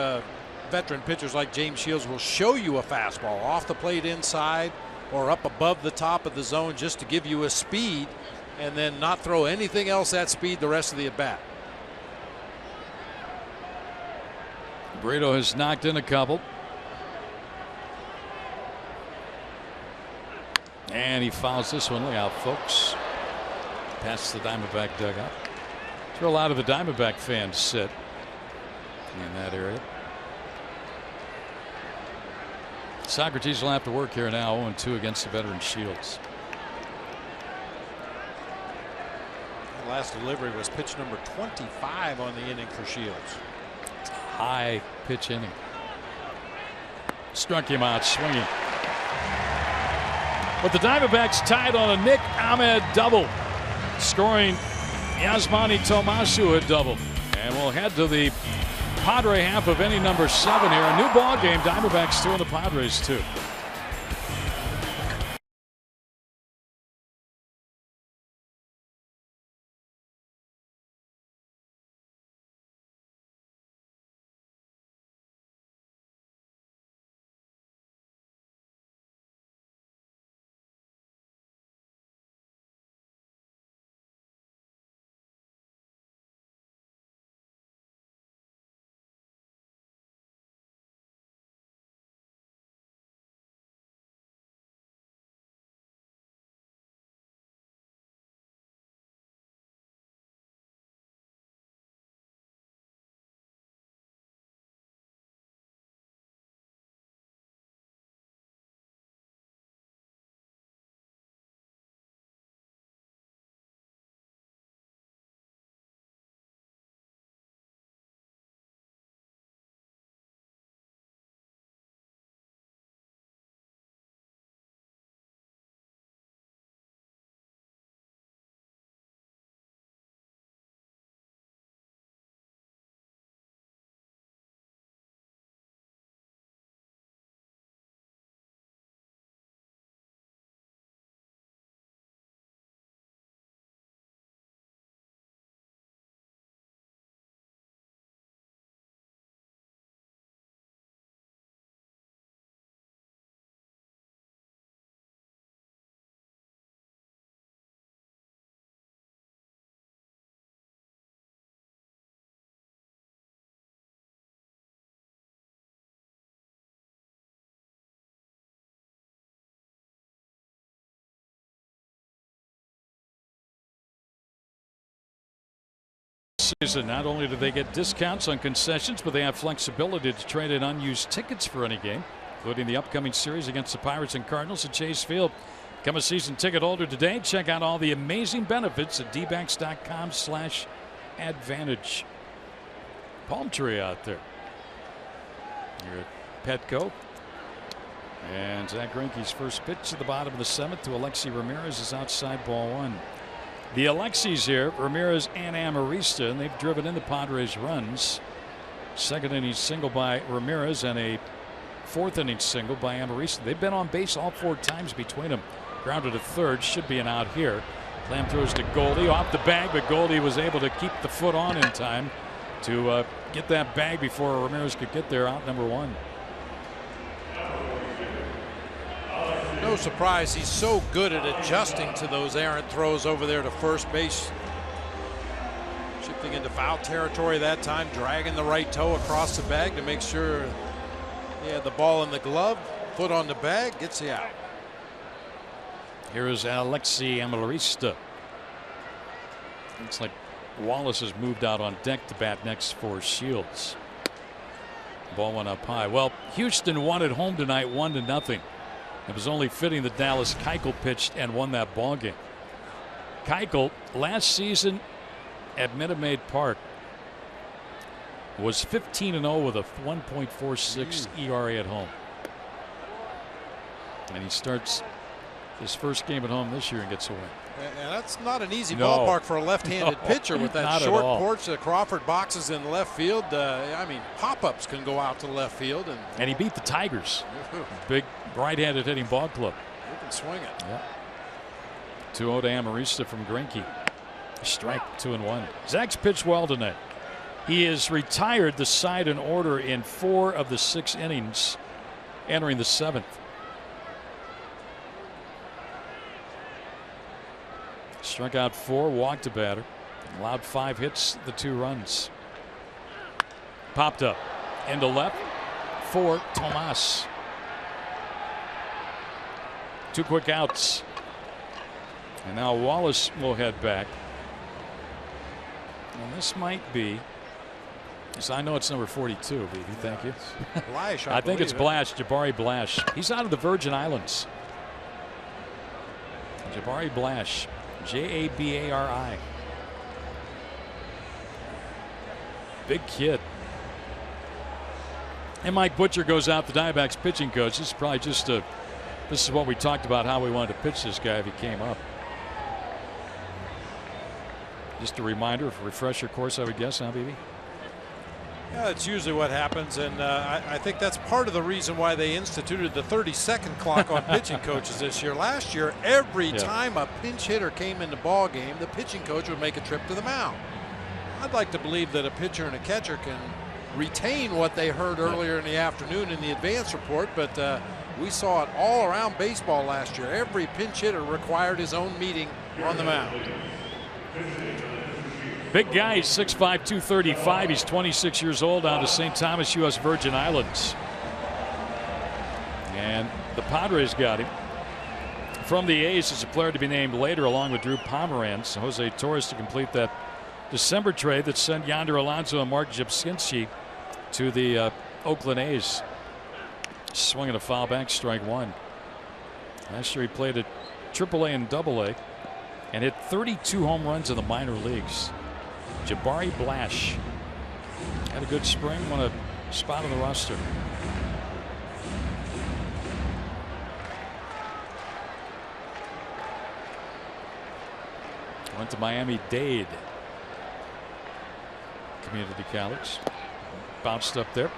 veteran pitchers like James Shields will show you a fastball off the plate inside or up above the top of the zone just to give you a speed and then not throw anything else at speed the rest of the at bat. Brito has knocked in a couple. And he fouls this one. Look out, folks. Past the Diamondback dugout. That's where a lot of the Diamondback fans sit in that area. Socrates will have to work here now. 0-2 against the veteran Shields. The last delivery was pitch number 25 on the inning for Shields. High pitch inning. Struck him out swinging. But the Diamondbacks tied on a Nick Ahmed double, scoring Yasmani Tomasu a double. And we'll head to the Padre half of inning number 7 here. A new ball game. Diamondbacks 2 and the Padres 2. Season. Not only do they get discounts on concessions, but they have flexibility to trade in unused tickets for any game, including the upcoming series against the Pirates and Cardinals at Chase Field. Become a season ticket holder today. Check out all the amazing benefits at dbacks.com/advantage. Palm tree out there. Here at Petco. And Zach Greinke's first pitch to the bottom of the 7th to Alexi Ramirez is outside ball 1. The Alexis here, Ramirez and Amarista, and they've driven in the Padres runs. Second inning single by Ramirez and a 4th inning single by Amarista. They've been on base all 4 times between them. Grounded to third, should be an out here. Lamb throws to Goldie off the bag, but Goldie was able to keep the foot on in time to get that bag before Ramirez could get there. Out number 1. No surprise, he's so good at adjusting to those errant throws over there to first base. Shifting into foul territory that time, dragging the right toe across the bag to make sure he had the ball in the glove. Foot on the bag, gets you out. Here is Alexi Amarista. Looks like Wallace has moved out on deck to bat next for Shields. Ball went up high. Well, Houston won at home tonight 1-0. It was only fitting that Dallas Keuchel pitched and won that ball game. Keuchel last season at Minute Maid Park was 15-0 with a 1.46 ERA at home. And he starts his first game at home this year and gets a win. And that's not an easy ballpark for a left-handed pitcher with that short porch. The Crawford boxes in left field. I mean, pop-ups can go out to left field. And he beat the Tigers. Big right-handed hitting ball club. You can swing it. Yeah. 2-0 to Amarista from Greinke. Strike 2-1. Zach's pitched well tonight. He has retired the side in order in 4 of the 6 innings, entering the 7th. Struck out 4, walked a batter, allowed 5 hits, the 2 runs. Popped up into left for Tomas. 2 quick outs. And now Wallace will head back. And this might be, I know it's number 42, baby. Thank you. Blash, I think it's Blash, Jabari Blash. He's out of the Virgin Islands. Jabari Blash. Jabari. Big kid. And Mike Butcher goes out, the Diamondbacks pitching coach. This is probably just this is what we talked about, how we wanted to pitch this guy if he came up. Just a reminder, refresher course, I would guess, huh, BB? Yeah, that's usually what happens, and I think that's part of the reason why they instituted the 30-second clock on pitching coaches this year. Last year, every time a pinch hitter came in the ball game, the pitching coach would make a trip to the mound. I'd like to believe that a pitcher and a catcher can retain what they heard earlier in the afternoon in the advance report, but we saw it all around baseball last year. Every pinch hitter required his own meeting on the mound. Big guy, 6'5", 235. He's 26 years old, out of St. Thomas, U.S. Virgin Islands. And the Padres got him from the A's as a player to be named later, along with Drew Pomeranz. Jose Torres to complete that December trade that sent Yonder Alonso and Mark Jabcinski to the Oakland A's. Swinging a foul back, strike one. Last year he played at AAA and AA and hit 32 home runs in the minor leagues. Jabari Blash had a good spring, won a spot on the roster. Went to Miami-Dade Community College. Bounced up there.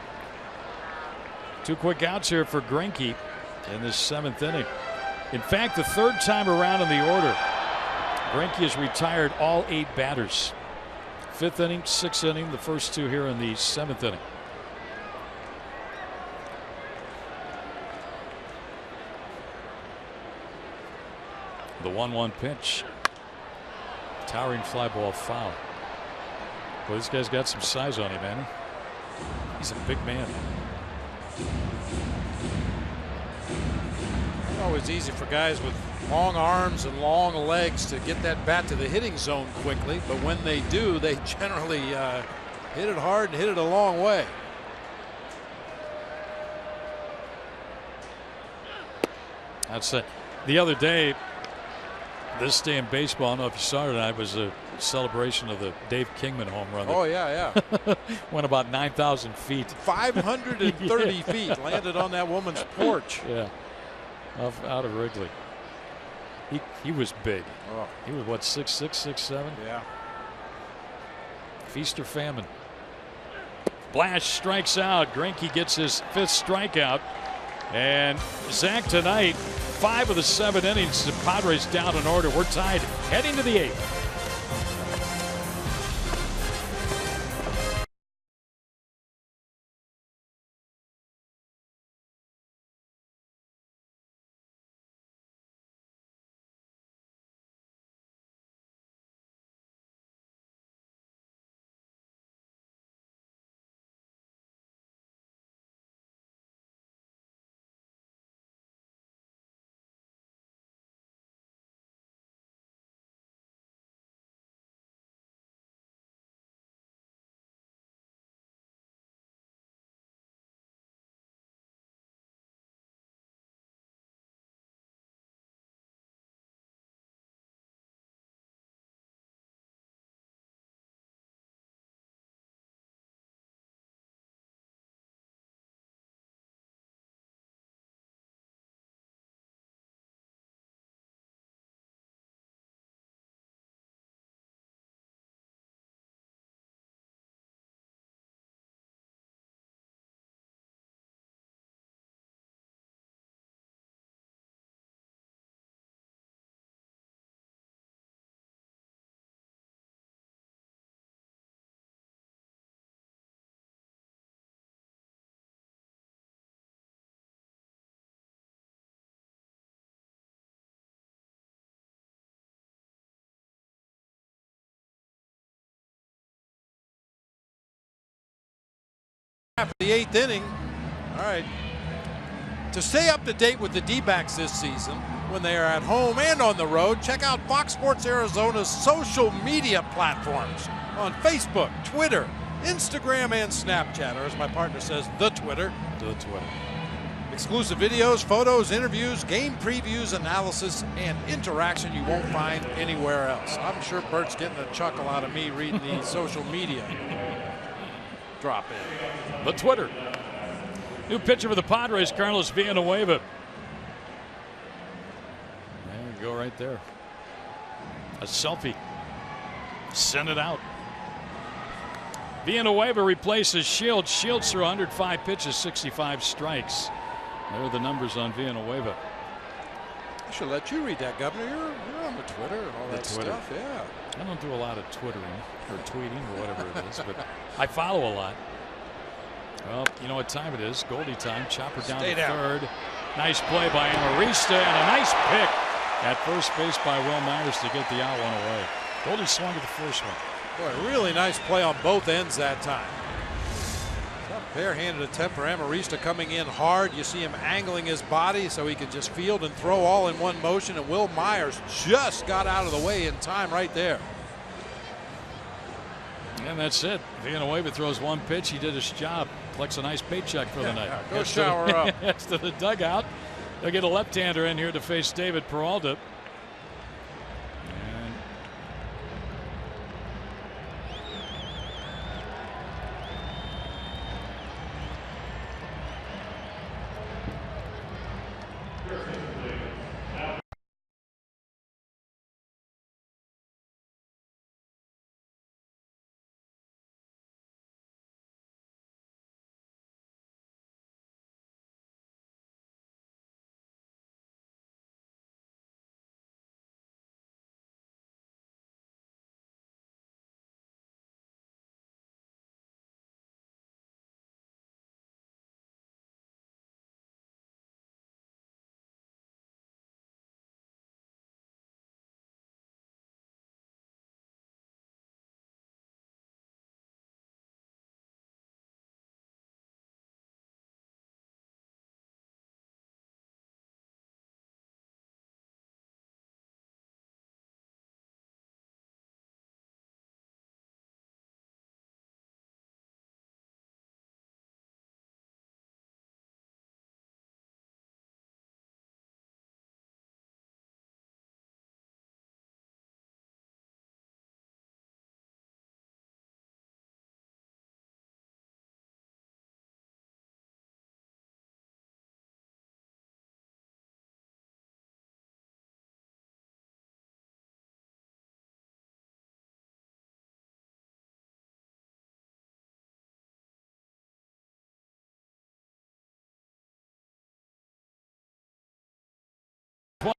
2 quick outs here for Greinke in this 7th inning. In fact, the 3rd time around in the order, Greinke has retired all 8 batters. 5th inning, 6th inning, the first 2 here in the 7th inning. The 1-1 pitch. Towering fly ball foul. Well, this guy's got some size on him, man. He's a big man. It's always easy for guys with long arms and long legs to get that bat to the hitting zone quickly, but when they do, they generally hit it hard and hit it a long way. That's it. The other day, this day in baseball, I don't know if you saw it tonight, was a celebration of the Dave Kingman home run. Oh, yeah. Went about 9,000 feet. 530 feet landed on that woman's porch. Yeah. Out of Wrigley. He was big. Oh. He was what, 6'6", 6'7"? Yeah. Feast or famine. Blash strikes out. Greinke gets his 5th strikeout. And Zach, tonight, 5 of the 7 innings, the Padres down in order. We're tied heading to the 8th. After the 8th inning. All right. To stay up to date with the D-backs this season, when they are at home and on the road, check out Fox Sports Arizona's social media platforms on Facebook, Twitter, Instagram, and Snapchat, or as my partner says, the Twitter. The Twitter. Exclusive videos, photos, interviews, game previews, analysis, and interaction you won't find anywhere else. I'm sure Bert's getting a chuckle out of me reading the social media drop in. The Twitter. New pitcher for the Padres, Carlos Villanueva. There you go, right there. A selfie. Send it out. Villanueva replaces Shields. Shields threw 105 pitches, 65 strikes. There are the numbers on Villanueva. I should let you read that, Governor. You're on the Twitter and all that stuff. Yeah. I don't do a lot of twittering or tweeting or whatever it is, but I follow a lot. Well, you know what time it is. Goldie time. Chopper down to third. Nice play by Amarista and a nice pick at first base by Will Myers to get the out one away. Goldie swung at the first one. Boy, really nice play on both ends that time. Bare-handed attempt for Amarista coming in hard. You see him angling his body so he can just field and throw all in one motion, and Will Myers just got out of the way in time right there. And that's it. Villanueva throws one pitch. He did his job. Collects a nice paycheck for the night. Go shower up. That's to the dugout. They'll get a left-hander in here to face David Peralta.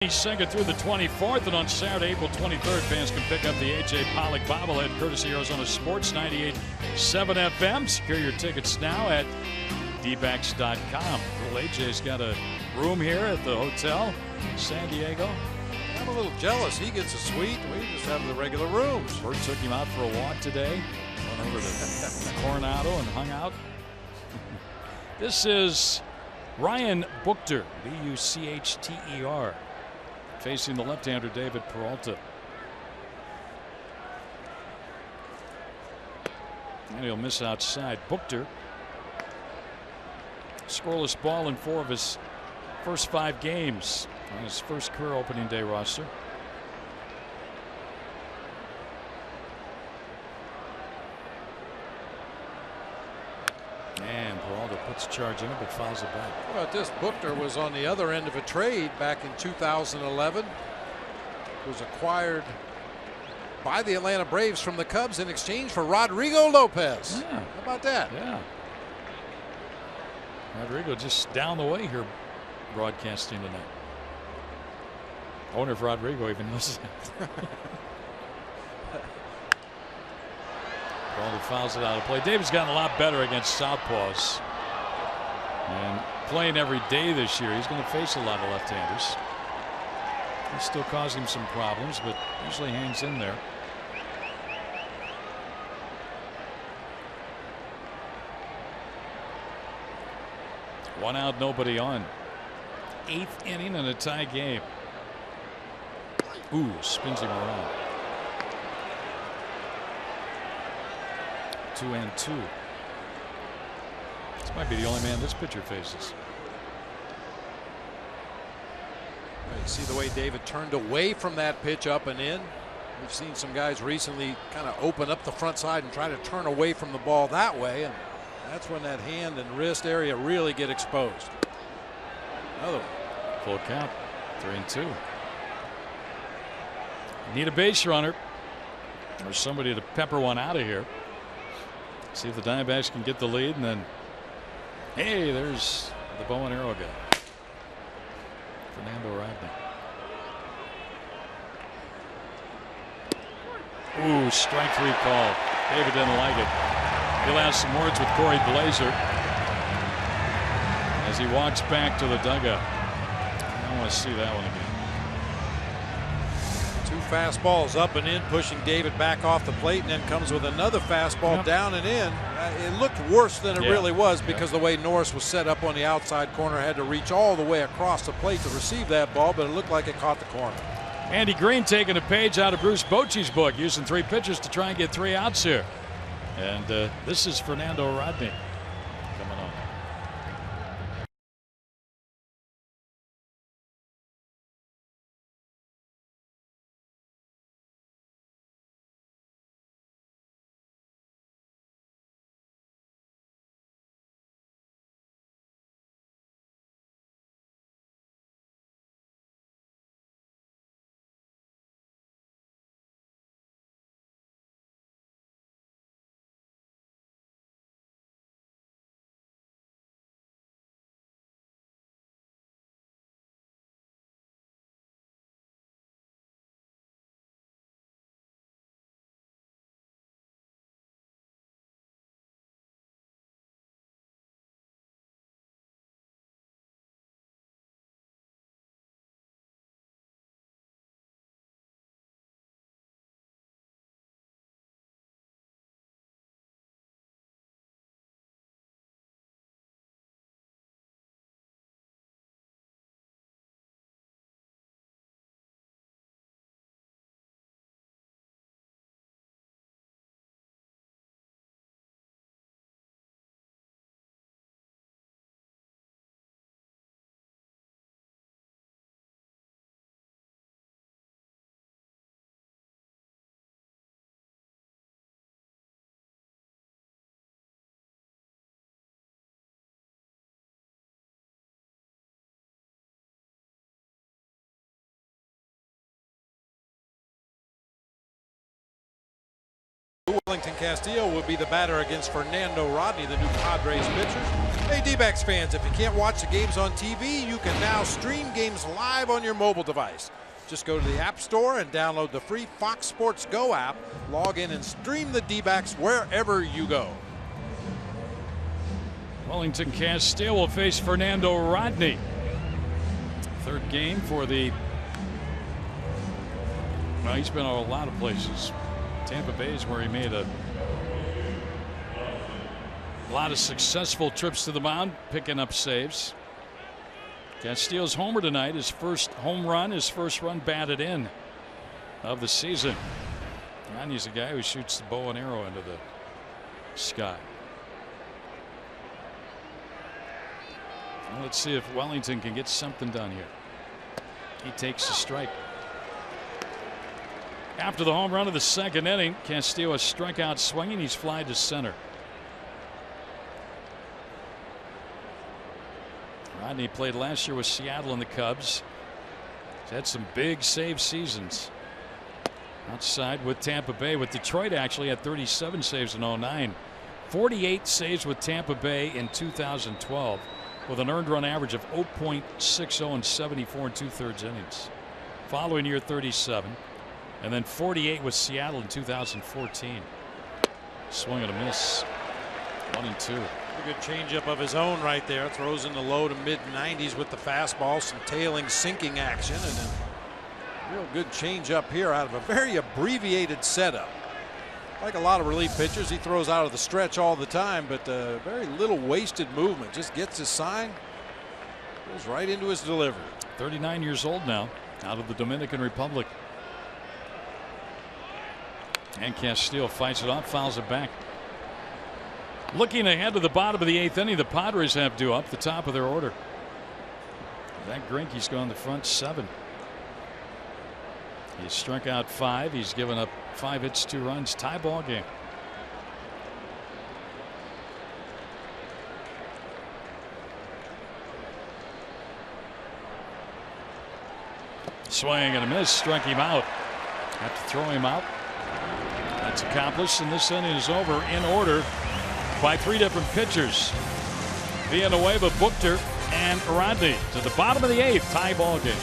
Second through the 24th, and on Saturday, April 23rd, fans can pick up the A.J. Pollock bobblehead courtesy Arizona Sports 98.7 FM. Secure your tickets now at dbacks.com. Little A.J.'s got a room here at the hotel in San Diego. I'm a little jealous. He gets a suite. We just have the regular rooms. Bert took him out for a walk today. Went over to Coronado and hung out. This is Ryan Buchter, B-U-C-H-T-E-R. Facing the left-hander David Peralta. And he'll miss outside. Buchter, scoreless ball in 4 of his first 5 games on his first career opening day roster. And Peralta puts a charge in it, but fouls it back. How about this? Buchter was on the other end of a trade back in 2011. Was acquired by the Atlanta Braves from the Cubs in exchange for Rodrigo Lopez. Yeah. How about that? Yeah. Rodrigo just down the way here broadcasting tonight. I wonder if Rodrigo even knows that. Peralta fouls it out of play. David's gotten a lot better against southpaws. And playing every day this year, he's going to face a lot of left-handers. He's still causing him some problems, but usually hangs in there. One out, nobody on. 8th inning and a tie game. Ooh, spins him around. 2-2. This might be the only man this pitcher faces. You see the way David turned away from that pitch up and in. We've seen some guys recently kind of open up the front side and try to turn away from the ball that way, and that's when that hand and wrist area really get exposed. Another one. Full count. 3-2. Need a base runner or somebody to pepper one out of here. See if the Diamondbacks can get the lead, and then, hey, there's the bow and arrow guy, Fernando Rodney. Ooh, strike 3 call. David didn't like it. He'll have some words with Corey Blazer as he walks back to the dugout. I don't want to see that one again. 2 fastballs up and in, pushing David back off the plate, and then comes with another fastball down and in. It looked worse than it really was because the way Norris was set up on the outside corner, had to reach all the way across the plate to receive that ball, but it looked like it caught the corner. Andy Green taking a page out of Bruce Bochy's book, using 3 pitchers to try and get 3 outs here. And this is Fernando Rodney coming on. Wellington Castillo will be the batter against Fernando Rodney, the new Padres pitcher. Hey, D-backs fans, if you can't watch the games on TV, you can now stream games live on your mobile device. Just go to the App Store and download the free Fox Sports Go app. Log in and stream the D-backs wherever you go. Wellington Castillo will face Fernando Rodney. 3rd game for the. Well, he's been a lot of places. Tampa Bay is where he made a lot of successful trips to the mound, picking up saves. Castillo's homer tonight, his first home run, his first run batted in of the season. And he's a guy who shoots the bow and arrow into the sky. Well, let's see if Wellington can get something done here. He takes a strike. After the home run of the 2nd inning, Castillo has struck out swinging. He's flied to center. Rodney played last year with Seattle and the Cubs. He's had some big save seasons. Outside with Tampa Bay. With Detroit, actually had 37 saves in 09. 48 saves with Tampa Bay in 2012, with an earned run average of 0.60 and 74 2/3 innings. Following year, 37. And then 48 with Seattle in 2014. Swing and a miss. 1-2. A good changeup of his own right there. Throws in the low to mid 90s with the fastball. Some tailing, sinking action, and then real good changeup here out of a very abbreviated setup. Like a lot of relief pitchers, he throws out of the stretch all the time, but very little wasted movement. Just gets his sign, goes right into his delivery. 39 years old now, out of the Dominican Republic. And Castillo fights it off, fouls it back. Looking ahead to the bottom of the 8th inning, the Padres have due up the top of their order. Zach Greinke's gone the front 7. He's struck out 5. He's given up 5 hits, 2 runs. Tie ball game. Swing and a miss. Struck him out. Have to throw him out. That's accomplished, and this inning is over in order. by 3 different pitchers. Villanueva, Buchter, and Rodney to the bottom of the 8th, tie ball game.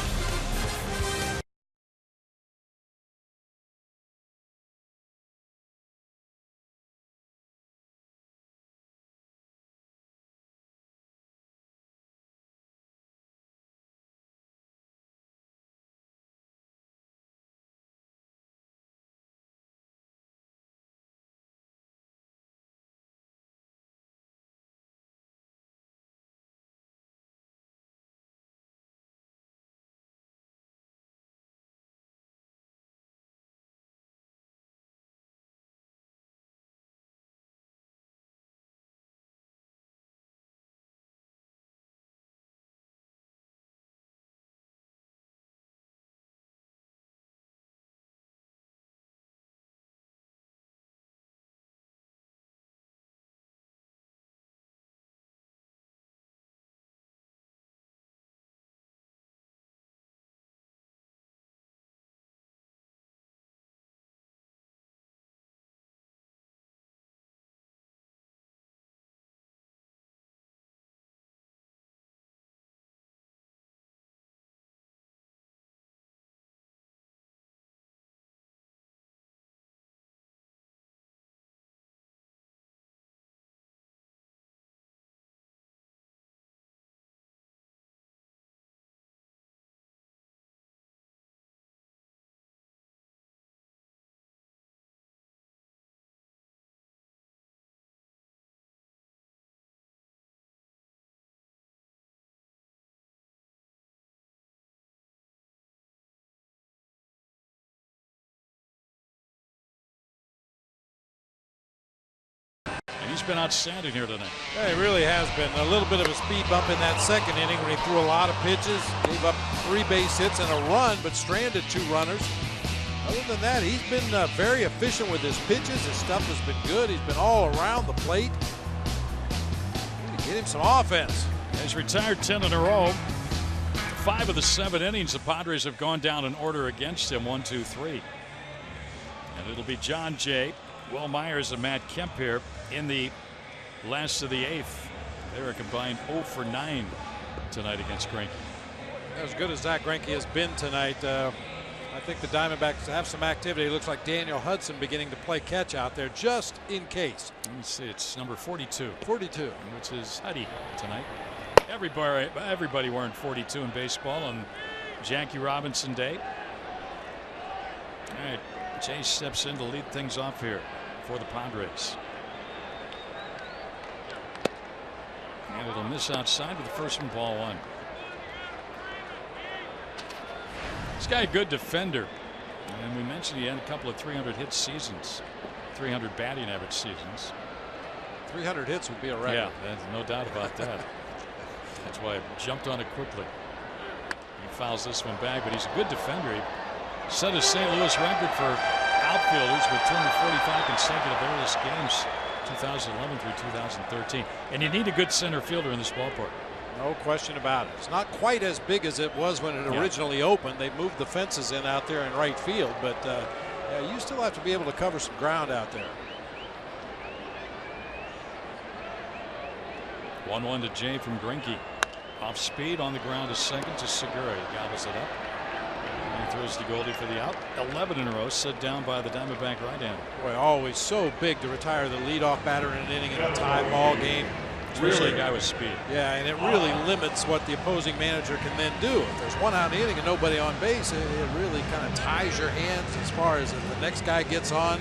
He's been outstanding here tonight. Yeah, he really has been. A little bit of a speed bump in that second inning when he threw a lot of pitches, gave up 3 base hits and a run, but stranded 2 runners. Other than that, he's been very efficient with his pitches. His stuff has been good. He's been all around the plate. Get him some offense. He's retired 10 in a row. 5 of the 7 innings, the Padres have gone down in order against him, 1, 2, 3. And it'll be John Jay, Will Myers, and Matt Kemp here in the last of the 8th. They're a combined 0 for 9 tonight against Greinke. As good as Zach Greinke has been tonight, I think the Diamondbacks have some activity. It looks like Daniel Hudson beginning to play catch out there just in case. Let me see, it's number 42. 42. Which is Huddy tonight. Everybody wearing 42 in baseball on Jackie Robinson Day. All right, Jay steps in to lead things off here for the Padres. And it'll miss outside with the first one, ball 1. This guy a good defender, and we mentioned he had a couple of 300 hit seasons, 300 batting average seasons. 300 hits would be a record. Yeah, there's no doubt about that. That's why I jumped on it quickly. He fouls this one back, but he's a good defender. He set a St. Louis record for outfielders with 245 consecutive airless games, 2011 through 2013. And you need a good center fielder in this ballpark. No question about it. It's not quite as big as it was when it originally opened. They moved the fences in out there in right field, but yeah, you still have to be able to cover some ground out there. 1-1 to Jay from Greinke. Off speed on the ground to second to Segura. He gobbles it up. And he throws the Goldie for the out. 11 in a row set down by the Diamondback right-hander. Boy, always so big to retire the leadoff batter in an inning in a tie ball game. Really a guy with speed. Yeah, and it really limits what the opposing manager can then do. If there's 1 out in the inning and nobody on base, it really kind of ties your hands as far as if the next guy gets on.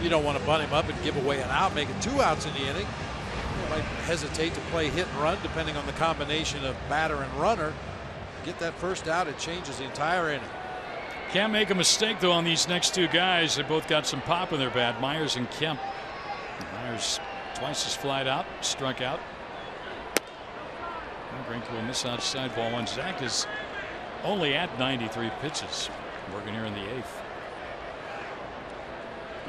You don't want to bunt him up and give away an out, make it 2 outs in the inning. You might hesitate to play hit and run depending on the combination of batter and runner. Get that first out, it changes the entire inning. Can't make a mistake though on these next 2 guys. They both got some pop in their bat, Myers and Kemp. Myers twice as flied out, struck out. Greinke will miss outside, ball 1. Zach is only at 93 pitches, working here in the 8th.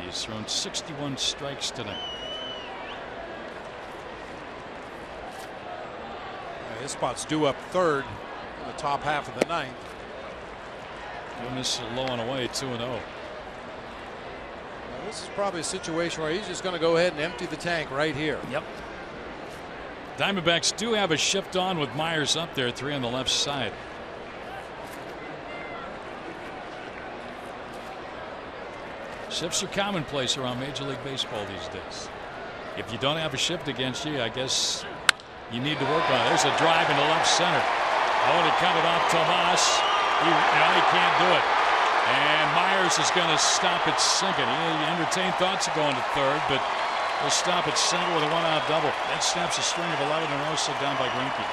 He has thrown 61 strikes tonight. His spot's due up 3rd in the top half of the 9th. He'll miss low and away, 2-0. Now, this is probably a situation where he's just going to go ahead and empty the tank right here. Yep. Diamondbacks do have a shift on with Myers up there, 3 on the left side. Shifts are commonplace around Major League Baseball these days. If you don't have a shift against you, I guess you need to work on it. There's a drive into left center. Oh, and he cut it off Tomas. He can't do it. And Myers is going to stop it sinking. He entertained thoughts of going to third, but he'll stop it center with a 1-out double. That snaps a string of 11 in a row set down by Greinke.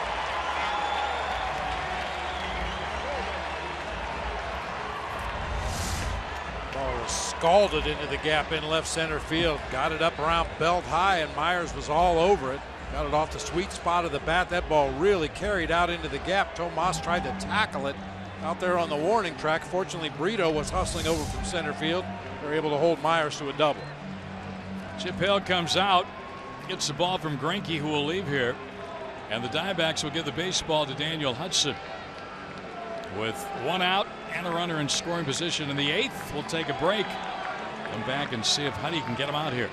Ball was scalded into the gap in left center field. Got it up around belt high, and Myers was all over it. Got it off the sweet spot of the bat. That ball really carried out into the gap. Tomas tried to tackle it out there on the warning track. Fortunately, Brito was hustling over from center field. They were able to hold Myers to a double. Chip Hale comes out, gets the ball from Greinke, who will leave here. And the Diamondbacks will give the baseball to Daniel Hudson. With 1 out and a runner in scoring position in the 8th, we'll take a break. Come back and see if Huddy can get him out here.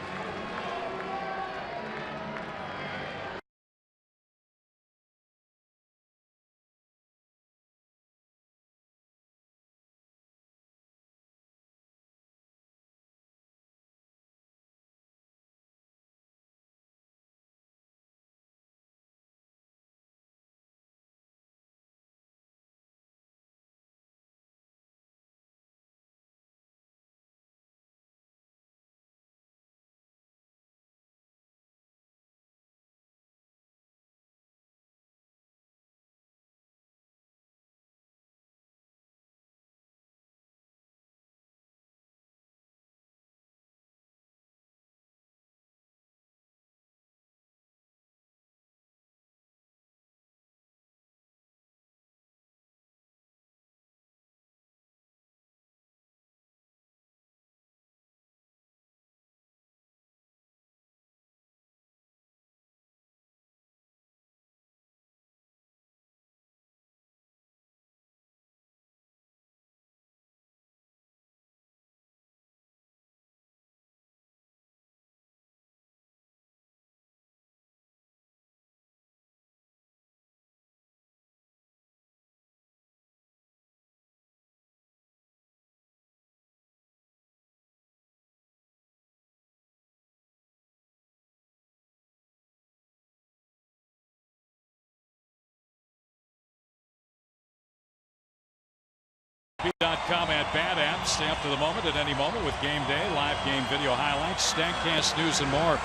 .com at Bat app, stamped to the moment at any moment with game day, live game video highlights, Statcast news and more.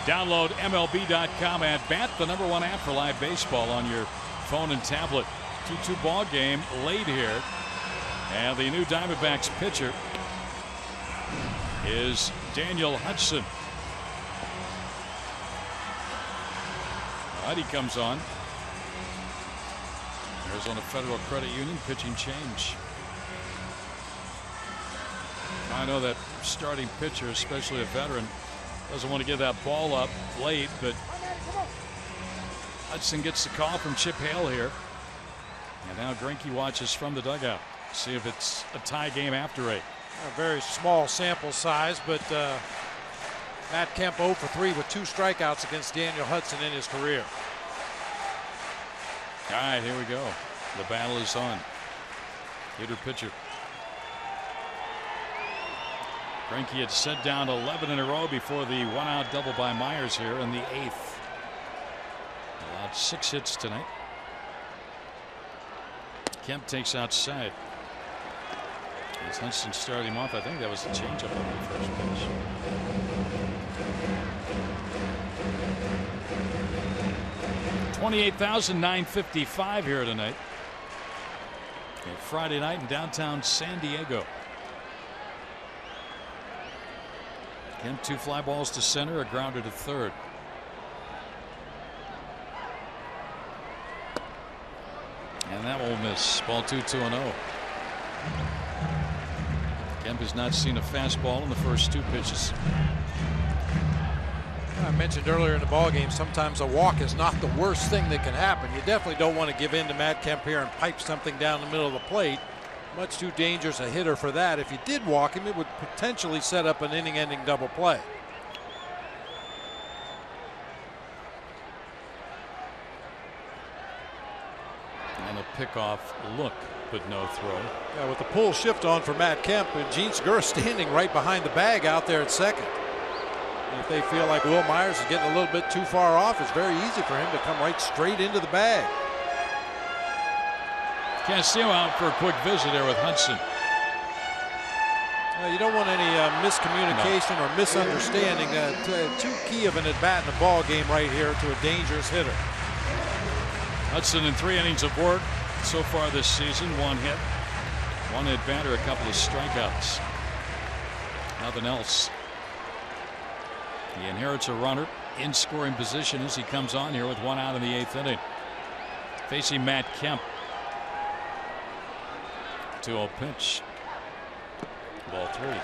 Download MLB.com at Bat, the #1 app for live baseball on your phone and tablet. 2-2 ball game late here, and the new Diamondbacks pitcher is Daniel Hudson. Huddy comes on. Arizona Federal Credit Union pitching change. I know that starting pitcher, especially a veteran, doesn't want to give that ball up late, but Hudson gets the call from Chip Hale here. And now Greinke watches from the dugout. See if it's a tie game after 8. A very small sample size, but Matt Kemp 0 for 3 with 2 strikeouts against Daniel Hudson in his career. All right, here we go. The battle is on. Hitter pitcher. Greinke had set down 11 in a row before the 1-out double by Myers here in the 8th. Allowed 6 hits tonight. Kemp takes outside. As Hudson started him off, I think that was the changeup on the first pitch. $28,955 here tonight. A Friday night in downtown San Diego. Kemp 2 fly balls to center, a grounder to third. And that will miss. Ball 2-2-0. Kemp has not seen a fastball in the first 2 pitches. I mentioned earlier in the ball game, sometimes a walk is not the worst thing that can happen. You definitely don't want to give in to Matt Kemp here and pipe something down the middle of the plate. Much too dangerous a hitter for that. If you did walk him, it would potentially set up an inning-ending double play. And a pickoff look, but no throw. Yeah, with the pull shift on for Matt Kemp, and Gene Segura standing right behind the bag out there at second. And if they feel like Will Myers is getting a little bit too far off, it's very easy for him to come right straight into the bag. Castillo out for a quick visit there with Hudson. You don't want any miscommunication or misunderstanding. Too key of an at-bat in the ball game right here to a dangerous hitter. Hudson in 3 innings of work so far this season. 1 hit, 1 at-bat, or a couple of strikeouts. Nothing else. He inherits a runner in scoring position as he comes on here with 1 out in the 8th inning. Facing Matt Kemp. 2-0 pitch. Ball 3. 3-0.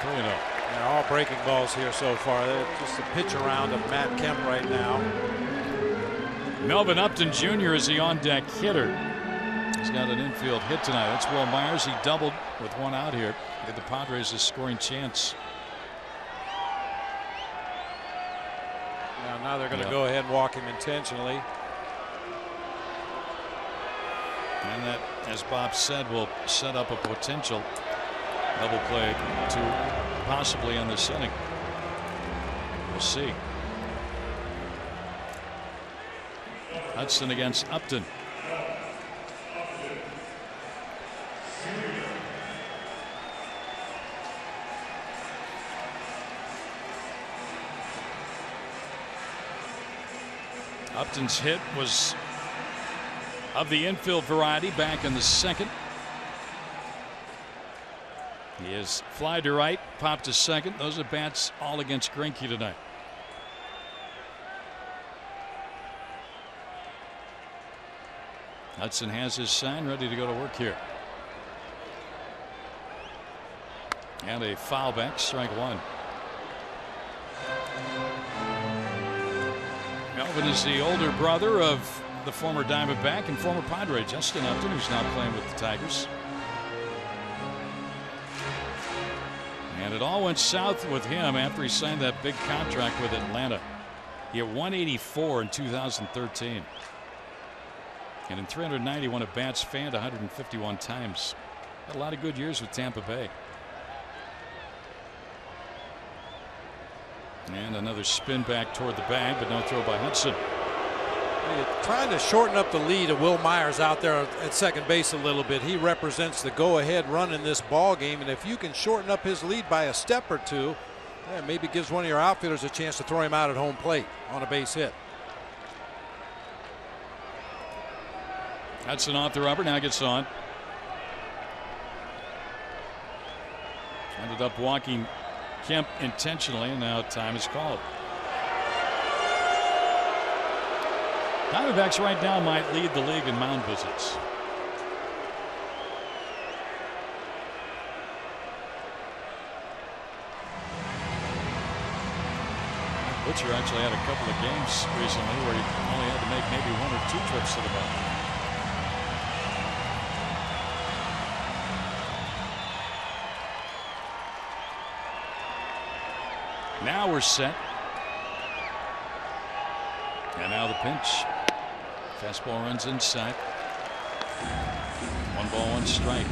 Yeah, all breaking balls here so far. They're just a pitch around of Matt Kemp right now. Melvin Upton Jr. is the on-deck hitter. He's got an infield hit tonight. That's Will Myers. He doubled with 1 out here. Give the Padres a scoring chance. Now they're going to go ahead and walk him intentionally. And that, as Bob said, will set up a potential double play to possibly end this inning. We'll see. Hudson against Upton. Upton's hit was of the infield variety back in the 2nd. He is fly to right, popped to second. Those are bats all against Greinke tonight. Hudson has his sign, ready to go to work here. And a foul back, strike 1. Melvin is the older brother of the former Diamondback and former Padre Justin Upton, who's now playing with the Tigers. And it all went south with him after he signed that big contract with Atlanta. He had 184 in 2013. And in 391 at bats, fanned 151 times. Had a lot of good years with Tampa Bay. And another spin back toward the bag, but no throw by Hudson. Trying to shorten up the lead of Will Myers out there at second base a little bit. He represents the go-ahead run in this ball game, and if you can shorten up his lead by a step or two, maybe gives one of your outfielders a chance to throw him out at home plate on a base hit. Hudson off the rubber, now gets on. Ended up walking Kemp intentionally, and now time is called. Diamondbacks right now might lead the league in mound visits. Butcher actually had a couple of games recently where he only had to make maybe 1 or 2 trips to the mound. Now we're set. And now the pinch. Fastball runs inside. 1 ball, 1 strike.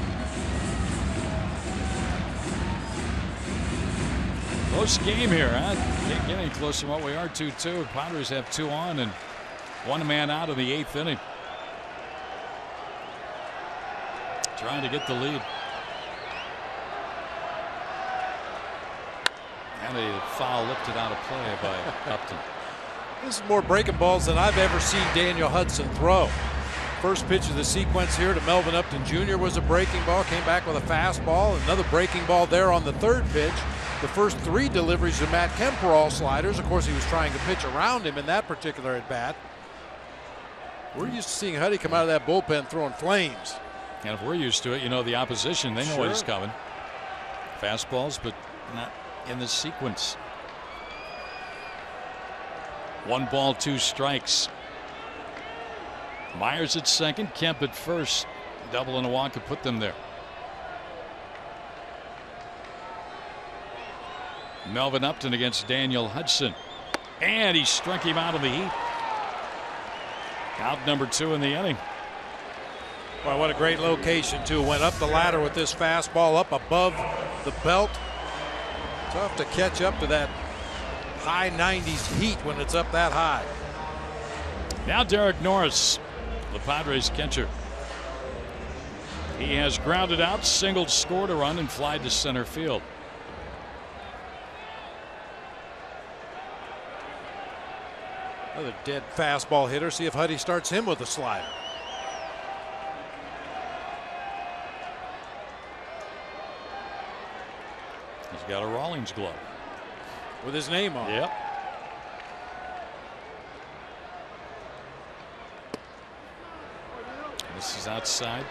Close game here, huh? Can't get any closer than what we are. 2-2. Padres have 2 on and 1 man out of the 8th inning. Trying to get the lead. And a foul lifted out of play by Upton. This is more breaking balls than I've ever seen Daniel Hudson throw. First pitch of the sequence here to Melvin Upton Jr. was a breaking ball. Came back with a fastball. Another breaking ball there on the 3rd pitch. The first 3 deliveries to Matt Kemp were all sliders. Of course, he was trying to pitch around him in that particular at bat. We're used to seeing Huddy come out of that bullpen throwing flames. And if we're used to it, you know, the opposition, they know what is coming. Fastballs, but not in the sequence. 1 ball, 2 strikes. Myers at second, Kemp at first. Double and a walk to put them there. Melvin Upton against Daniel Hudson. And he struck him out of the heat. Out number 2 in the inning. Well, what a great location, too. Went up the ladder with this fastball up above the belt. Tough to catch up to that high 90s heat when it's up that high. Now Derek Norris, the Padres catcher. He has grounded out, singled, scored a run, and flied to center field. Another dead fastball hitter. See if Huddy starts him with a slider. He's got a Rawlings glove with his name on it. Yep. This is outside.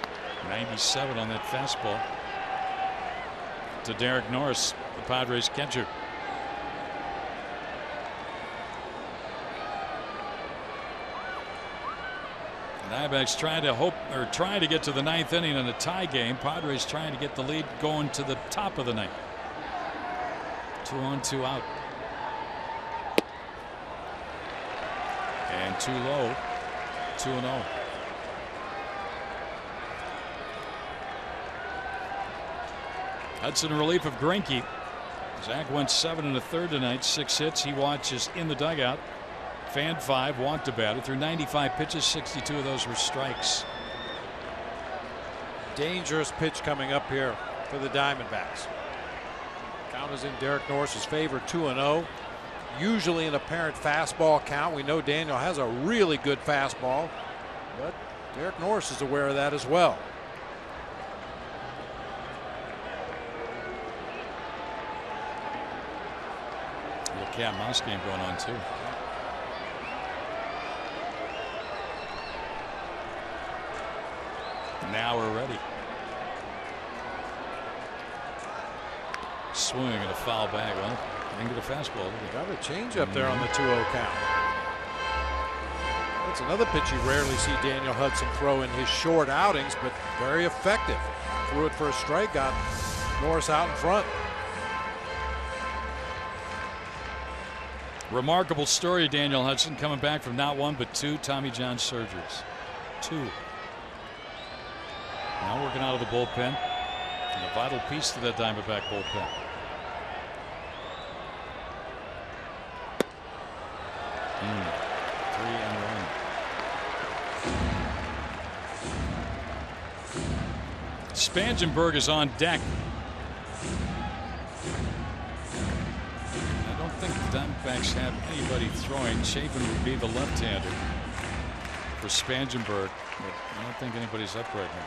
97 on that fastball. To Derek Norris, the Padres catcher. The Diamondbacks trying to get to the 9th inning in a tie game. Padres trying to get the lead going to the top of the 9th. 2 on, 2 out. And too low. 2-0. Hudson in relief of Greinke. Zach went 7 1/3 tonight, 6 hits. He watches in the dugout. Fan 5, walked a batter through 95 pitches. 62 of those were strikes. Dangerous pitch coming up here for the Diamondbacks. Count is in Derek Norris's favor, 2-0. Usually an apparent fastball count. We know Daniel has a really good fastball, but Derek Norris is aware of that as well. Little cat mouse game going on too. Now we're ready. Swing and a foul bag. Well, didn't get a fastball. Got a change up there on the 2-0 count. That's another pitch you rarely see Daniel Hudson throw in his short outings, but very effective. Threw it for a strike, got Norris out in front. Remarkable story, Daniel Hudson, coming back from not 1 but 2 Tommy John surgeries. 2. Now working out of the bullpen. And a vital piece to that Diamondback bullpen. Three and 1. Spangenberg is on deck. I don't think the Diamondbacks have anybody throwing. Chapin would be the left-hander for Spangenberg, but I don't think anybody's up right now.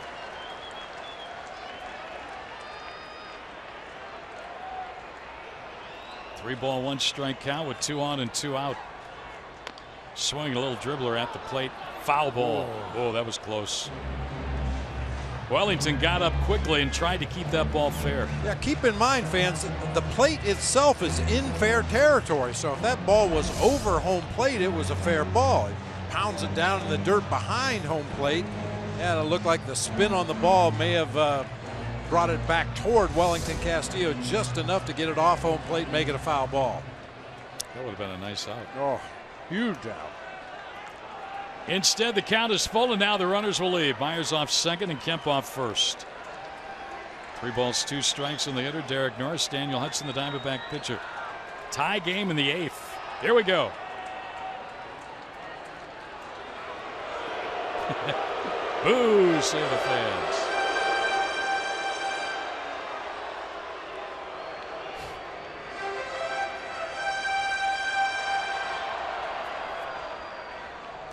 3-1 count with 2 on and 2 out. Swing a little dribbler at the plate. Foul ball. Oh, that was close. Wellington got up quickly and tried to keep that ball fair. Yeah, keep in mind, fans, the plate itself is in fair territory. So if that ball was over home plate, it was a fair ball. It pounds it down in the dirt behind home plate. Yeah, it looked like the spin on the ball may have brought it back toward Wellington Castillo just enough to get it off home plate and make it a foul ball. That would have been a nice out. Oh, huge out. Instead, the count is full, and now the runners will leave. Myers off second and Kemp off first. 3 balls, 2 strikes in the hitter. Derek Norris, Daniel Hudson, the Diamondback pitcher. Tie game in the 8th. Here we go. Boo, say the fans.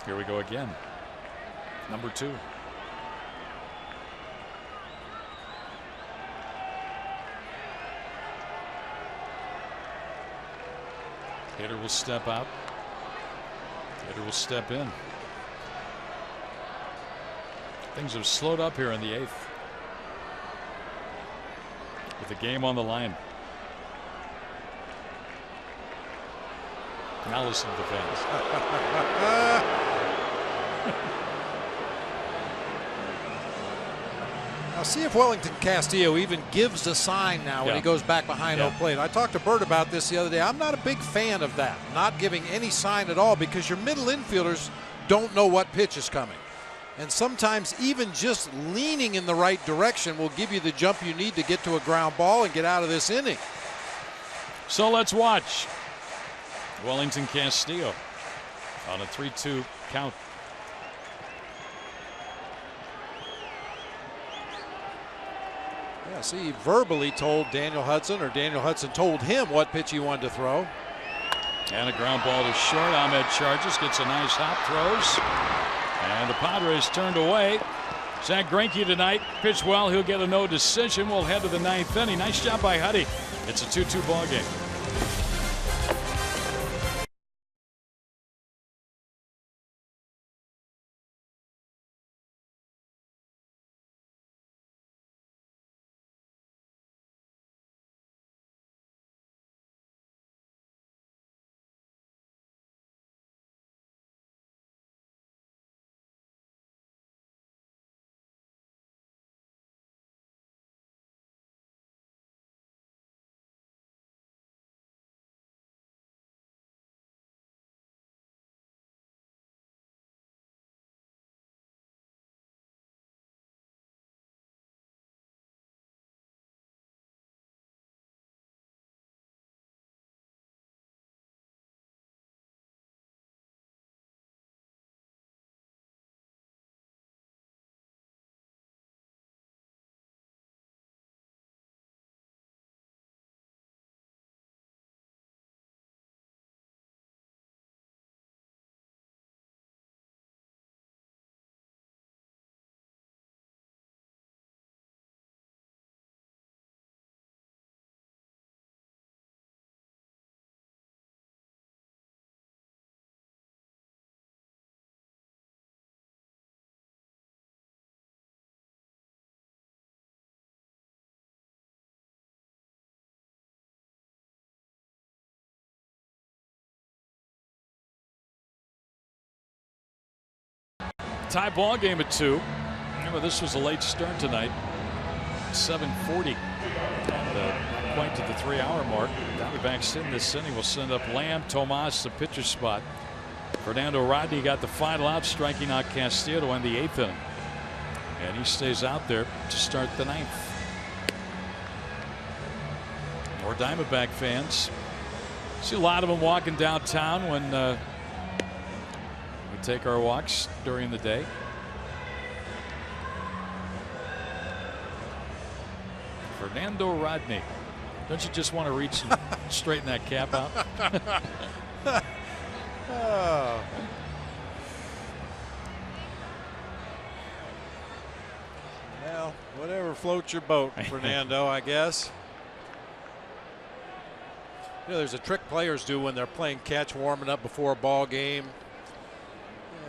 Here we go again. Number 2. Hitter will step out. Hitter will step in. Things have slowed up here in the 8th. With the game on the line. Now listen to the fans. I'll see if Wellington Castillo even gives a sign now when he goes back behind home plate. I talked to Bert about this the other day. I'm not a big fan of that, not giving any sign at all, because your middle infielders don't know what pitch is coming. And sometimes even just leaning in the right direction will give you the jump you need to get to a ground ball and get out of this inning. So let's watch Wellington Castillo on a 3-2 count. Yeah, see, he verbally told Daniel Hudson, or Daniel Hudson told him what pitch he wanted to throw. And a ground ball to short. Ahmed charges, gets a nice hop, throws. And the Padres turned away. Zach Greinke tonight pitched well. He'll get a no decision. We'll head to the 9th inning. Nice job by Huddy. It's a 2-2 ball game. Tie ball game at 2. Remember, this was a late start tonight. 7:40. And quite to the 3-hour mark. Diamondbacks in this inning will send up Lamb, Tomas, the pitcher spot. Fernando Rodney got the final out, striking out Castillo to end the 8th inning. And he stays out there to start the 9th. More Diamondback fans. See a lot of them walking downtown when we take our walks during the day. Fernando Rodney. Don't you just want to reach and straighten that cap out? Oh. Well, whatever floats your boat, Fernando, I guess. You know, there's a trick players do when they're playing catch, warming up before a ball game.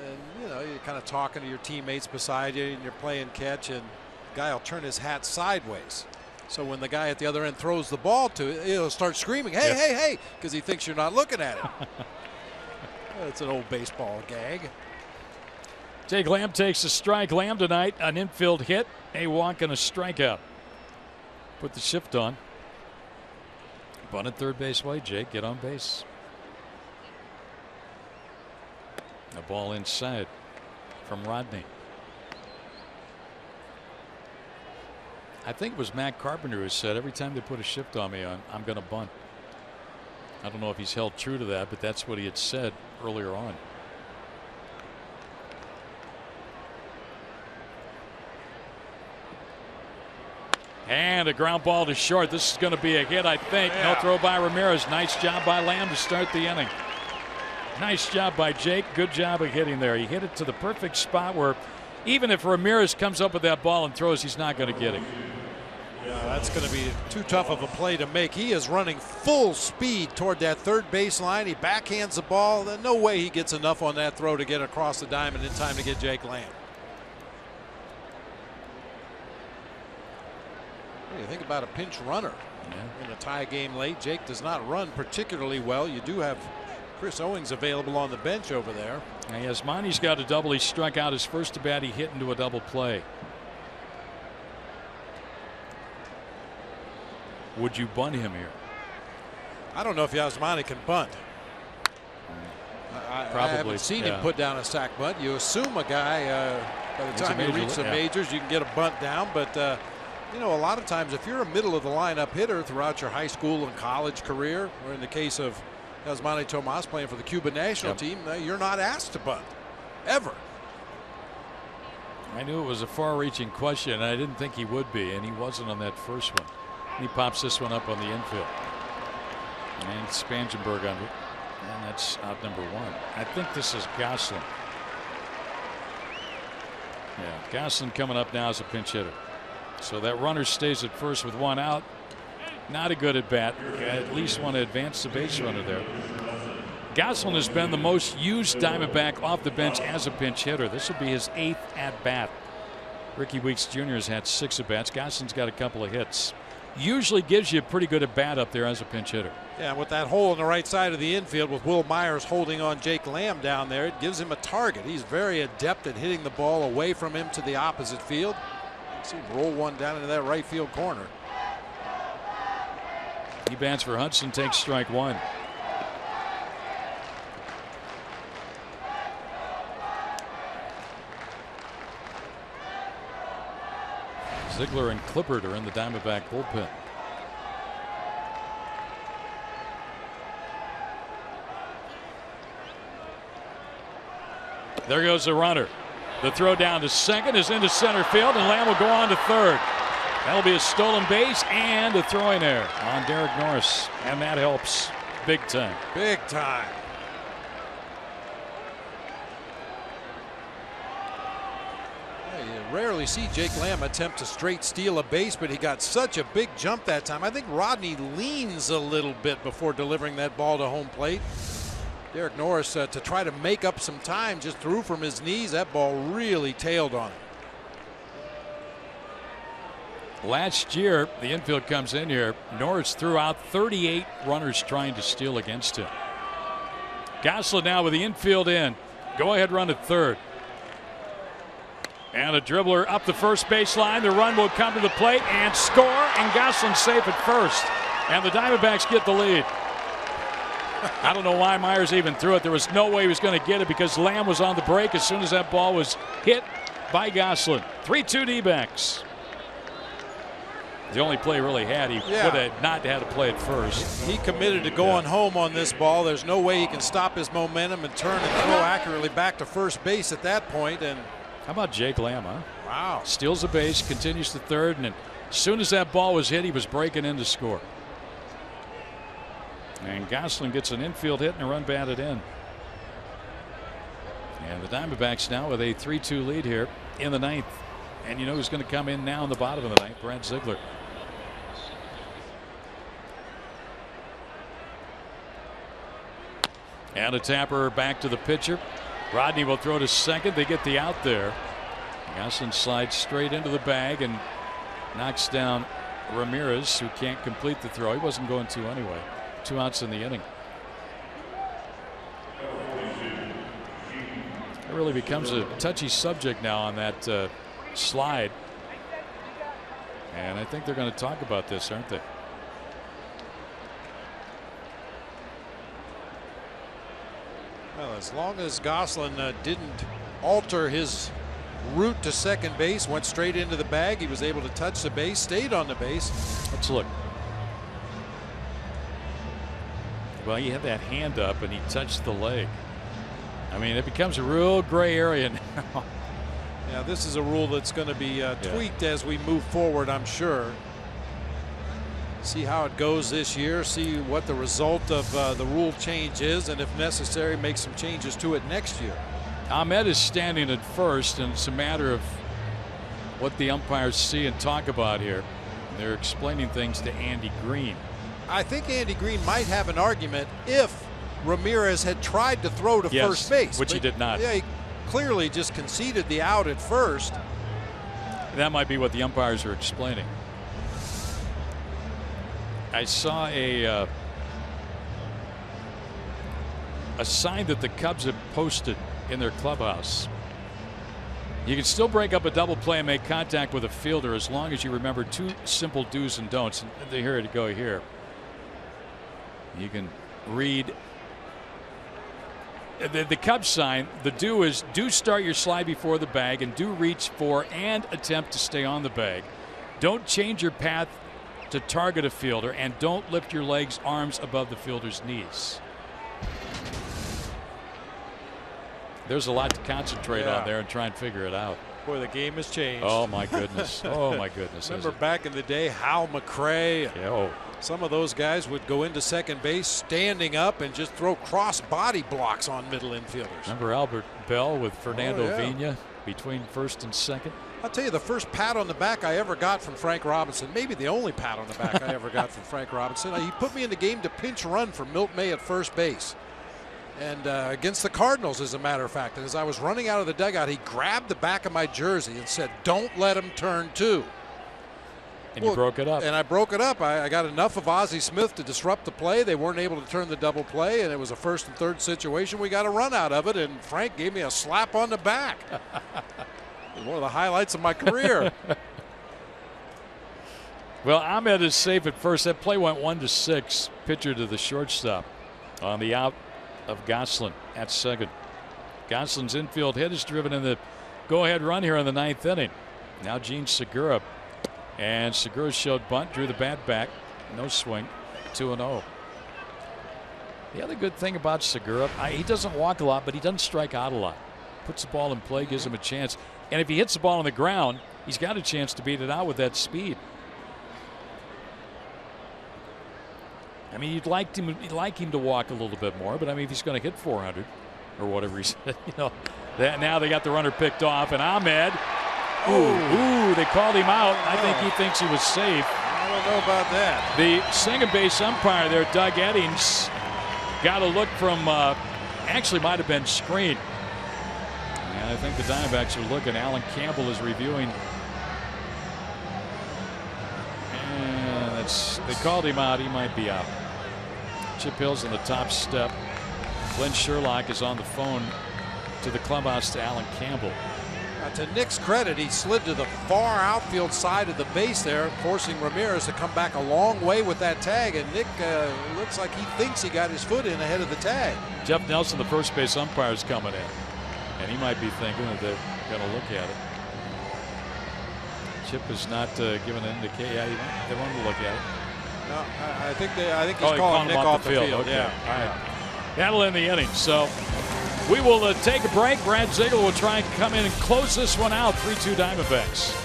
And, you know, you're kind of talking to your teammates beside you and you're playing catch, and the guy will turn his hat sideways. So when the guy at the other end throws the ball to it, he'll start screaming, hey, hey, hey, because he thinks you're not looking at it. It's an old baseball gag. Jake Lamb takes a strike. Lamb tonight, an infield hit, a walk, and a strikeout. Put the shift on. Bunted third base way. Jake, get on base. A ball inside from Rodney. I think it was Matt Carpenter who said every time they put a shift on me, I'm going to bunt. I don't know if he's held true to that, but that's what he had said earlier on. And a ground ball to short. This is going to be a hit, I think. Yeah. No throw by Ramirez. Nice job by Lamb to start the inning. Nice job by Jake. Good job of hitting there. He hit it to the perfect spot where even if Ramirez comes up with that ball and throws, he's not going to get it. Yeah, that's going to be too tough of a play to make. He is running full speed toward that third baseline. He backhands the ball. There's no way he gets enough on that throw to get across the diamond in time to get Jake Lamb. What do you think about a pinch runner in a tie game late? Jake does not run particularly well. You do have Chris Owings available on the bench over there. And Yasmani's got a double. He struck out his first at bat. He hit into a double play. would you bunt him here? I don't know if Yasmani can bunt. I haven't seen him put down a sac bunt. You assume a guy, by the time you reach the majors, you can get a bunt down. But, you know, a lot of times if you're a middle of the lineup hitter throughout your high school and college career, or in the case of Yasmani Tomas playing for the Cuban national team, you're not asked to bunt, ever. I knew it was a far-reaching question, and I didn't think he would be, and he wasn't on that first one. He pops this one up on the infield. And Spangenberg on it. And that's out number 1. I think this is Goslin. Yeah, Goslin coming up now as a pinch hitter. So that runner stays at first with 1 out. Not a good at bat. At least want to advance the base runner there. Goslin has been the most used Diamondback off the bench as a pinch hitter. This will be his 8th at bat. Ricky Weeks Jr. has had 6 at bats. Goslin's got a couple of hits. Usually gives you a pretty good at bat up there as a pinch hitter. Yeah, with that hole in the right side of the infield with Will Myers holding on Jake Lamb down there, it gives him a target. He's very adept at hitting the ball away from him to the opposite field. See him roll one down into that right field corner. He bats for Hudson, takes strike 1. Ziegler and Clippard are in the Diamondback bullpen. There goes the runner. The throw down to second is into center field, and Lamb will go on to third. That'll be a stolen base and a throwing error on Derek Norris, and that helps big time. Big time. You rarely see Jake Lamb attempt to straight steal a base, but he got such a big jump that time. I think Rodney leans a little bit before delivering that ball to home plate. Derek Norris, to try to make up some time, just threw from his knees. That ball really tailed on him. Last year, the infield comes in here. Norris threw out 38 runners trying to steal against him. Goslin now with the infield in. Go ahead run at third. And a dribbler up the first baseline. The run will come to the plate and score. And Goslin's safe at first. And the Diamondbacks get the lead. I don't know why Myers even threw it. There was no way he was going to get it because Lamb was on the break as soon as that ball was hit by Goslin. 3-2 D-backs. The only play he really had, he would have not had to play it first. He committed to going home on this ball. There's no way he can stop his momentum and turn and throw accurately back to first base at that point. And how about Jake Lamb, huh? Wow. Steals the base, continues to third, and as soon as that ball was hit, he was breaking in to score. And Goslin gets an infield hit and a run batted in. And the Diamondbacks now with a 3-2 lead here in the 9th. And you know who's going to come in now in the bottom of the 9th? Brad Ziegler. And a tapper back to the pitcher. Rodney will throw to second. They get the out there. Goslin slides straight into the bag and knocks down Ramirez, who can't complete the throw. He wasn't going to anyway. 2 outs in the inning. It really becomes a touchy subject now on that slide. And I think they're going to talk about this, aren't they? Well, as long as Goslin didn't alter his route to second base, went straight into the bag, he was able to touch the base, stayed on the base. Let's look. Well, he had that hand up and he touched the leg. I mean, it becomes a real gray area now. Yeah, this is a rule that's going to be tweaked as we move forward, I'm sure. See how it goes this year, see what the result of the rule change is, and if necessary, make some changes to it next year. Ahmed is standing at first, and it's a matter of what the umpires see and talk about here. They're explaining things to Andy Green. I think Andy Green might have an argument if Ramirez had tried to throw to first base. Which he did not. Yeah, he clearly just conceded the out at first. That might be what the umpires are explaining. I saw a sign that the Cubs had posted in their clubhouse. You can still break up a double play and make contact with a fielder as long as you remember 2 simple do's and don'ts. And here to go here. You can read the Cubs sign. The do is do start your slide before the bag and do reach for and attempt to stay on the bag. Don't change your path to target a fielder and don't lift your legs, arms above the fielder's knees. There's a lot to concentrate on there and try and figure it out. Boy, the game has changed. Oh my goodness. Oh my goodness. Remember back in the day, Hal McRae. Yeah, oh. Some of those guys would go into second base standing up and just throw cross body blocks on middle infielders. Remember Albert Bell with Fernando Vina between first and second? I'll tell you, the first pat on the back I ever got from Frank Robinson, maybe the only pat on the back I ever got from Frank Robinson, he put me in the game to pinch run for Milt May at first base. And against the Cardinals, as a matter of fact. And as I was running out of the dugout, he grabbed the back of my jersey and said, "Don't let him turn 2." And you broke it up. And I broke it up. I got enough of Ozzie Smith to disrupt the play. They weren't able to turn the double play, and it was a 1st and 3rd situation. We got a run out of it, and Frank gave me a slap on the back. It was one of the highlights of my career. Well, Ahmed is safe at first. That play went 1-6. Pitcher to the shortstop on the out of Goslin at second. Goslin's infield hit is driven in the go-ahead run here in the 9th inning. Now Gene Segura. And Segura showed bunt, drew the bat back. No swing. 2-0. The other good thing about Segura, he doesn't walk a lot, but he doesn't strike out a lot. Puts the ball in play, gives him a chance. And if he hits the ball on the ground, he's got a chance to beat it out with that speed. I mean, you'd like him to walk a little bit more, but I mean, if he's going to hit 400 or whatever he said, now they got the runner picked off, and Ahmed, they called him out. I think he thinks he was safe. I don't know about that. The second base umpire there, Doug Eddings, got a look from, actually might have been screened. And I think the Diamondbacks are looking. Alan Campbell is reviewing. And they called him out. He might be out. Chip Hill's on the top step. Glenn Sherlock is on the phone to the clubhouse to Alan Campbell. To Nick's credit, he slid to the far outfield side of the base there, forcing Ramirez to come back a long way with that tag. And Nick looks like he thinks he got his foot in ahead of the tag. Jeff Nelson, the first base umpire, is coming in. And he might be thinking that they're going to look at it. Chip is not given an indication. Yeah, they want to look at it. No, I think he's calling Nick off the field. Okay. Yeah. All right. That'll end the inning. So we will take a break. Brad Ziegler will try and come in and close this one out. 3-2 Diamondbacks.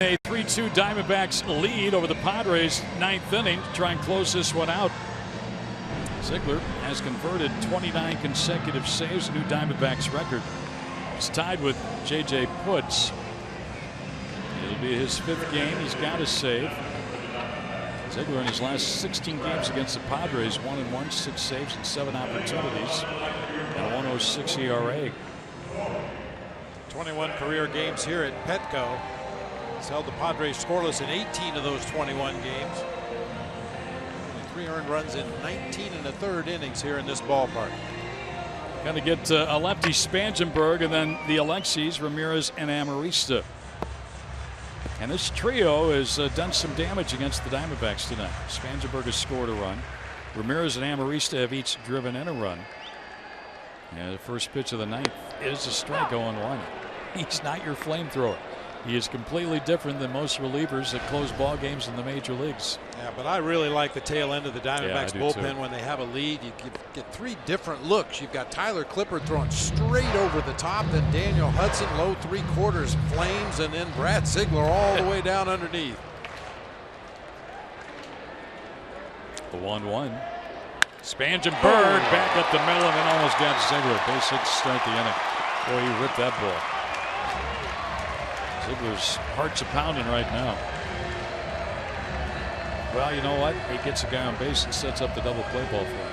A 3-2 Diamondbacks lead over the Padres, 9th inning, to try and close this one out. Ziegler has converted 29 consecutive saves, a new Diamondbacks record. He's tied with J.J. Putz. It'll be his 5th game. He's got a save. Ziegler in his last 16 games against the Padres, 1-1, 6 saves and 7 opportunities, and a 1.06 ERA. 21 career games here at Petco. He's held the Padres scoreless in 18 of those 21 games. 3 earned runs in 19 1/3 innings here in this ballpark. Going to get a lefty Spangenberg, and then the Alexis, Ramirez, and Amarista. And this trio has done some damage against the Diamondbacks tonight. Spangenberg has scored a run. Ramirez and Amarista have each driven in a run. And the first pitch of the ninth is a strike, 0-1. He's not your flamethrower. He is completely different than most relievers that close ball games in the major leagues. Yeah, but I really like the tail end of the Diamondbacks bullpen too. When they have a lead. You get 3 different looks. You've got Tyler Clippard throwing straight over the top, then Daniel Hudson low 3/4 flames, and then Brad Ziegler all the way down underneath. The 1-1. Spangenberg back up the middle, and then almost got Ziegler. Base hit to start the inning. Boy, he ripped that ball. Ziegler's heart's a pounding right now. Well, you know what? He gets a guy on base and sets up the double play ball for him.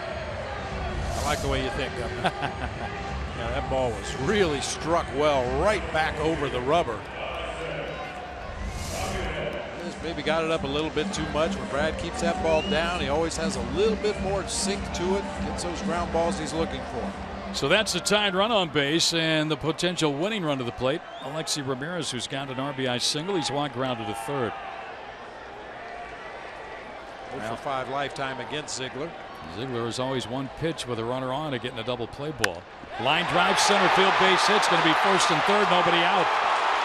I like the way you think, Governor. Yeah, that ball was really struck well right back over the rubber. Just maybe got it up a little bit too much. When Brad keeps that ball down, he always has a little bit more sink to it. Gets those ground balls he's looking for. So that's the tied run on base and the potential winning run to the plate. Alexi Ramirez, who's got an RBI single. He's walked grounded to third. 0 for 5 lifetime against Ziegler. Ziegler is always one pitch with a runner on to getting a double play ball. Line drive, center field, base hits. Going to be first and third, nobody out.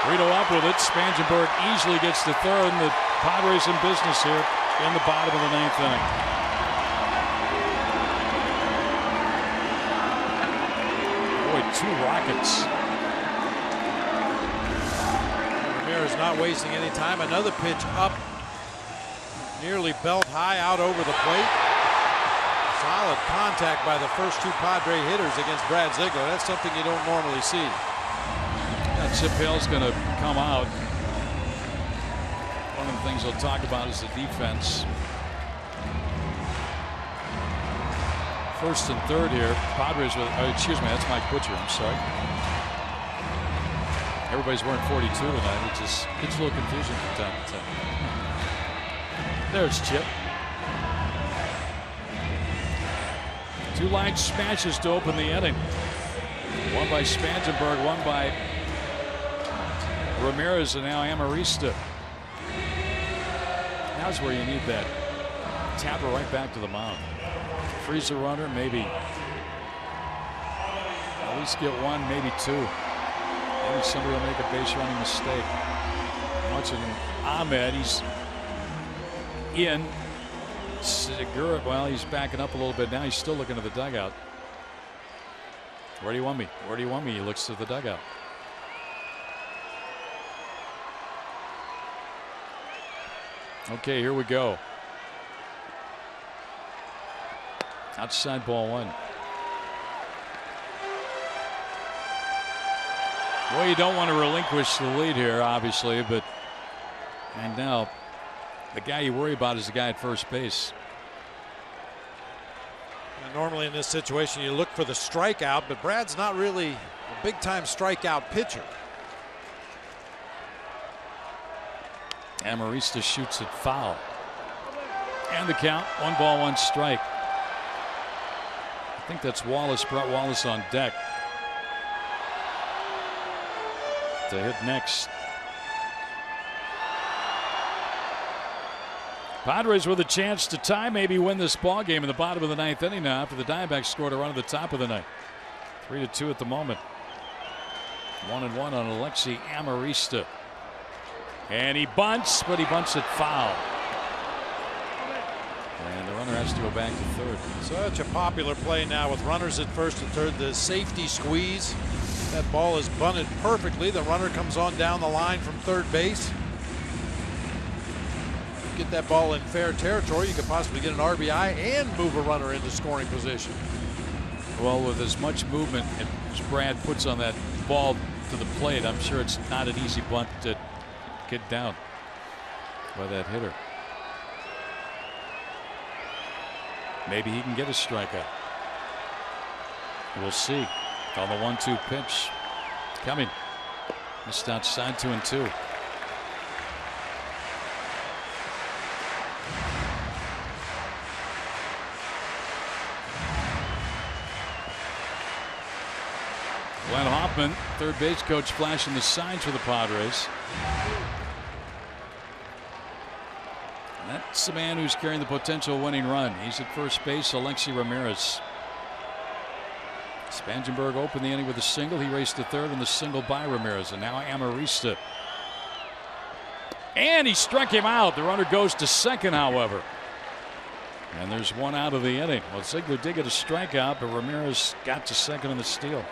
Rito up with it. Spangenberg easily gets to third, and the Padres in business here in the bottom of the 9th inning. Boy, 2 Rockets. Ramirez not wasting any time. Another pitch up, nearly belt high out over the plate. Solid contact by the first 2 Padre hitters against Brad Ziegler. That's something you don't normally see. That Chip Hale's going to come out. One of the things he'll talk about is the defense. First and third here. Padres with, excuse me, that's Mike Butcher. I'm sorry. Everybody's wearing 42 tonight. It just gets a little confusing from time to time. There's Chip. 2 line smashes to open the inning. One by Spangenberg, one by Ramirez, and now Amarista. Now's where you need that tapper right back to the mound. Freeze the runner, maybe at least get 1, maybe 2. Maybe somebody will make a base running mistake. Watching Ahmed, he's in. Segura, well, he's backing up a little bit now. He's still looking at the dugout. Where do you want me? Where do you want me? He looks to the dugout. Okay, here we go. Outside ball 1. Well, you don't want to relinquish the lead here, obviously, but and now the guy you worry about is the guy at first base. And normally in this situation you look for the strikeout, but Brad's not really a big-time strikeout pitcher. Amarista shoots it foul. And the count, 1 ball, 1 strike. I think that's Wallace, brought Wallace on deck to hit next. Padres with a chance to tie, maybe win this ball game in the bottom of the 9th inning now after the Diamondbacks scored a run at the top of the ninth. 3-2 at the moment. 1-1 on Alexi Amarista. And he bunts, but he bunts it foul. And the runner has to go back to third. Such a popular play now with runners at first and third. The safety squeeze. That ball is bunted perfectly. The runner comes on down the line from third base. Get that ball in fair territory, you could possibly get an RBI and move a runner into scoring position. Well, with as much movement as Brad puts on that ball to the plate, I'm sure it's not an easy bunt to get down by that hitter. Maybe he can get a strikeout. We'll see. On the 1-2 pitch coming. Missed outside, 2-2. Glenn Hoffman, third base coach, flashing the signs for the Padres. And that's the man who's carrying the potential winning run. He's at first base, Alexi Ramirez. Spangenberg opened the inning with a single. He raced to third on the single by Ramirez, and now Amarista. And he struck him out. The runner goes to second, however. And there's one out of the inning. Well, Ziegler did get a strikeout, but Ramirez got to second on the steal.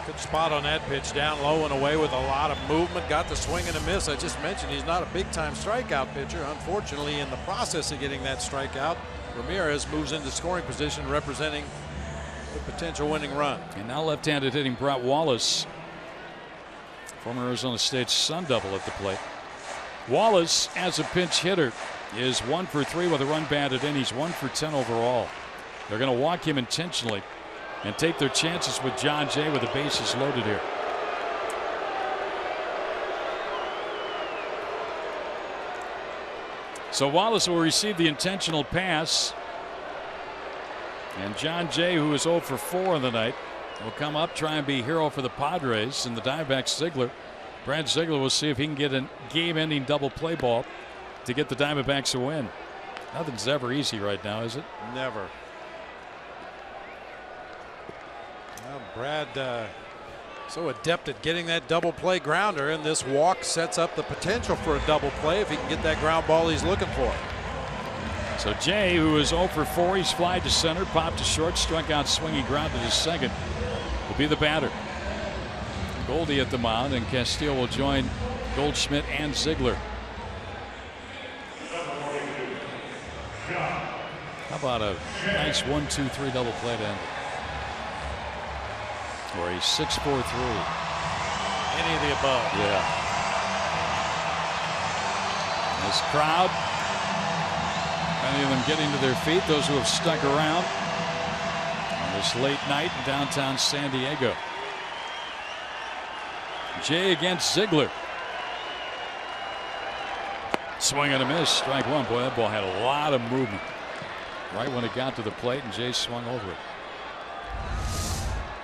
Good spot on that pitch, down low and away with a lot of movement. Got the swing and a miss. I just mentioned he's not a big-time strikeout pitcher. Unfortunately, in the process of getting that strikeout, Ramirez moves into scoring position, representing the potential winning run. And now left-handed hitting Brett Wallace, former Arizona State Sun Devil at the plate. Wallace, as a pinch hitter, is 1 for 3 with a run batted in. He's 1 for 10 overall. They're going to walk him intentionally and take their chances with John Jay with the bases loaded here. So Wallace will receive the intentional pass. And John Jay, who is 0 for 4 on the night, will come up, try and be hero for the Padres. And the Diamondbacks, Ziegler. Brad Ziegler will see if he can get a game-ending double play ball to get the Diamondbacks a win. Nothing's ever easy right now, is it? Never. Well, Brad so adept at getting that double play grounder, and this walk sets up the potential for a double play if he can get that ground ball he's looking for. So Jay, who is 0 for 4, he's flied to center, popped to short, struck out swinging, grounded to second, will be the batter. Goldie at the mound, and Castillo will join Goldschmidt and Ziegler. How about a nice 1-2-3 double play to end it? Or a 6-4-3. Any of the above. Yeah. This crowd, many of them getting to their feet, those who have stuck around on this late night in downtown San Diego. Jay against Ziegler. Swing and a miss, strike one. Boy, that ball had a lot of movement right when it got to the plate, and Jay swung over it.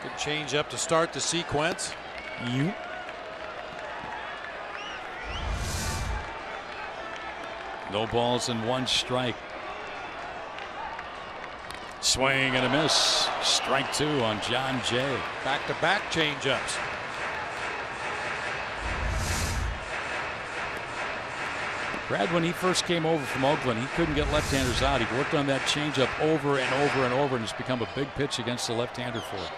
Good change up to start the sequence. No balls and 1 strike. Swing and a miss. Strike 2 on John Jay. Back-to-back change-ups. Brad, when he first came over from Oakland, he couldn't get left-handers out. He worked on that changeup over and over and over, and it's become a big pitch against the left-hander for him.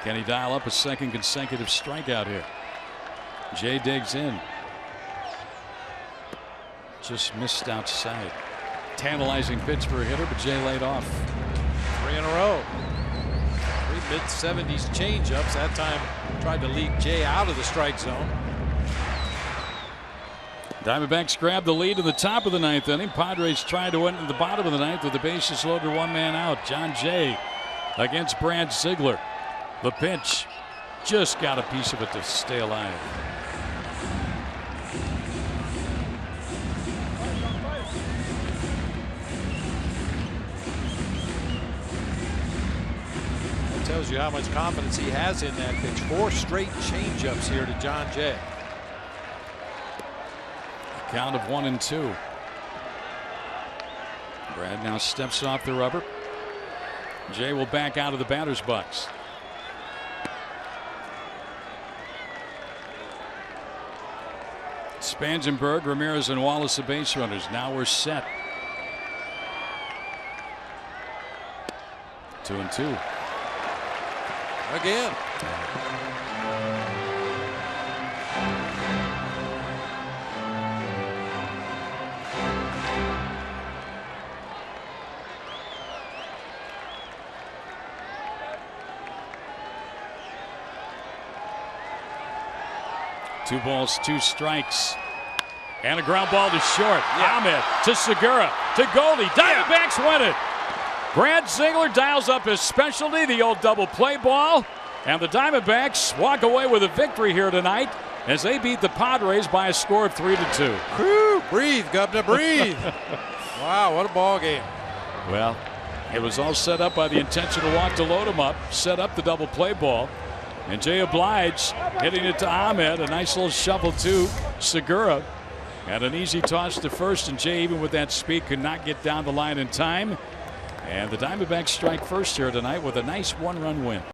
Can he dial up a second consecutive strikeout here? Jay digs in. Just missed outside. Tantalizing pitch for a hitter, but Jay laid off. 3 in a row. 3 mid-70s changeups. That time tried to lead Jay out of the strike zone. Diamondbacks grab the lead in the top of the 9th inning. Padres trying to win in the bottom of the 9th with the bases loaded, 1 man out. John Jay against Brad Ziegler. The pitch just got a piece of it to stay alive. That tells you how much confidence he has in that pitch. 4 straight changeups here to John Jay. A count of 1-2. Brad now steps off the rubber. Jay will back out of the batter's box. Spangenberg, Ramirez, and Wallace, the base runners. Now we're set. 2-2. Again. 2 balls, 2 strikes. And a ground ball to short. Ahmed to Segura to Goldie. Diamondbacks win it. Grant Ziegler dials up his specialty, the old double play ball. And the Diamondbacks walk away with a victory here tonight as they beat the Padres by a score of 3-2. Whew, breathe, Governor, breathe. Wow, what a ball game. Well, it was all set up by the intentional walk to load him up, set up the double play ball. And Jay Oblige hitting it to Ahmed. A nice little shovel to Segura. And an easy toss to first. And Jay, even with that speed, could not get down the line in time. And the Diamondbacks strike first here tonight with a nice 1-run win.